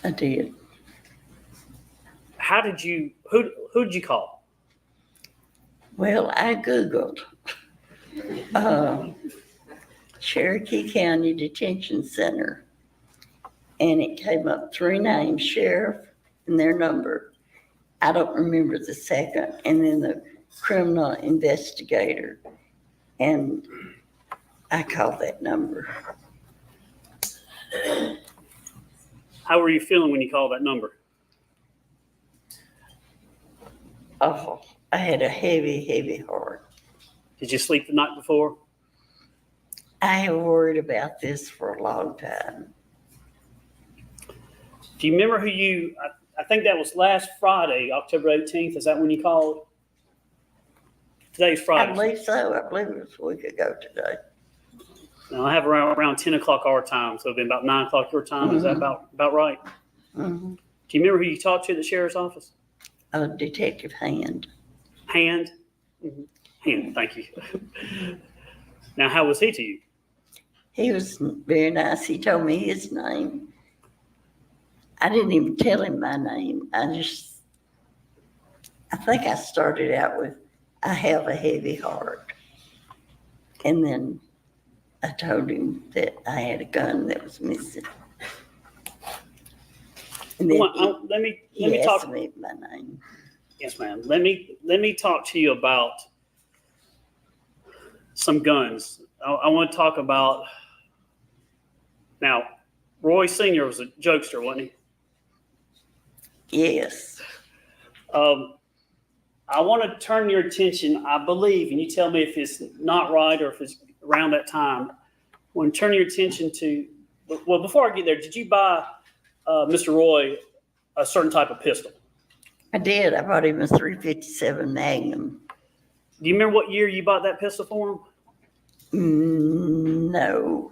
I did. Who did you call? Well, I Googled Cherokee County Detention Center, and it came up 3 names, sheriff and their number. I don't remember the second, and then the criminal investigator, and I called that number. How were you feeling when you called that number? Oh, I had a heavy, heavy heart. Did you sleep the night before? I have worried about this for a long time. Do you remember who I think that was last Friday, October 18th. Is that when you called? Today's I Friday. believe so. I believe it was a week ago today. Now, I have around 10 o'clock our time, so it'll be about 9 o'clock your time. Is that about right? Mm-hmm. Do you remember who you talked to at the sheriff's office? Detective Hand. Hand? Hand, thank you. Now, how was he to you? He was very nice. He told me his name. I didn't even tell him my name. I think I started out with, I have a heavy heart. And then I told him that I had a gun that was missing. And then Let me he talk. asked me my name. Yes, ma'am. Let me talk to you about some guns. I want to talk about. Now, Roy Sr. was a jokester, wasn't he? Yes. I want to turn your attention, I believe, and you tell me if it's not right or if it's around that time. I want to turn your attention to, well, before I get there, did you buy Mr. Roy a certain type of pistol? I did. I bought him a .357 Magnum. Do you remember what year you bought that pistol for him? No.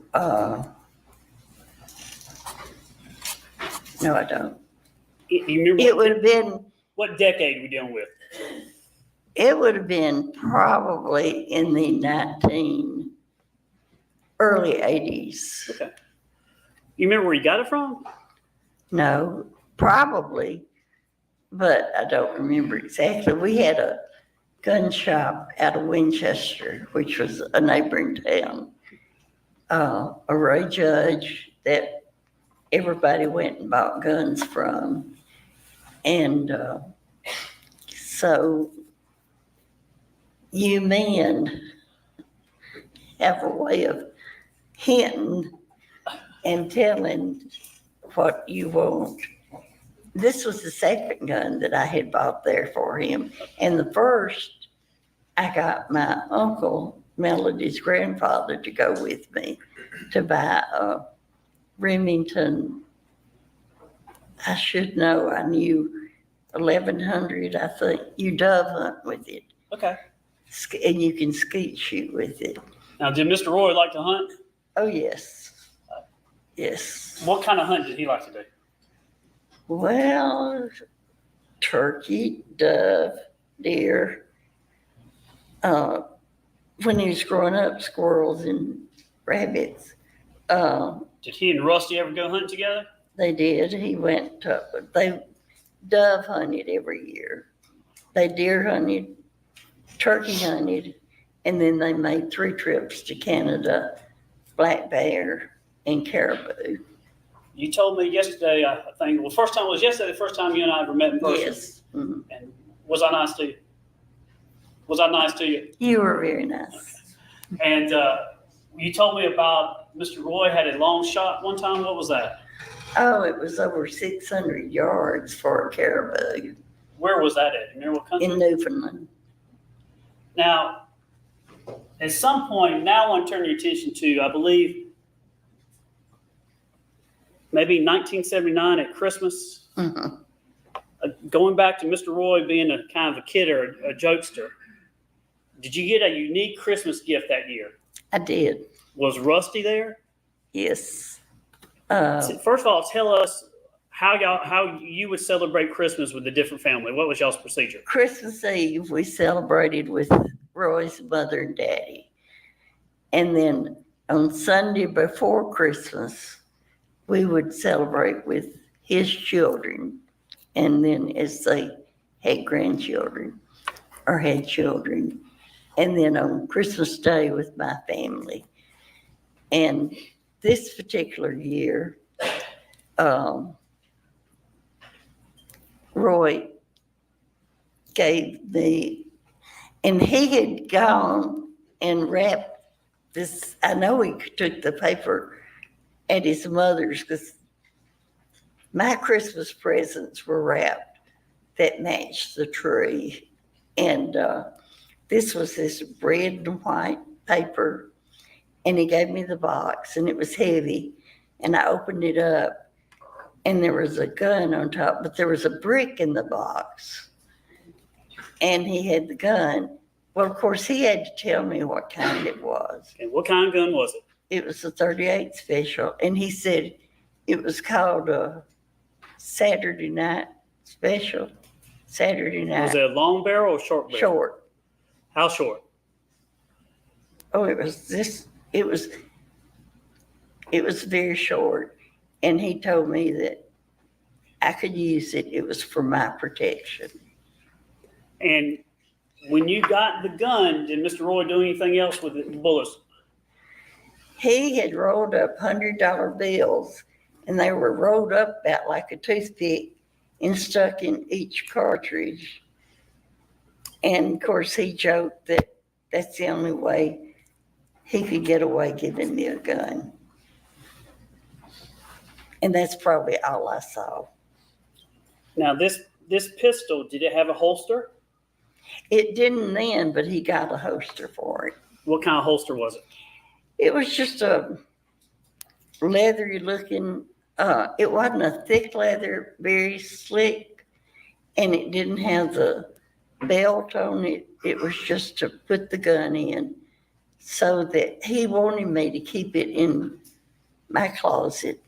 No, I don't. Do you remember it would have been. What decade are we dealing with? It would have been probably in the early 80s. Okay. You remember where you got it from? No, probably, but I don't remember exactly. We had a gun shop out of Winchester, which was a neighboring town. A Ray Judge that everybody went and bought guns from. And so you men have a way of hinting and telling what you want. This was the second gun that I had bought there for him. And the first, I got my uncle, Melody's grandfather, to go with me to buy a Remington. I should know, I knew 1100, I think. You dove hunt with it. Okay. And you can skeet shoot with it. Now, did Mr. Roy like to hunt? Oh, yes. Yes. What kind of hunt did he like to do? Well, turkey, dove, deer. When he was growing up, squirrels and rabbits. Did he and Rusty ever go hunt together? They did. They dove hunted every year. They deer hunted, turkey hunted, and then they made 3 trips to Canada, black bear and caribou. You told me yesterday, I think, well, first time was yesterday, the first time you and I ever met in person. Yes. Mm-hmm. And was I nice to you? Was I nice to you? You were very nice. Okay. And you told me about Mr. Roy had a long shot one time. What was that? Oh, it was over 600 yards for a caribou. Where was that at? You remember what country? In Newfoundland. Now, at some point, now I want to turn your attention to, I believe, maybe 1979 at Christmas. Mm-hmm. Going back to Mr. Roy being a kind of a kid or a jokester, did you get a unique Christmas gift that year? I did. Was Rusty there? Yes. First of all, tell us how you would celebrate Christmas with a different family. What was y'all's procedure? Christmas Eve, we celebrated with Roy's mother and daddy. And then on Sunday before Christmas, we would celebrate with his children. And then as they had grandchildren or had children. And then on Christmas Day with my family. And this particular year, Roy gave me, and he had gone and wrapped this. I know he took the paper at his mother's because my Christmas presents were wrapped that matched the tree. And this was this red and white paper. And he gave me the box, and it was heavy. And I opened it up, and there was a gun on top, but there was a brick in the box. And he had the gun. Well, of course, he had to tell me what kind it was. And what kind of gun was it? It was a 38 special, and he said it was called a Saturday night special. Saturday night. Was it a long barrel or short barrel? Short. How short? Oh, it was very short. And he told me that I could use it. It was for my protection. And when you got the gun, did Mr. Roy do anything else with the bullets? He had rolled up $100 bills, and they were rolled up about like a toothpick and stuck in each cartridge. And of course, he joked that that's the only way he could get away giving me a gun. And that's probably all I saw. Now, this pistol, did it have a holster? It didn't then, but he got a holster for it. What kind of holster was it? It was just a leathery looking, it wasn't a thick leather, very slick, and it didn't have the belt on it. It was just to put the gun in, so that he wanted me to keep it in my closet.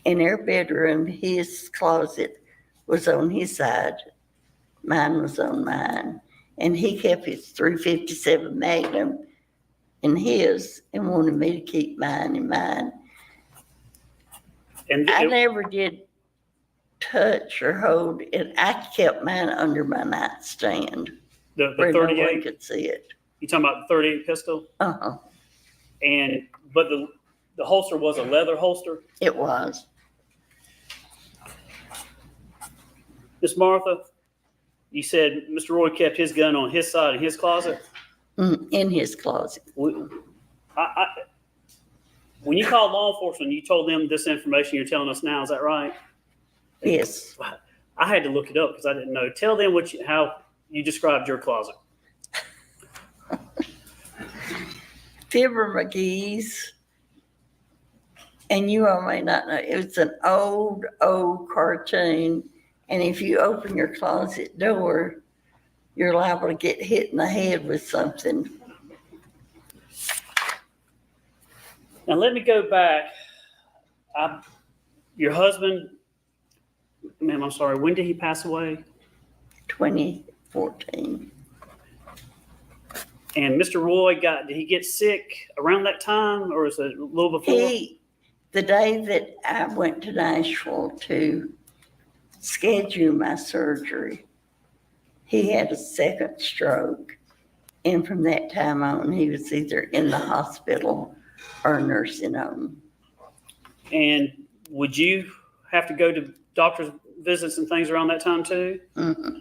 In our bedroom, his closet was on his side, mine was on mine, and he kept his .357 Magnum in his and wanted me to keep mine in mine. And I never did touch or hold it. I kept mine under my nightstand the where no one 38, could see it. you talking about the 38 pistol? Uh-huh. But the holster was a leather holster? It was. Miss Martha, you said Mr. Roy kept his gun on his side in his closet? In his closet. When you called law enforcement, you told them this information you're telling us now, is that right? Yes. I had to look it up because I didn't know. Tell them how you described your closet. Fibber McGee's, and you all may not know, it was an old cartoon, and if you open your closet door, you're liable to get hit in the head with something. Now, let me go back. Your husband, ma'am, I'm sorry, when did he pass away? 2014. And Mr. Roy did he get sick around that time, or is it a little before? The day that I went to Nashville to schedule my surgery, he had a second stroke. And from that time on, he was either in the hospital or nursing home. And would you have to go to doctor's visits and things around that time too? Mm-hmm.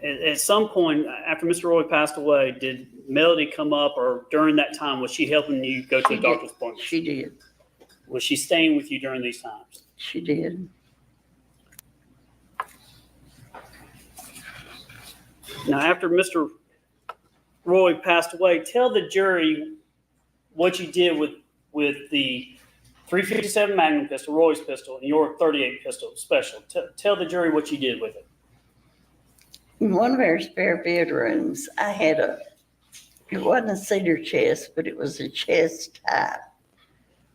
At some point after Mr. Roy passed away, did Melody come up, or during that time, was she helping you go to the doctor's appointment? She did. Was she staying with you during these times? She did. Now, after Mr. Roy passed away, tell the jury what you did with the .357 Magnum pistol, Roy's pistol, and your .38 pistol special. Tell the jury what you did with it. In one of our spare bedrooms, I had it wasn't a cedar chest, but it was a chest type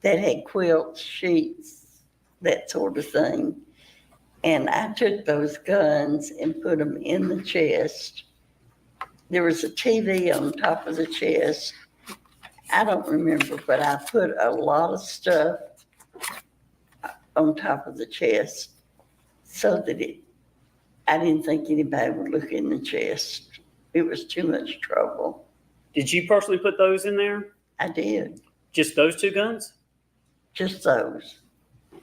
that had quilts, sheets, that sort of thing. And I took those guns and put them in the chest. There was a TV on top of the chest. I don't remember, but I put a lot of stuff on top of the chest so that I didn't think anybody would look in the chest. It was too much trouble. Did you personally put those in there? I did. Just those two guns? Just those.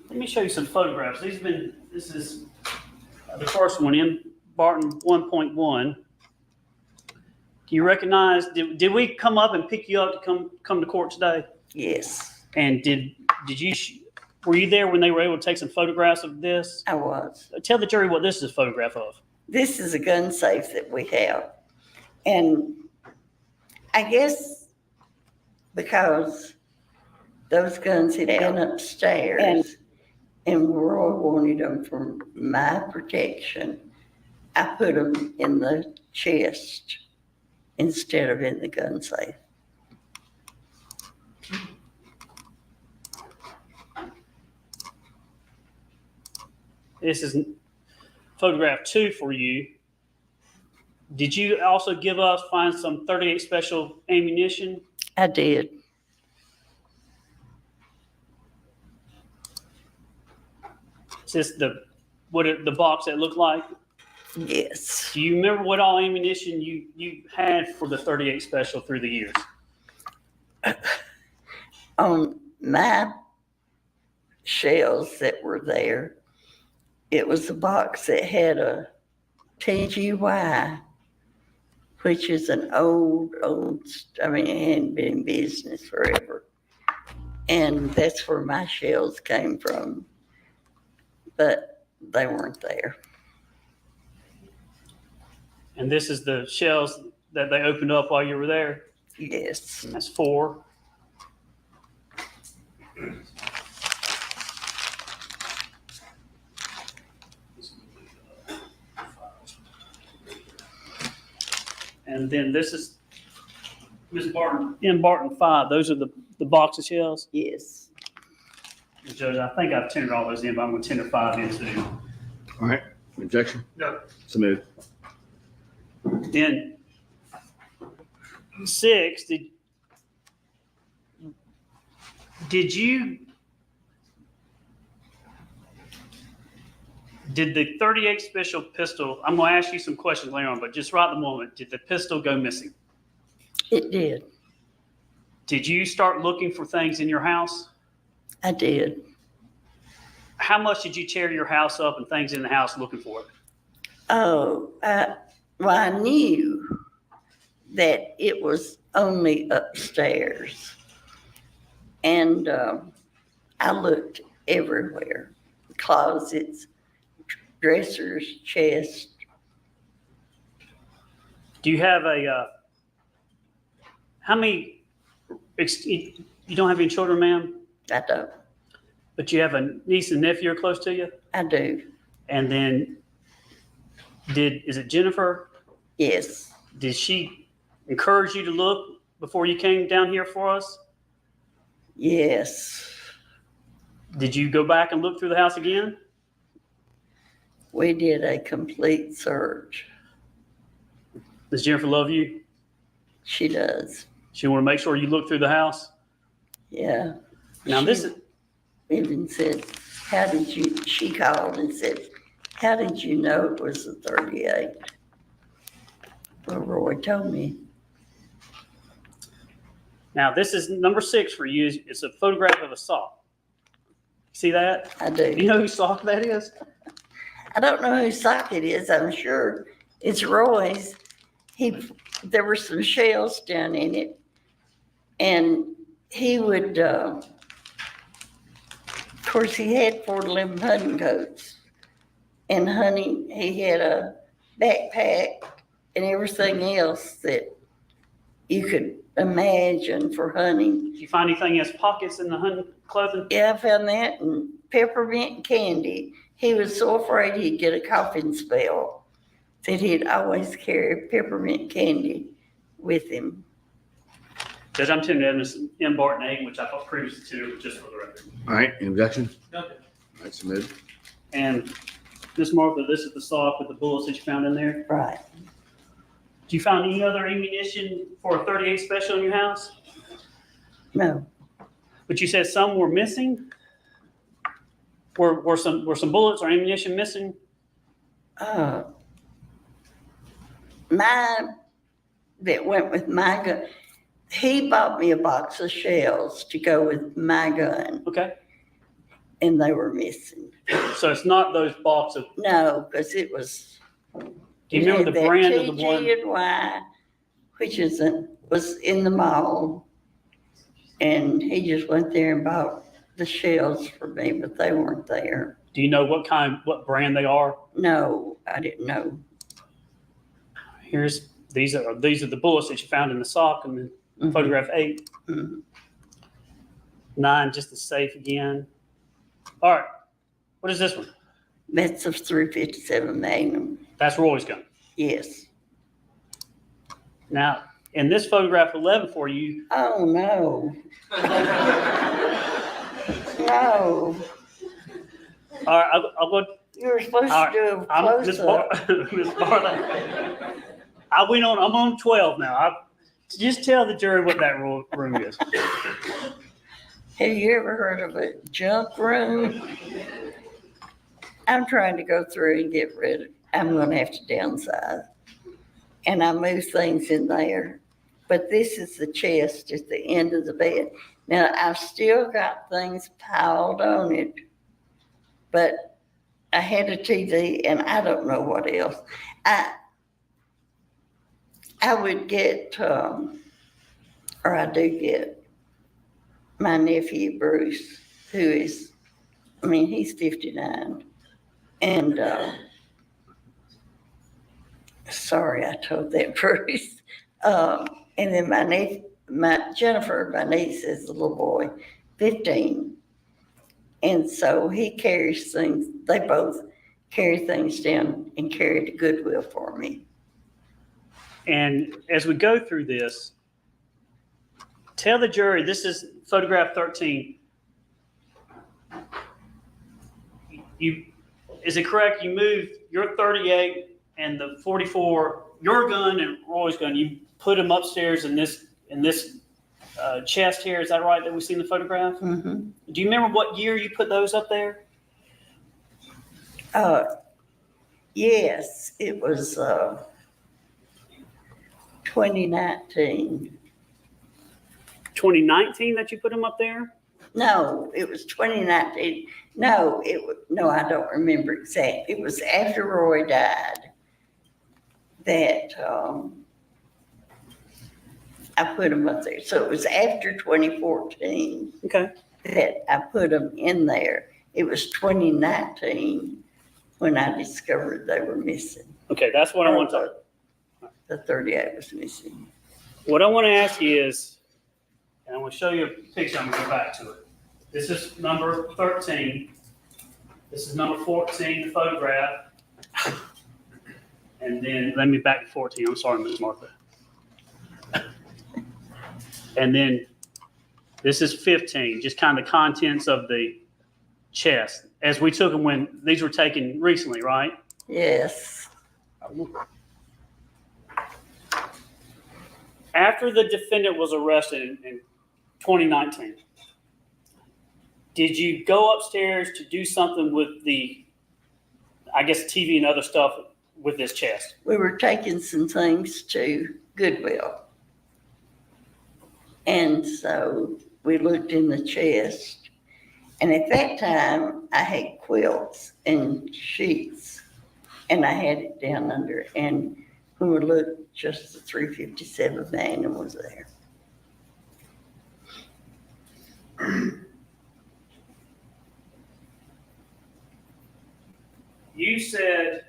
Let me show you some photographs. This is the first one in Barton 1.1. Do you recognize, did we come up and pick you up to come to court today? Yes, And were you there when they were able to take some photographs of this? I was. Tell the jury what this is a photograph of. This is a gun safe that we have. And I guess because those guns had been upstairs, and Roy wanted them for my protection. I put them in the chest instead of in the gun safe. This is photograph 2 for you. Did you also find some 38 special ammunition? I did. Is this the box that looked like? Yes. Do you remember what all ammunition you had for the 38 special through the years? On my shells that were there, it was a box that had a TGY, which is an old, I mean, it hadn't been in business forever. And that's where my shells came from. But they weren't there. And this is the shells that they opened up while you were there? Yes. And that's 4. And then this is Miss Barton, M. Barton 5. Those are the box of shells. Yes. Judge, I think I've tendered all those in, but I'm going to tender 5 in too. All right. Objection? No. So moved. Then 6, did the 38 special pistol, I'm going to ask you some questions later on, but just right at the moment, did the pistol go missing? It did. Did you start looking for things in your house? I did. How much did you tear your house up and things in the house looking for it? Oh, well, I knew that it was only upstairs. And I looked everywhere. Closets, dressers, chest. Do you have how many, you don't have any children, ma'am? I don't. But you have a niece and nephew close to you? I do. And then is it Jennifer? Yes. Did she encourage you to look before you came down here for us? Yes. Did you go back and look through the house again? We did a complete search. Does Jennifer love you? She does. She want to make sure you look through the house? Yeah. Now She this is, even said, she called and said, how did you know it was a 38? Well, Roy told me. now this is number 6 for you. It's a photograph of a sock. See that? I Do you do. know whose sock that is? I don't know whose sock it is. I'm sure it's Roy's. There were some shells down in it. And he would, of course, he had 4 to 11 hunting coats. And hunting, he had a backpack and everything else that you could imagine for hunting. Did you find anything in his pockets in the hunting clothing? Yeah, I found that, and peppermint candy. He was so afraid he'd get a coughing spell that he'd always carry peppermint candy with him. Judge, I'm Tim Evans, M. Barton 8, which I thought previously too, but just for the record. All right. Any objection? No. All right. So moved. And Miss Martha, this is the sock with the bullets that you found in there. Right. Did you find any other ammunition for a 38 special in your house? No, But you said some were missing? Were some bullets or ammunition missing? my, that went with my gun. He bought me a box of shells to go with my gun, Okay. and they were missing. So it's not those boxes. No, because it was. Do you remember the that brand of the one? TG&Y, which was in the mall. And he just went there and bought the shells for me, but they weren't there. Do you know what brand they are? No, I didn't know. These are the bullets that you found in the sock and then photograph 8. Mhm. 9, just to safe again. All right. What is this one? That's a 357 Magnum. That's Roy's gun. Yes. Now, in this photograph 11 for you, Oh, no. No. all right, I'll go. You were supposed All to do a I'm Miss close-up. Miss Barlow. I'm on 12 now. Just tell the jury what that room is. Have you ever heard of a junk room? I'm trying to go through and get rid of, I'm gonna have to downsize. And I move things in there. But this is the chest at the end of the bed. Now, I've still got things piled on it, but I had a TV and I don't know what else. I would get, or I do get, my nephew Bruce, who is, he's 59. And sorry, I told that Bruce. And then my Jennifer, my niece, is a little boy, 15. And so he carries things, they both carry things down and carry to Goodwill for me. And as we go through this, tell the jury, this is photograph 13. Is it correct? You moved your 38 and the 44, your gun and Roy's gun, you put them upstairs in this chest here. Is that right that we see in the photograph? Mm-hmm. Do you remember what year you put those up there? Yes, it was 2019. 2019 that you put them up there? No, it was 2019. No, I don't remember exactly. It was after Roy died that I put them up there. So it was after 2014 Okay. that I put them in there. It was 2019 when I discovered they were missing. Okay, that's what I want to. The 38 was missing. What I want to ask you is, and I'm going to show you a picture. I'm going to go back to it. This is number 13. This is number 14, the photograph. And then let me back to 14. I'm sorry, Ms. Martha. And then this is 15, just kind of the contents of the chest as we took them when these were taken recently, right? Yes. After the defendant was arrested in 2019, did you go upstairs to do something with the, I guess, TV and other stuff with this chest? We were taking some things to Goodwill. And so we looked in the chest. And at that time, I had quilts and sheets. And I had it down under. And when we looked, just the 357 Magnum was there. You said,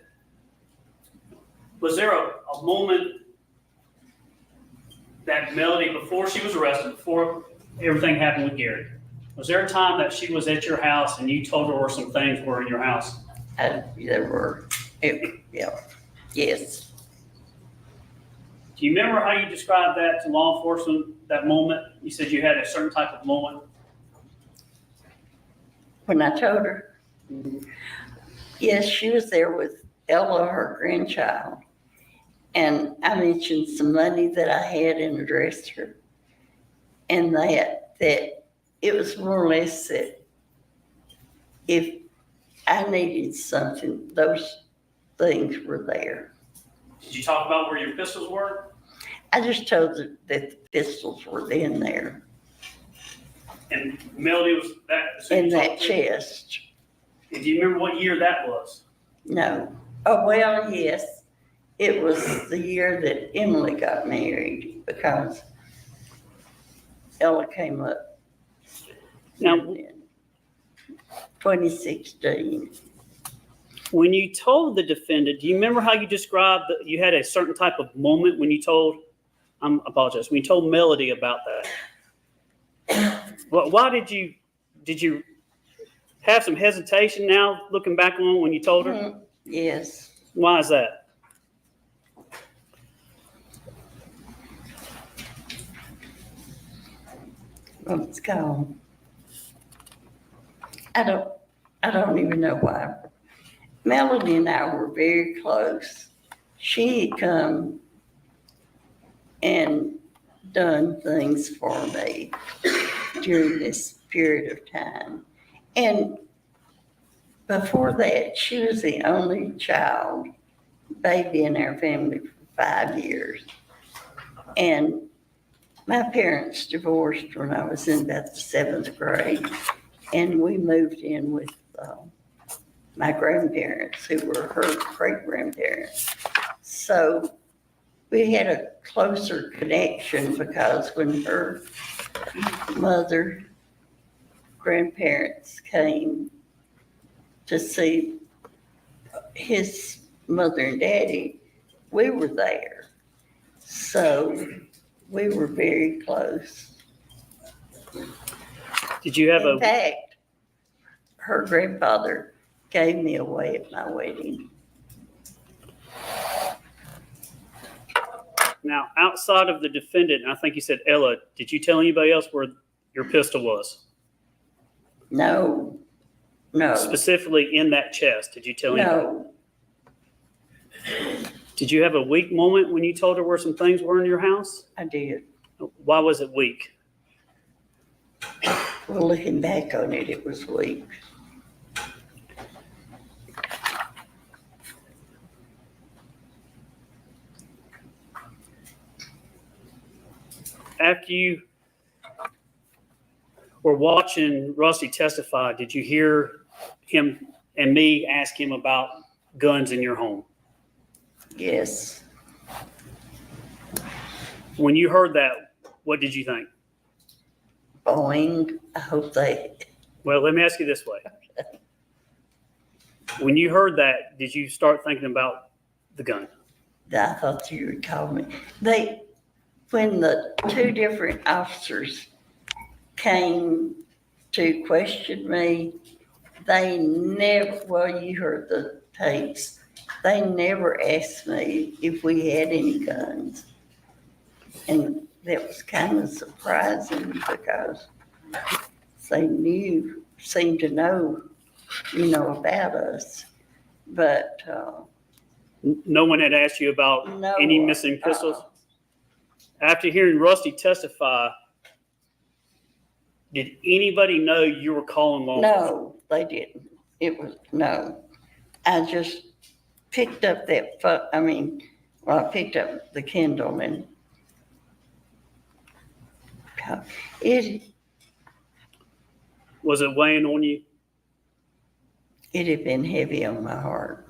was there a moment that Melody, before she was arrested, before everything happened with Gary, was there a time that she was at your house and you told her where some things were in your house? Yes. Do you remember how you described that to law enforcement, that moment? You said you had a certain type of moment. When I told her, yes, she was there with Yallah, her grandchild. And I mentioned some money that I had in a dresser. And that it was more or less that if I needed something, those things were there. Did you talk about where your pistols were? I just told her that the pistols were in there, And Melody was that? in that chest. And do you remember what year that was? No. Oh, well, yes. It was the year that Emily got married because Ella came up. Now, in 2016. when you told the defendant, do you remember how you described that you had a certain type of moment when you told, I apologize, when you told Melody about that? Why did you have some hesitation now looking back on when you told her? Yes. Why is that? Well, it's gone. I don't even know why. Melody and I were very close. She had come and done things for me during this period of time. And before that, she was the only child, baby in our family for 5 years. And my parents divorced when I was in about the 7th grade. And we moved in with my grandparents, who were her great-grandparents. So we had a closer connection because when her mother, grandparents came to see his mother and daddy, we were there. So we were very close. Did you have In fact, her grandfather gave me away at my wedding. now outside of the defendant, and I think you said Ella, did you tell anybody else where your pistol was? No. Specifically in that chest, did you tell anybody? No. Did you have a weak moment when you told her where some things were in your house? I did. Why was it weak? Well, looking back on it, it was weak. After you were watching Rusty testify, did you hear him and me ask him about guns in your home? Yes. When you heard that, what did you think? Boeing, I hope they, Well, let me ask you this way. When you heard that, did you start thinking about the gun? I thought you would call me. When the two different officers came to question me, they never, well, you heard the tapes, they never asked me if we had any guns. And that was kind of surprising because they seemed to know, about us. But No one had asked you about no. any missing pistols? After hearing Rusty testify, did anybody know you were calling law enforcement? No, they didn't. No. I just picked up I picked up the Kindle and it Was it weighing on you? had been heavy on my heart.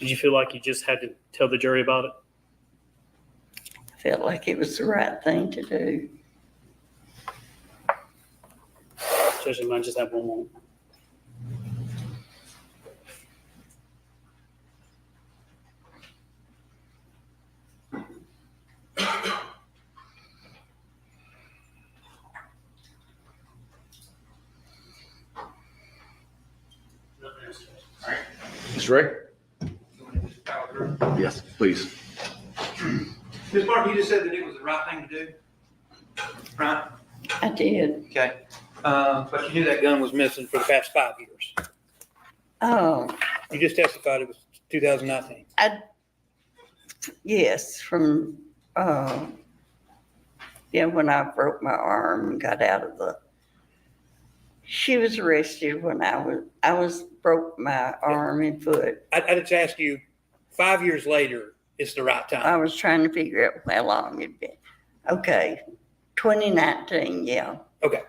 Did you feel like you just had to tell the jury about it? I felt like it was the right thing to do. Judge, I might just have one more. Mr. Ray? Yes, please. Ms. Parker, you just said that it was the right thing to do, right? I did. Okay. But you knew that gun was missing for the past 5 years. Oh, You just testified it was 2019. yes, from, when I broke my arm and got out of she was arrested when I was broke my arm and foot. I just asked you, 5 years later, it's the right I time. was trying to figure out how long it'd been. Okay, 2019, yeah. Okay.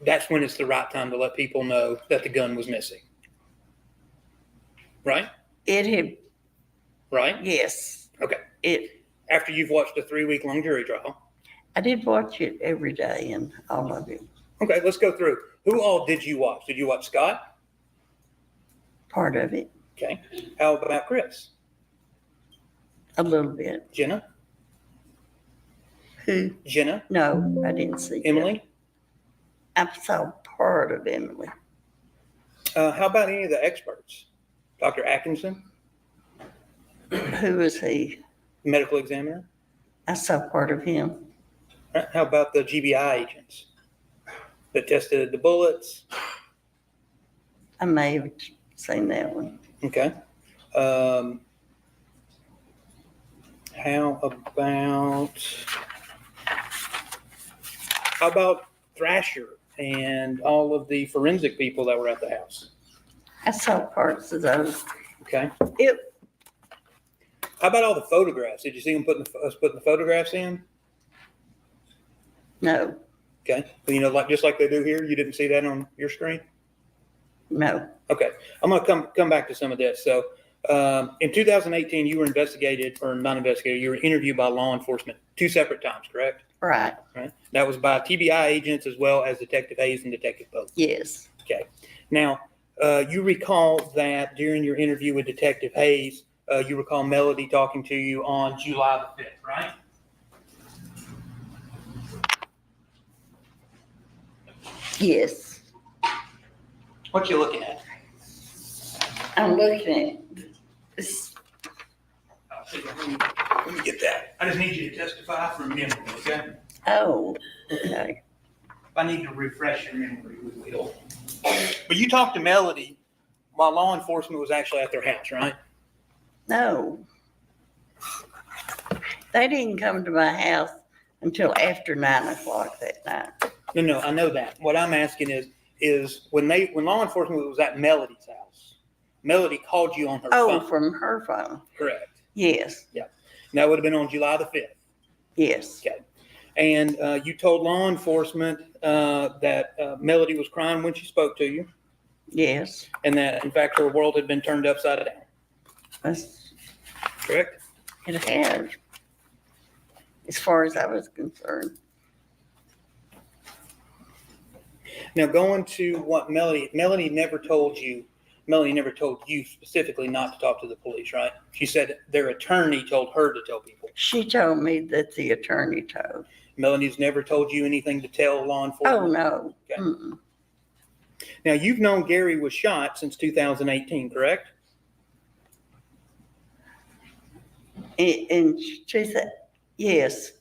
That's when it's the right time to let people know that the gun was missing. Right? It had, Right? yes. Okay. After you've watched a 3-week long jury trial. I did watch it every day and all of it. Okay, let's go through. Who all did you watch? Did you watch Scott? Part of it, Okay. How about Chris? a little bit. Jenna? Who? Jenna? No, I didn't see that. Emily? I saw part of Emily. How about any of the experts? Dr. Atkinson, Who was he? medical examiner? I saw part of him. How about the GBI agents that tested the bullets? I may have seen that one. Okay. How about Thrasher and all of the forensic people that were at the house? I saw parts of those. Okay. It, How about all the photographs? Did you see them putting the photographs in? no, Okay. You know, like just like they do here. You didn't see that on your screen? no, Okay. I'm going to come back to some of this. So in 2018, you were investigated, or not investigated, you were interviewed by law enforcement 2 separate times, correct? right, Right. That was by TBI agents as well as Detective Hayes and Detective Bugg. yes, Okay. Now, you recall that during your interview with Detective Hayes, you recall Melody talking to you on July the 5th, right? yes. What you looking at? I'm looking at this. Let me get that. I just need you to testify from memory, okay? Oh, okay. If I need to refresh your memory, we will. But you talked to Melody while law enforcement was actually at their house, right? No. They didn't come to my house until after 9 o'clock that night. No, I know that. What I'm asking is when law enforcement was at Melody's house, Melody called you on her Oh, phone. from her phone. Correct. Yes, That would have been on July the 5th. yes, And you told law enforcement that Melody was crying when she spoke to you, yes. and that, in fact, her world had been turned upside down. That's, Correct? it has, as far as I was concerned. Now, going to what Melody never told you specifically not to talk to the police, right? She said their attorney told her to tell people. She told me that the attorney told. Melody's never told you anything to tell law enforcement? Oh, no. Okay. Mm-mm. Now, you've known Gary was shot since 2018, correct? And she said, yes.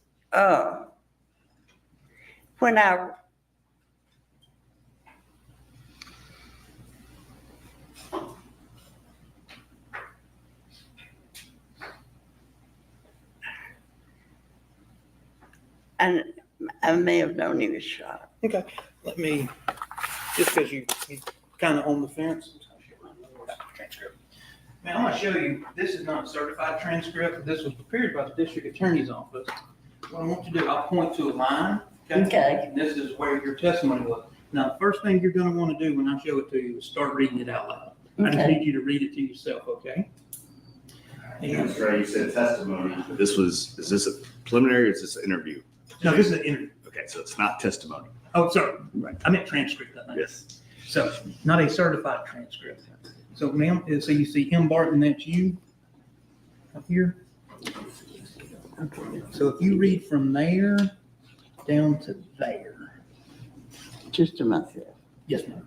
When I may have known he was shot. Okay. Let me, just because you kind of on the fence. Now, I'm going to show you, this is not a certified transcript. This was prepared by the district attorney's office. What I want to do, I'll point to a line. Okay. And this is where your testimony was. Now, the first thing you're going to want to do when I show it to you is start reading it out loud. I just Okay. need you to read it to yourself, okay? That's right, you said testimony. Is this a preliminary or is this an interview? No, this is an interview. Okay, so it's not testimony. Oh, sorry. Right. I meant transcript, I think. Yes. So, not a certified transcript. So, ma'am, so you see M. Barton, that's you up here. So if you read from there down to there. Just to myself. Yes, ma'am.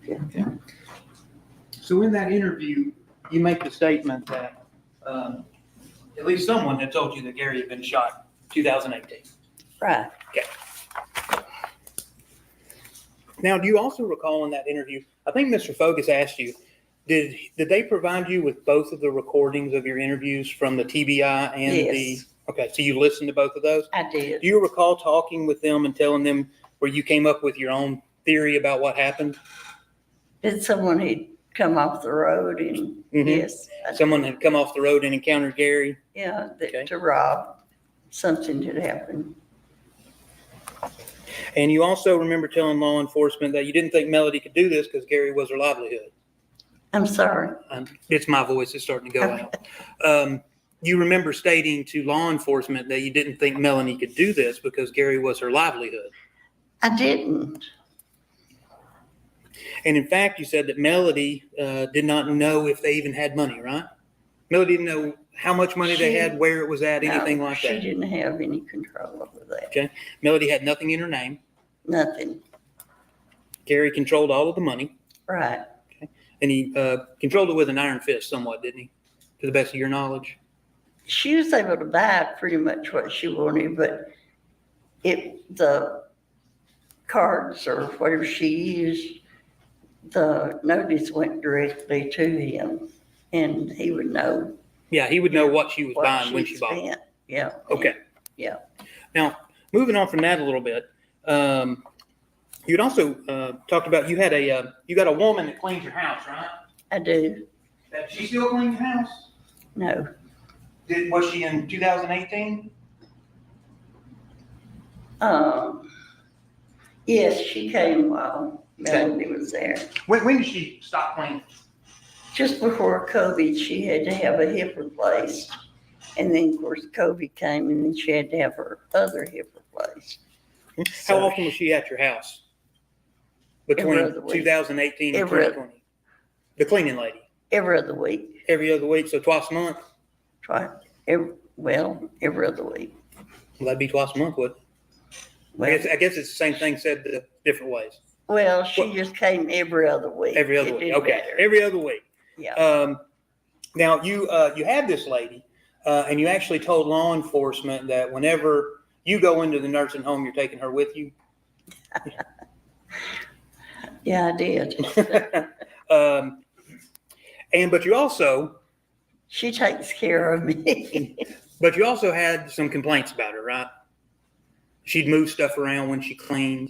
Okay. So in that interview, you make the statement that at least someone had told you that Gary had been shot 2018. Right. Now, do you also recall in that interview, I think Mr. Fogus asked you, did they provide you with both of the recordings of your interviews from the TBI and Yes. Okay, so you listened to both of those? I did. Do you recall talking with them and telling them where you came up with your own theory about what happened? Did someone had come off the road and, Mhm. yes. I Someone did. had come off the road and encountered Gary? Yeah, Okay. to Rob, something had happened. And you also remember telling law enforcement that you didn't think Melody could do this because Gary was her livelihood. I'm sorry. It's my voice is starting to go out. You remember stating to law enforcement that you didn't think Melanie could do this because Gary was her livelihood. I didn't. And in fact, you said that Melody did not know if they even had money, right? Melody didn't know how much money they She- had, where it was at, anything No, like she that. didn't have any control over that. Okay. Melody had nothing in her name. Nothing. Gary controlled all of the money, Right. and he controlled it with an iron fist somewhat, didn't he? To the best of your knowledge. She was able to buy pretty much what she wanted, but the cards or whatever she used, the notice went directly to him, and he would know Yeah, he would know what she was what buying when she she bought it. spent. Yeah. Okay. Yeah. Now, moving on from that a little bit, you'd also talked about you got a woman that cleans your house, right? I do. That she still cleans your house? No. Was she in 2018? Yes, she came while Melody was there. When did she stop cleaning? Just before COVID, she had to have a hip replaced. And then, of course, COVID came and then she had to have her other hip replaced. How often was she at your house? Between Every other week. 2018 and Every- 2020? The cleaning lady? Every other week. Every other week, so twice a month? Every other week. Well, that'd be twice a month, wouldn't it? Well, I guess it's the same thing said different ways. well, she just came every other week. Every other It week, didn't okay, matter. every other week. Yeah. Now, you had this lady, and you actually told law enforcement that whenever you go into the nursing home, you're taking her with you. Yeah, I did. But you also, She takes care of me. but you also had some complaints about her, right? She'd move stuff around when she cleaned.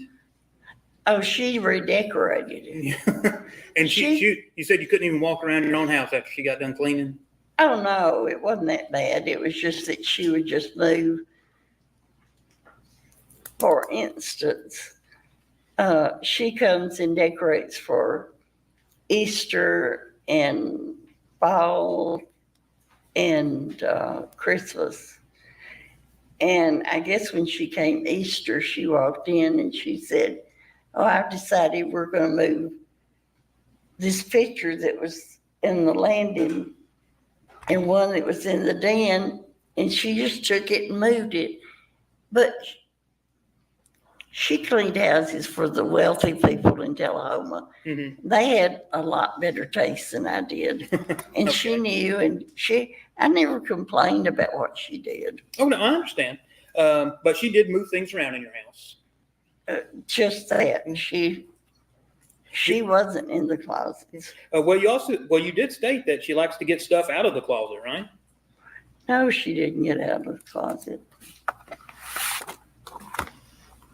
Oh, she redecorated it. And you said you couldn't even walk around your own house after she got done cleaning. Oh, no, it wasn't that bad. It was just that she would just move. For instance, she comes and decorates for Easter and fall and Christmas. And I guess when she came Easter, she walked in and she said, "Oh, I've decided we're going to move this picture that was in the landing and one that was in the den." And she just took it and moved it. But she cleaned houses for the wealthy people in Tullahoma. Mm-hmm. They had a lot better taste than I did. And she knew, and I never complained about what she did. Oh, no, I understand. But she did move things around in your house. Just that. And she wasn't in the closets. You did state that she likes to get stuff out of the closet, right? No, she didn't get out of the closet.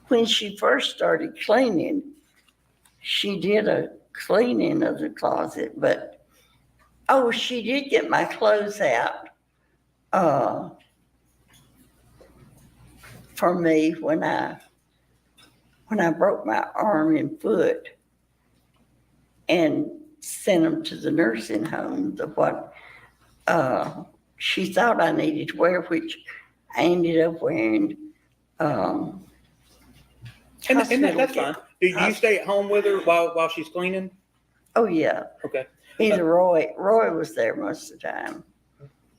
When she first started cleaning, she did a cleaning of the closet, but, she did get my clothes out for me when I broke my arm and foot and sent them to the nursing home, she thought I needed to wear, which I ended up wearing. And that's fine. Do you stay at home with her while she's cleaning? Oh, yeah. Okay. Either Roy was there most of the time.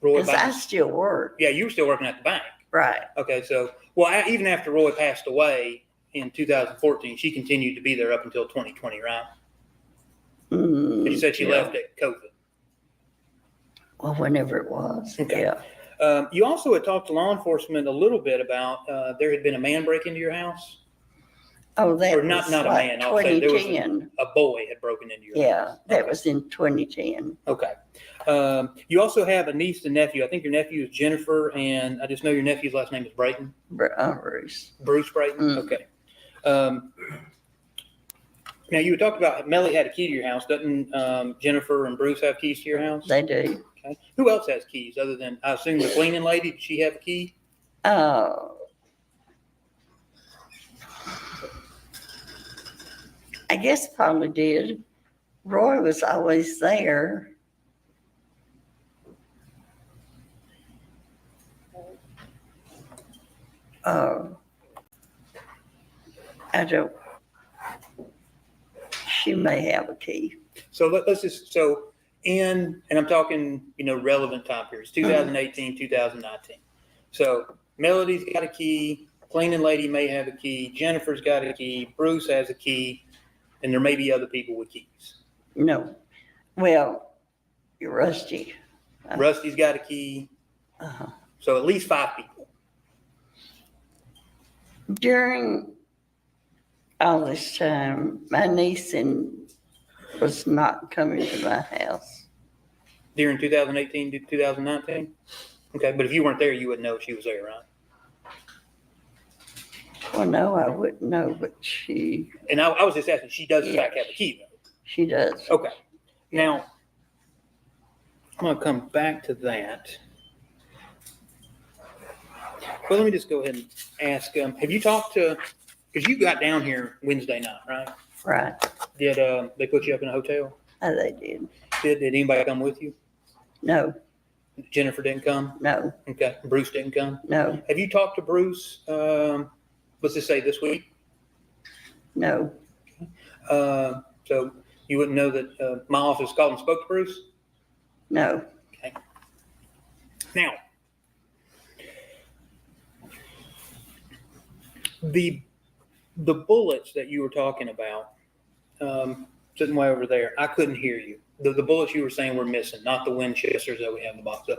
Roy, Because I still work. yeah, you were still working at the bank. Right. Okay, so, even after Roy passed away in 2014, she continued to be there up until 2020, right? You said she left at COVID. Well, whenever it was. Okay. Yeah. You also had talked to law enforcement a little bit about there had been a man break into your house. Oh, that Or was not a like man, I'll say there was 2010. a boy had broken into your house. Yeah, that was in 2010. Okay. You also have a niece and nephew. I think your nephew is Jennifer, and I just know your nephew's last name is Brayton. Bruce. Bruce Brayton? Mm. Okay. Now, you had talked about Melly had a key to your house. Doesn't Jennifer and Bruce have keys to your house? They do. Okay. Who else has keys other than, I assume, the cleaning lady? Does she have a key? I guess probably did. Roy was always there. I don't. She may have a key. So let's just, and I'm talking, relevant time periods, 2018, 2019. So Melody's got a key, cleaning lady may have a key, Jennifer's got a key, Bruce has a key, and there may be other people with keys. No. Well, you're Rusty. Rusty's got a key. Uh-huh. So at least 5 people. During all this time, my niece was not coming to my house. During 2018 to 2019? Okay, but if you weren't there, you wouldn't know she was there, right? Well, no, I wouldn't know, but she. And I was just asking, she does in fact have a key, though? She does. Okay. Now, I'm going to come back to that. Well, let me just go ahead and ask, have you talked to, because you got down here Wednesday night, right? Right. Did they put you up in a hotel? Oh, they did. Did anybody come with you? No, Jennifer didn't come? no, Okay. Bruce didn't come? no, Have you talked to Bruce, let's just say this week? no. So you wouldn't know that my office called and spoke to Bruce? No. Okay. Now, the bullets that you were talking about, sitting way over there, I couldn't hear you. The bullets you were saying were missing, not the Winchesters that we have in the box. So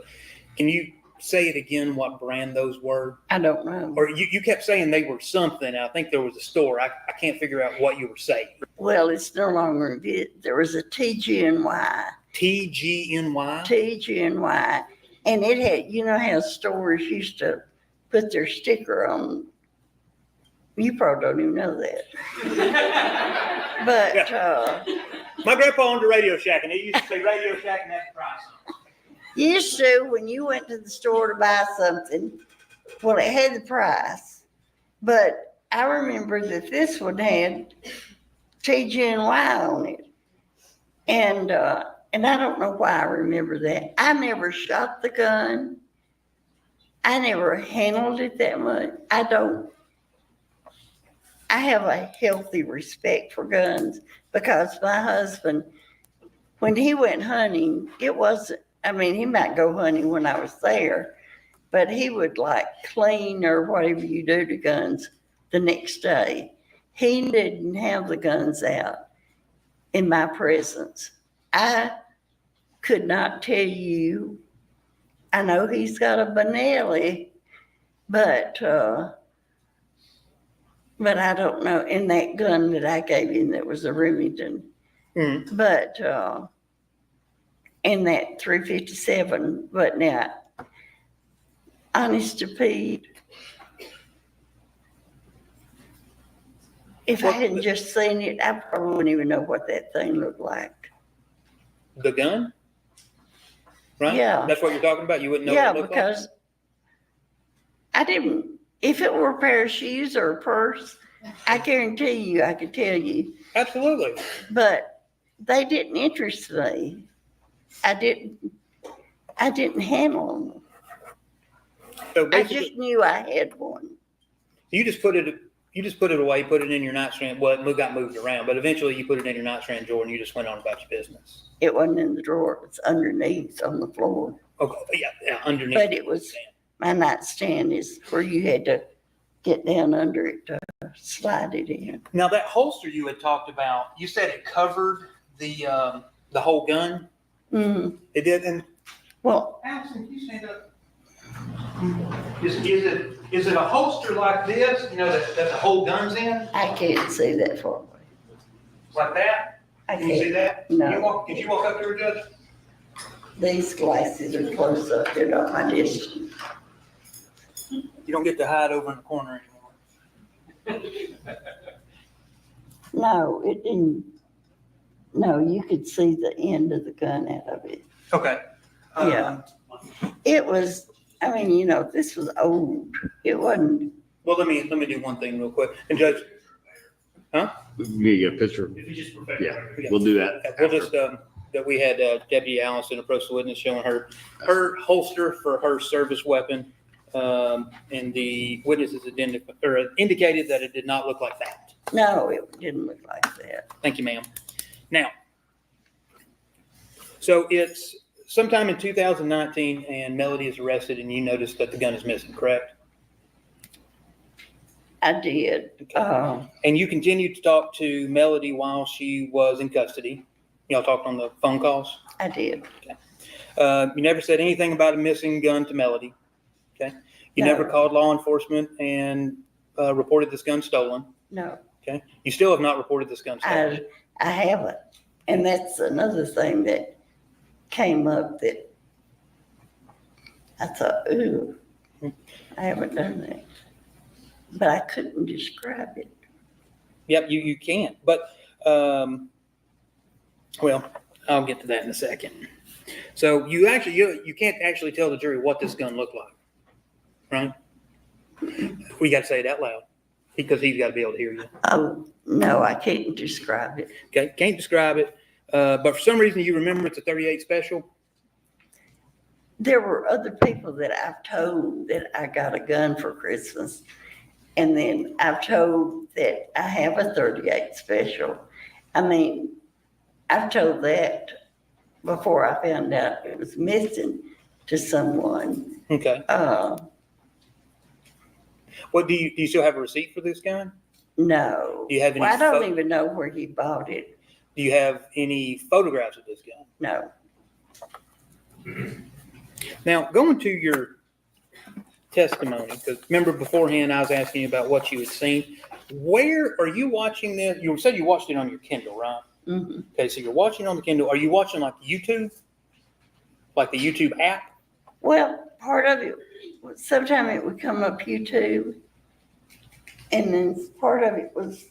can you say it again, what brand those were? I don't know. Or you kept saying they were something. I think there was a store. I can't figure out what you were saying. Well, it's no longer good. There was a TGNY. TGNY? TGNY. And it had, you know how stores used to put their sticker on. You probably don't even know that. But My grandpa owned a Radio Shack, and it used to say Radio Shack and that's the price on it. used to, when you went to the store to buy something, well, it had the price. But I remember that this one had TGNY on it. And I don't know why I remember that. I never shot the gun. I never handled it that much. I have a healthy respect for guns because my husband, when he went hunting, it wasn't, I mean, he might go hunting when I was there, but he would like clean or whatever you do to guns the next day. He didn't have the guns out in my presence. I could not tell you. I know he's got a Benelli, but I don't know. In that gun that I gave him, that was a Remington. Mm-hmm. But in that 357. But now, honest to Pete, if I hadn't just seen it, I probably wouldn't even know what that thing looked like. The gun? Right? Yeah. That's what you're talking about? You wouldn't know Yeah, what it looked because I didn't. If it were a pair of shoes or a purse, I guarantee you I could tell you. like? Absolutely. But they didn't interest me. I didn't handle them. So I basically, just knew I had one. you just put it away, put it in your nightstand. Well, it got moved around, but eventually you put it in your nightstand drawer and you just went on about your business. It wasn't in the drawer. It was underneath on the floor. Okay, yeah, underneath. But it was, my nightstand is where you had to get down under it to slide it in. Now that holster you had talked about, you said it covered the whole gun. Mm. It did, and Well, Allison, can you stand up? Is it a holster like this? You know that the whole gun's in, I can't see that far away. like that? I Can you see can't. that? No. Can you walk up to her, Judge? these glasses are close up, they're not my distance. You don't get to hide over in the corner anymore. No, it didn't. No, you could see the end of the gun out of it. Okay. Yeah. It was, I mean, you know, this was old. It wasn't, Well, let me do one thing real quick. And Judge, We need to get a picture. If you just perfect. Yeah, we'll do that. we'll just, that we had Deputy Allison approach the witness showing her holster for her service weapon. And the witnesses indicated that it did not look like that. no, it didn't look like that. Thank you, ma'am. Now, so it's sometime in 2019 and Melody is arrested and you notice that the gun is missing, correct? I did. And you continued to talk to Melody while she was in custody. Y'all talked on the phone calls. I did. You never said anything about a missing gun to Melody. Okay. You No. never called law enforcement and reported this gun stolen. No, Okay. You still have not reported this gun stolen. I haven't. And that's another thing that came up that I thought, ooh, I haven't done that. But I couldn't describe it. Yep, you can't. But, well, I'll get to that in a second. So you can't actually tell the jury what this gun looked like, right? We got to say it out loud because he's got to be able to hear you. Oh, no, I can't describe it. Okay, can't describe it. But for some reason you remember it's a 38 special. There were other people that I've told that I got a gun for Christmas. And then I've told that I have a 38 special. I mean, I've told that before I found out it was missing to someone. Okay. What do you still have a receipt for this gun? No. Do you have any? Well, I don't even know where he bought it. Do you have any photographs of this gun? No. Now, going to your testimony, because remember beforehand I was asking you about what you had seen. Where are you watching this? You said you watched it on your Kindle, right? Mm-hmm. Okay, so you're watching on the Kindle. Are you watching like YouTube? Like the YouTube app? Well, part of it, sometimes it would come up YouTube. And then part of it was,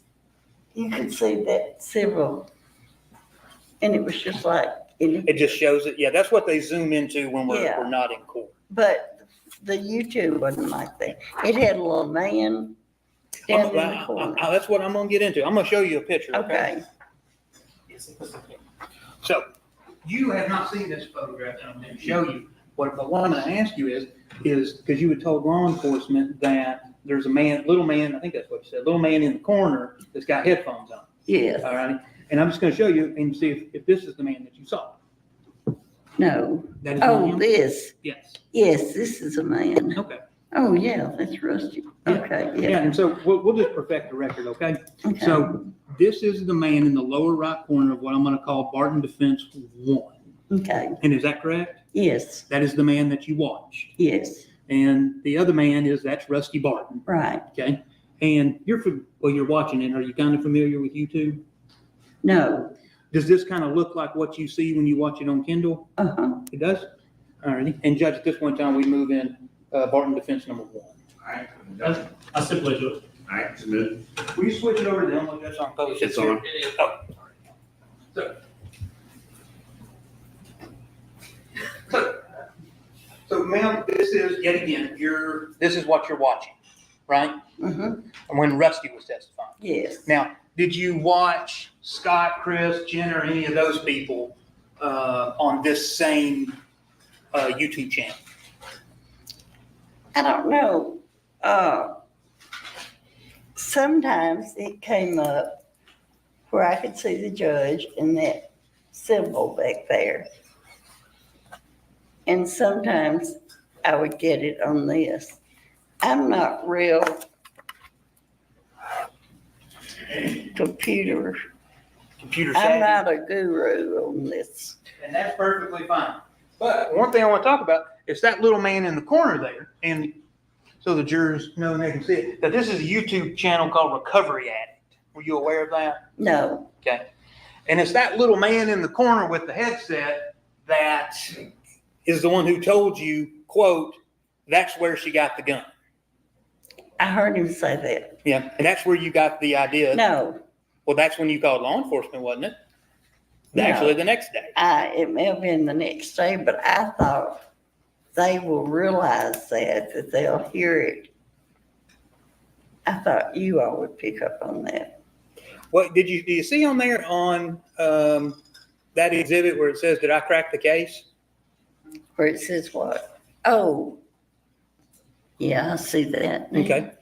you could see that several. And it was just like. It just shows it. Yeah, that's what they zoom into when we're not in court. But the YouTube wasn't like that. It had a little man down in the corner. That's what I'm going to get into. I'm going to show you a picture. Okay. So you have not seen this photograph that I'm going to show you. But what I'm going to ask you is because you had told law enforcement that there's a little man, I think that's what you said, little man in the corner that's got headphones on. Yes. All right. And I'm just going to show you and see if this is the man that you saw. No. That is not Oh, him? this. Yes. Yes, this is a man. Okay. Oh, yeah, that's Rusty. Okay, Yeah. yeah. And so we'll just perfect the record. Okay. Okay. So this is the man in the lower right corner of what I'm going to call Barton Defense 1. Okay, And is that correct? yes, That is the man that you watched. yes, And the other man that's Rusty Barton. right. Okay. And you're watching it. Are you kind of familiar with YouTube? No, Does this kind of look like what you see when you watch it on Kindle? uh-huh. It does? All righty. And Judge, at this point in time, we move in Barton Defense number 1. All right. I stipulate to it. All right, submit. Will you switch it over to them? Look, that's on post. It's on. So, ma'am, this is, yet again, this is what you're watching, right? Mm-hmm. When Rusty was testifying. Yes. Now, did you watch Scott, Chris, Jen, or any of those people on this same YouTube channel? I don't know. Sometimes it came up where I could see the judge and that symbol back there. And sometimes I would get it on this. I'm not real computer. Computer I'm savvy? not a guru on this. And that's perfectly fine. But one thing I want to talk about is that little man in the corner there. And so the jurors know and they can see it, that this is a YouTube channel called Recovery Addict. Were you aware of that? No. Okay. And it's that little man in the corner with the headset that is the one who told you, quote, that's where she got the gun. I heard him say that. Yeah, and that's where you got the idea. No, Well, that's when you called law enforcement, wasn't it? No. Actually, the next day. it may have been the next day, but I thought they will realize that they'll hear it. I thought you all would pick up on that. What do you see on there on that exhibit where it says, did I crack the case? Where it says what? Oh, yeah, I see that. Okay.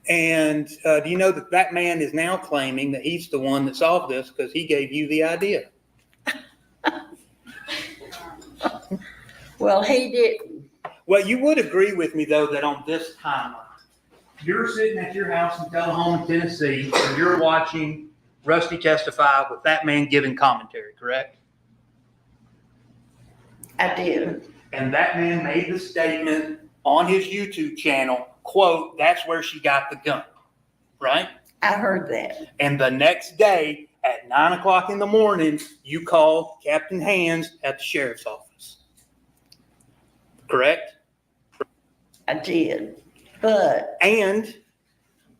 And do you know that that man is now claiming that he's the one that solved this because he gave you the idea? Well, he didn't. Well, you would agree with me, though, that on this timeline, you're sitting at your house in Tullahoma, Tennessee, and you're watching Rusty testify with that man giving commentary, correct? I did. And that man made the statement on his YouTube channel, quote, that's where she got the gun, right? I heard that. And the next day at 9 o'clock in the morning, you call Captain Hands at the sheriff's office. Correct? I did. But And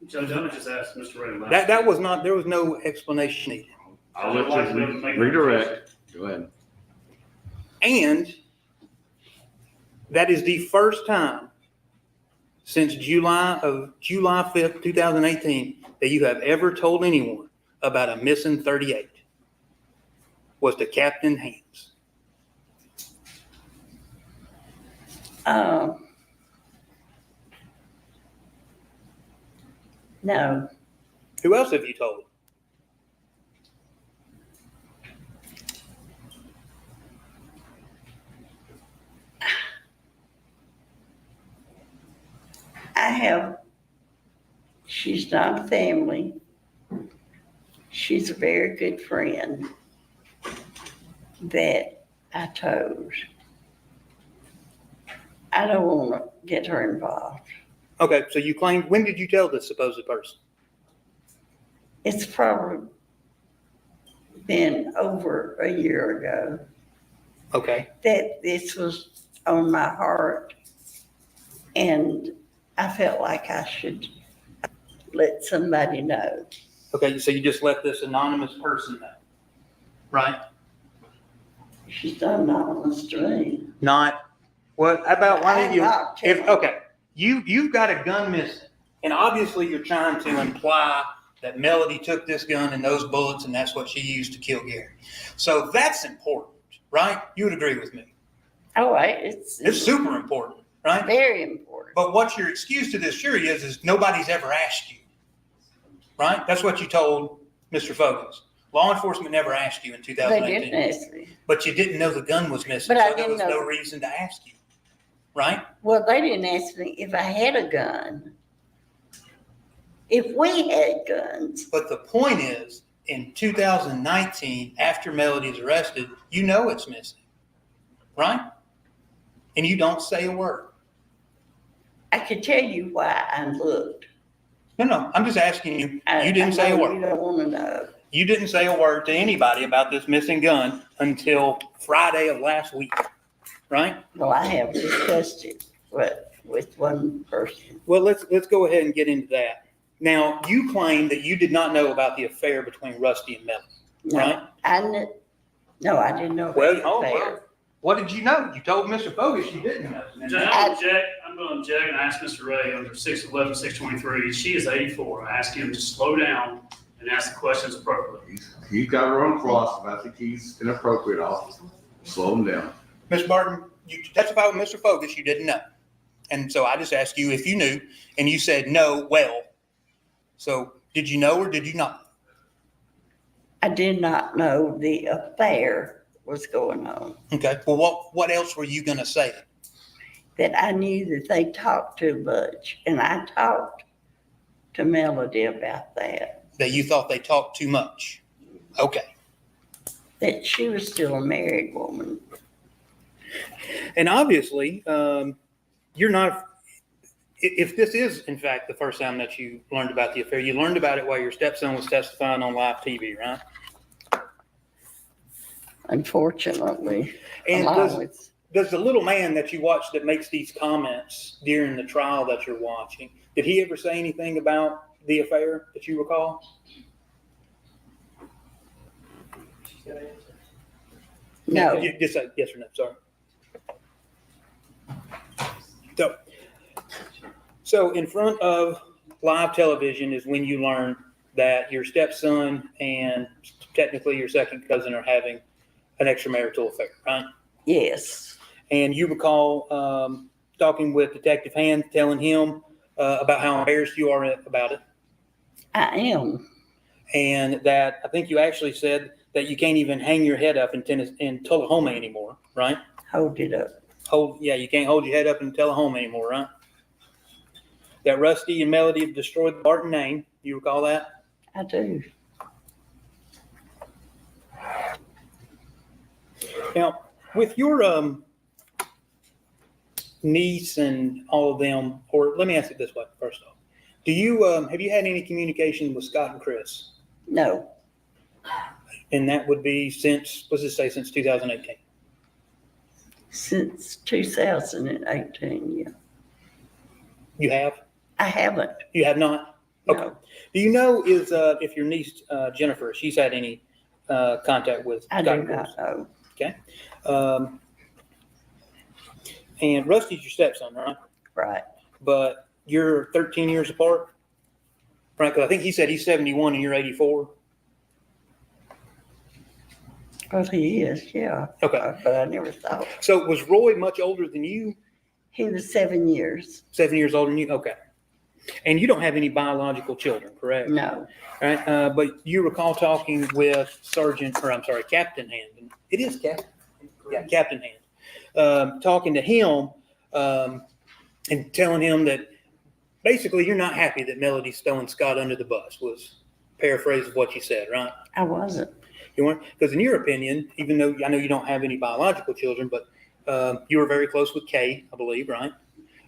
Judge, I would just ask Mr. Ray. that was not, there was no explanation needed. I'll let you redirect. Go ahead. And that is the first time since July 5th, 2018, that you have ever told anyone about a missing 38 was to Captain Hands. no, Who else have you told? she's not family. She's a very good friend that I told. I don't want to get her involved. Okay, so you claim, when did you tell this supposed person? It's probably been over a year ago Okay, that this was on my heart, and I felt like I should let somebody know. okay, so you just let this anonymous person know, right? She's not anonymous to me. Not, what about, why don't you, I'm not if, telling. okay, you've got a gun missing, and obviously you're trying to imply that Melody took this gun and those bullets, and that's what she used to kill Gary. So that's important, right? You would agree with me. Oh, it's super important, right? very important. But what your excuse to this jury is nobody's ever asked you, right? That's what you told Mr. Focus. Law enforcement never asked you in They 2018. didn't ask me. But you didn't know the gun was missing, But I so there didn't was no know. reason to ask you, right? Well, they didn't ask me if I had a gun. If we had guns, But the point is, in 2019, after Melody is arrested, you know it's missing, right? And you don't say a word. I could tell you why I looked. No, I'm just asking you. You didn't say a You word. don't want to know. You didn't say a word to anybody about this missing gun until Friday of last week, right? Well, I have discussed it with one person. Well, let's go ahead and get into that. Now, you claim that you did not know about the affair between Rusty and Melody, right? No, I didn't know. Well, about the affair. What did you know? You told Mr. Bogus you didn't know. Judge, I'm going to object and ask Mr. Ray under 611, 623. She is 84. I ask him to slow down and ask the questions appropriately. He's got her on cross. If I think he's inappropriate, I'll slow him down. Ms. Barton, you testified with Mr. Bogus you didn't know. And so I just asked you if you knew, and you said no, well. So did you know or did you not? I did not know the affair was going on. Okay, well, what else were you going to say? That I knew that they talked too much, and I talked to Melody about that. That you thought they talked too much? Okay. That she was still a married woman. And obviously, you're not, if this is in fact the first time that you learned about the affair, you learned about it while your stepson was testifying on live TV, right? Unfortunately, And along with does the little man that you watch that makes these comments during the trial that you're watching, did he ever say anything about the affair that you recall? No. Just say yes or no, sorry. So in front of live television is when you learn that your stepson and technically your second cousin are having an extramarital affair, right? Yes. And you recall talking with Detective Hand, telling him about how embarrassed you are about it. I am. And that I think you actually said that you can't even hang your head up in Tullahoma anymore, right? Hold it up. You can't hold your head up in Tullahoma anymore, right? That Rusty and Melody have destroyed the Barton name. You recall that? I do. Now, with your niece and all of them, or let me ask it this way first off. Do you have you had any communication with Scott and Chris? No. And that would be since, let's just say since 2018. Since 2018, yeah. You have? I haven't. You have not? Okay. No. Do you know if your niece Jennifer, she's had any contact with I Scott do and Chris? not know. Okay. And Rusty's your stepson, right? Right. But you're 13 years apart, right? 'Cause I think he said he's 71 and you're 84. Well, he is, yeah. Okay. But I never thought. So was Roy much older than you? He was 7 years. 7 years older than you? Okay. And you don't have any biological children, correct? No. Right. But you recall talking with Captain Hand. It is Captain. Yeah, Captain Hand. Talking to him and telling him that basically you're not happy that Melody's throwing Scott under the bus, was paraphrase of what you said, right? I wasn't. You weren't? Because in your opinion, even though I know you don't have any biological children, but you were very close with Kay, I believe, right?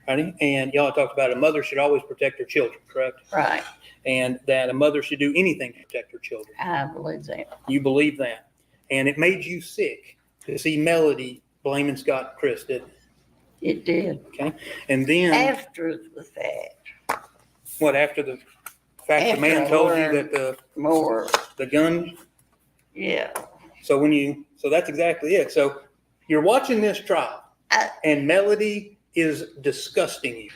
Right? And y'all talked about a mother should always protect her children, correct? Right. And that a mother should do anything to protect her children. I believe that. You believe that. And it made you sick to see Melody blaming Scott and Chris, didn't it? It did. Okay. And then After the fact. what, after the fact the After man I told you learned that more. the gun. Yeah. So that's exactly it. So you're watching this trial and Melody is disgusting you.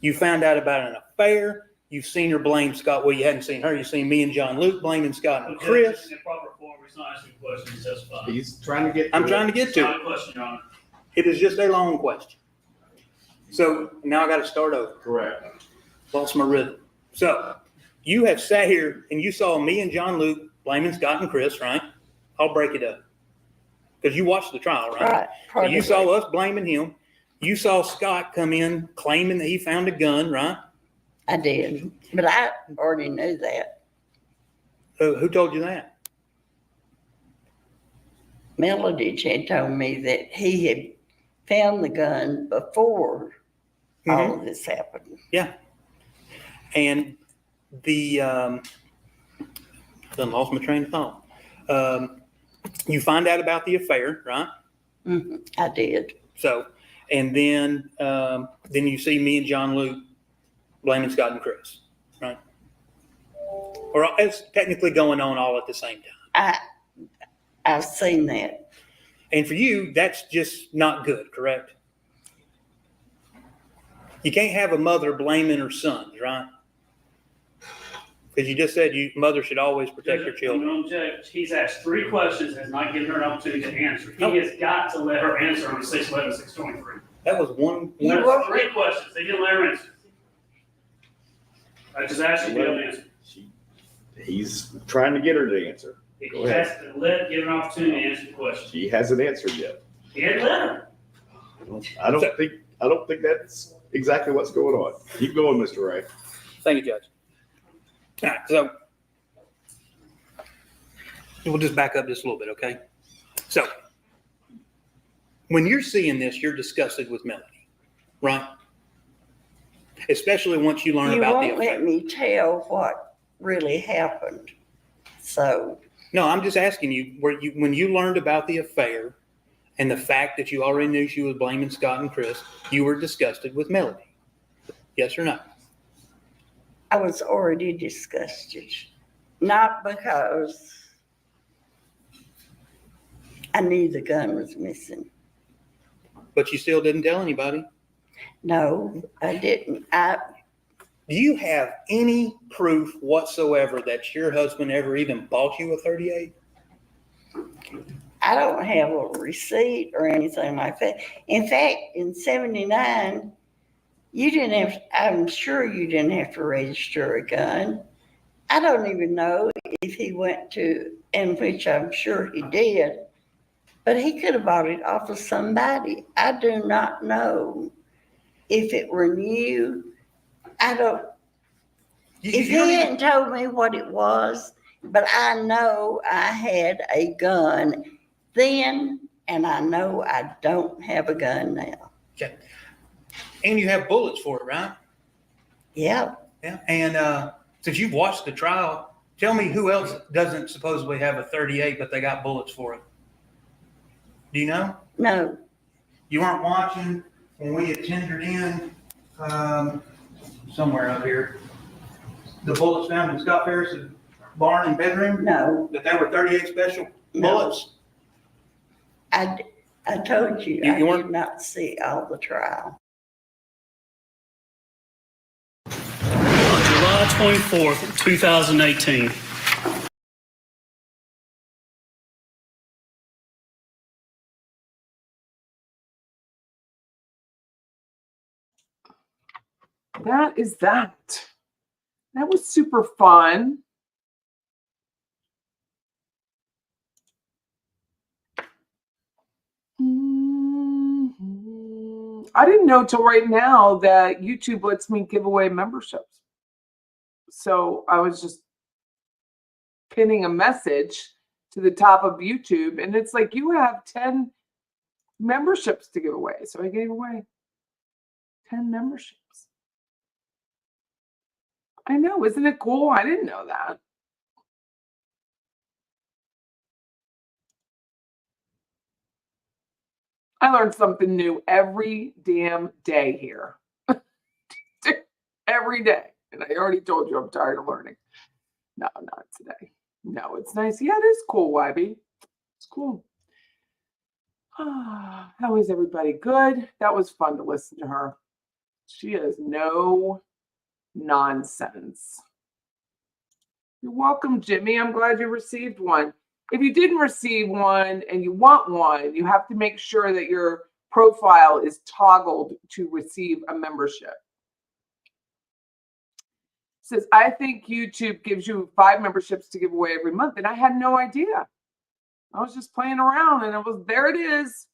You found out about an affair. You've seen her blame Scott. Well, you hadn't seen her. You've seen me and John Luke blaming Scott and Chris. In proper form, he's not asking questions, that's fine. He's trying to get. I'm trying to get to Not it. a question, Your Honor. It is just a long question. So now I got to start over. Correct. Lost my rhythm. So you have sat here and you saw me and John Luke blaming Scott and Chris, right? I'll break it up. Because you watched the trial, right? Right. So you saw us blaming him. You saw Scott come in claiming that he found a gun, right? I did. But I already knew that. Who told you that? Melody had told me that he had found the gun before all of this happened. Yeah. And done lost my train of thought. You find out about the affair, right? Mm-hmm. I did. So, and then you see me and John Luke blaming Scott and Chris, right? Or it's technically going on all at the same time. I've seen that. And for you, that's just not good, correct? You can't have a mother blaming her sons, right? Because you just said mother should always protect her children. Judge, he's asked 3 questions, has not given her an opportunity to answer. He has got to let her answer on 611, 623. That was one. That's 3 questions. They didn't let her answer. I just asked you to be able to answer. He's trying to get her to answer. He Go has ahead. to give an opportunity to answer the question. She hasn't answered yet. He didn't let her. I don't think that's exactly what's going on. Keep going, Mr. Ray. Thank you, Judge. All right, so we'll just back up just a little bit, okay? So when you're seeing this, you're disgusted with Melody, right? Especially once you learn You about the won't let affair. me tell what really happened. So, No, I'm just asking you, when you learned about the affair and the fact that you already knew she was blaming Scott and Chris, you were disgusted with Melody. Yes or no? I was already disgusted, not because I knew the gun was missing. But you still didn't tell anybody. No, I didn't. Do you have any proof whatsoever that your husband ever even bought you a 38? I don't have a receipt or anything like that. In fact, in 79, you didn't have, I'm sure you didn't have to register a gun. I don't even know if he went to, and which I'm sure he did, but he could have bought it off of somebody. I do not know if it were new. I don't, if he hadn't told me what it was, but I know I had a gun then, and I know I don't have a gun now. Okay. And you have bullets for it, right? Yeah. Yeah. And since you've watched the trial, tell me who else doesn't supposedly have a 38, but they got bullets for it. Do you know? No. You weren't watching when we had tendered in somewhere up here the bullets found in Scott Farris's barn and bedroom? No. That they were 38 special bullets? I told you, You I weren't- did not see all the trial. July 24th, 2018. That is that. That was super fun. I didn't know till right now that YouTube lets me give away memberships. So I was just pinning a message to the top of YouTube, and it's like, you have 10 memberships to give away. So I gave away 10 memberships. I know, isn't it cool? I didn't know that. I learned something new every damn day here. Every day. And I already told you I'm tired of learning. No, not today. No, it's nice. Yeah, it is cool, Whybe. It's cool. How is everybody? Good. That was fun to listen to her. She has no nonsense. You're welcome, Jimmy. I'm glad you received one. If you didn't receive one and you want one, you have to make sure that your profile is toggled to receive a membership. It says, I think YouTube gives you 5 memberships to give away every month. And I had no idea. I was just playing around and there it is.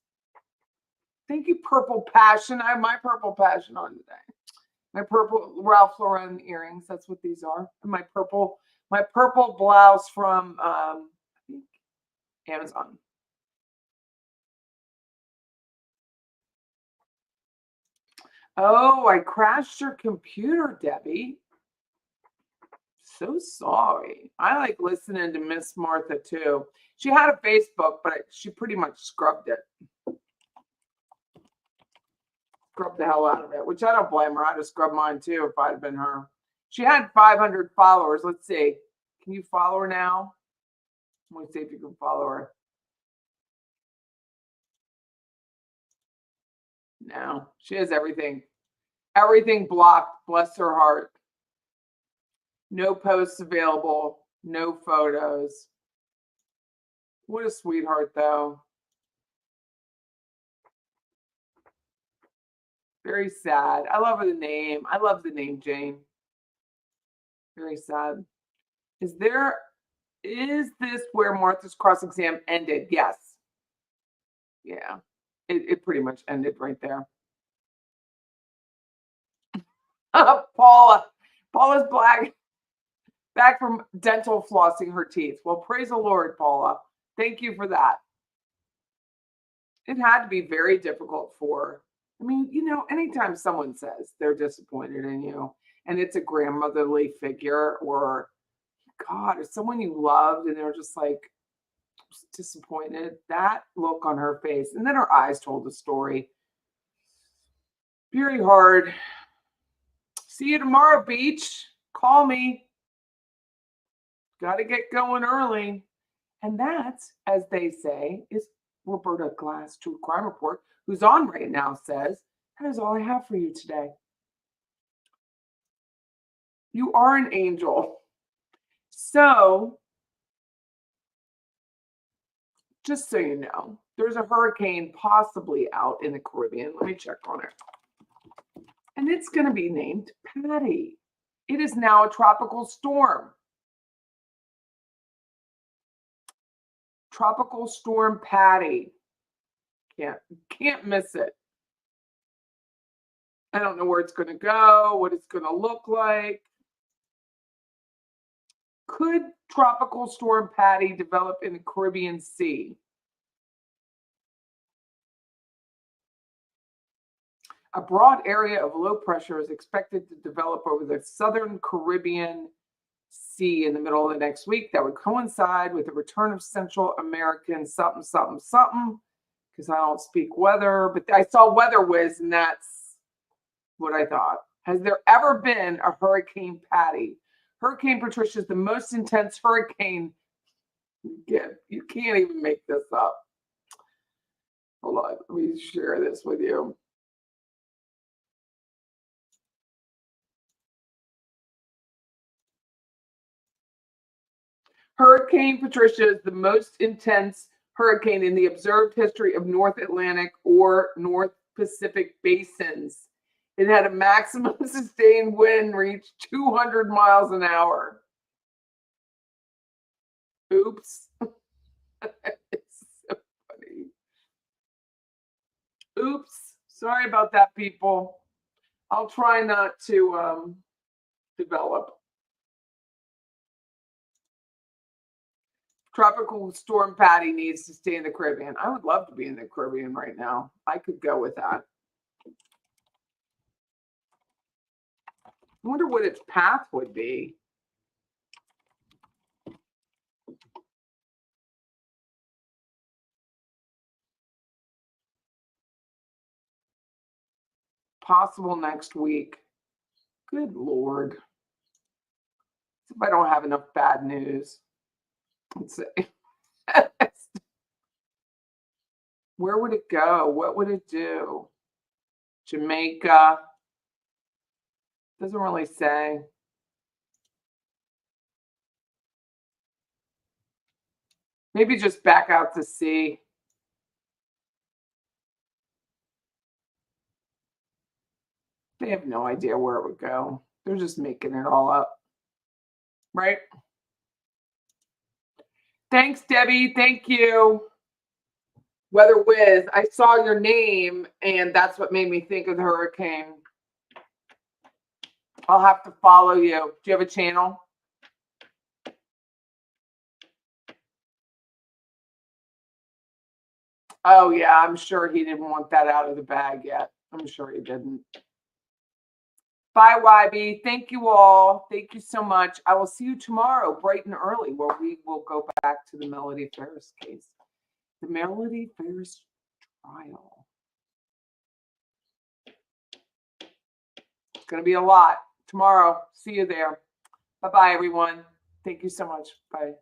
Thank you, Purple Passion. I have my Purple Passion on today. My purple Ralph Lauren earrings. That's what these are. And my purple blouse from I think Amazon. Oh, I crashed your computer, Debbie. So sorry. I like listening to Miss Martha too. She had a Facebook, but she pretty much scrubbed it. Scrubbed the hell out of it, which I don't blame her. I'd have scrubbed mine too if I'd have been her. She had 500 followers. Let's see. Can you follow her now? Let me see if you can follow her. No, she has everything. Everything blocked. Bless her heart. No posts available. No photos. What a sweetheart, though. Very sad. I love the name. I love the name Jane. Very sad. Is this where Martha's cross-exam ended? Yes. Yeah. It pretty much ended right there. Paula's back from dental flossing her teeth. Well, praise the Lord, Paula. Thank you for that. It had to be very difficult for her. I mean, anytime someone says they're disappointed in you and it's a grandmotherly figure or, God, or someone you loved and they're just like, disappointed. That look on her face. And then her eyes told the story. Very hard. See you tomorrow, Beach. Call me. Got to get going early. And that, as they say, is Roberta Glass True Crime Report, who's on right now, says, that is all I have for you today. You are an angel. So, just so you know, there's a hurricane possibly out in the Caribbean. Let me check on it. And it's going to be named Patty. It is now a tropical storm. Tropical Storm Patty. Can't miss it. I don't know where it's going to go, what it's going to look like. Could Tropical Storm Patty develop in the Caribbean Sea? A broad area of low pressure is expected to develop over the southern Caribbean Sea in the middle of the next week. That would coincide with the return of Central American something, because I don't speak weather, but I saw Weather Whiz, and that's what I thought. Has there ever been a Hurricane Patty? Hurricane Patricia is the most intense hurricane. You can't even make this up. Hold on, let me share this with you. Hurricane Patricia is the most intense hurricane in the observed history of North Atlantic or North Pacific basins. It had a maximum sustained wind reach 200 miles an hour. Oops. It's so funny. Oops. Sorry about that, people. I'll try not to develop. Tropical Storm Patty needs to stay in the Caribbean. I would love to be in the Caribbean right now. I could go with that. I wonder what its path would be. Possible next week. Good Lord. If I don't have enough bad news. Let's see. Where would it go? What would it do? Jamaica. Doesn't really say. Maybe just back out to sea. They have no idea where it would go. They're just making it all up. Right? Thanks, Debbie. Thank you. Weather Whiz, I saw your name, and that's what made me think of the hurricane. I'll have to follow you. Do you have a channel? Oh, yeah, I'm sure he didn't want that out of the bag yet. I'm sure he didn't. Bye, Whybe. Thank you all. Thank you so much. I will see you tomorrow, bright and early, where we will go back to the Melody Farris case. The Melody Farris trial. It's going to be a lot. Tomorrow. See you there. Bye-bye, everyone. Thank you so much. Bye.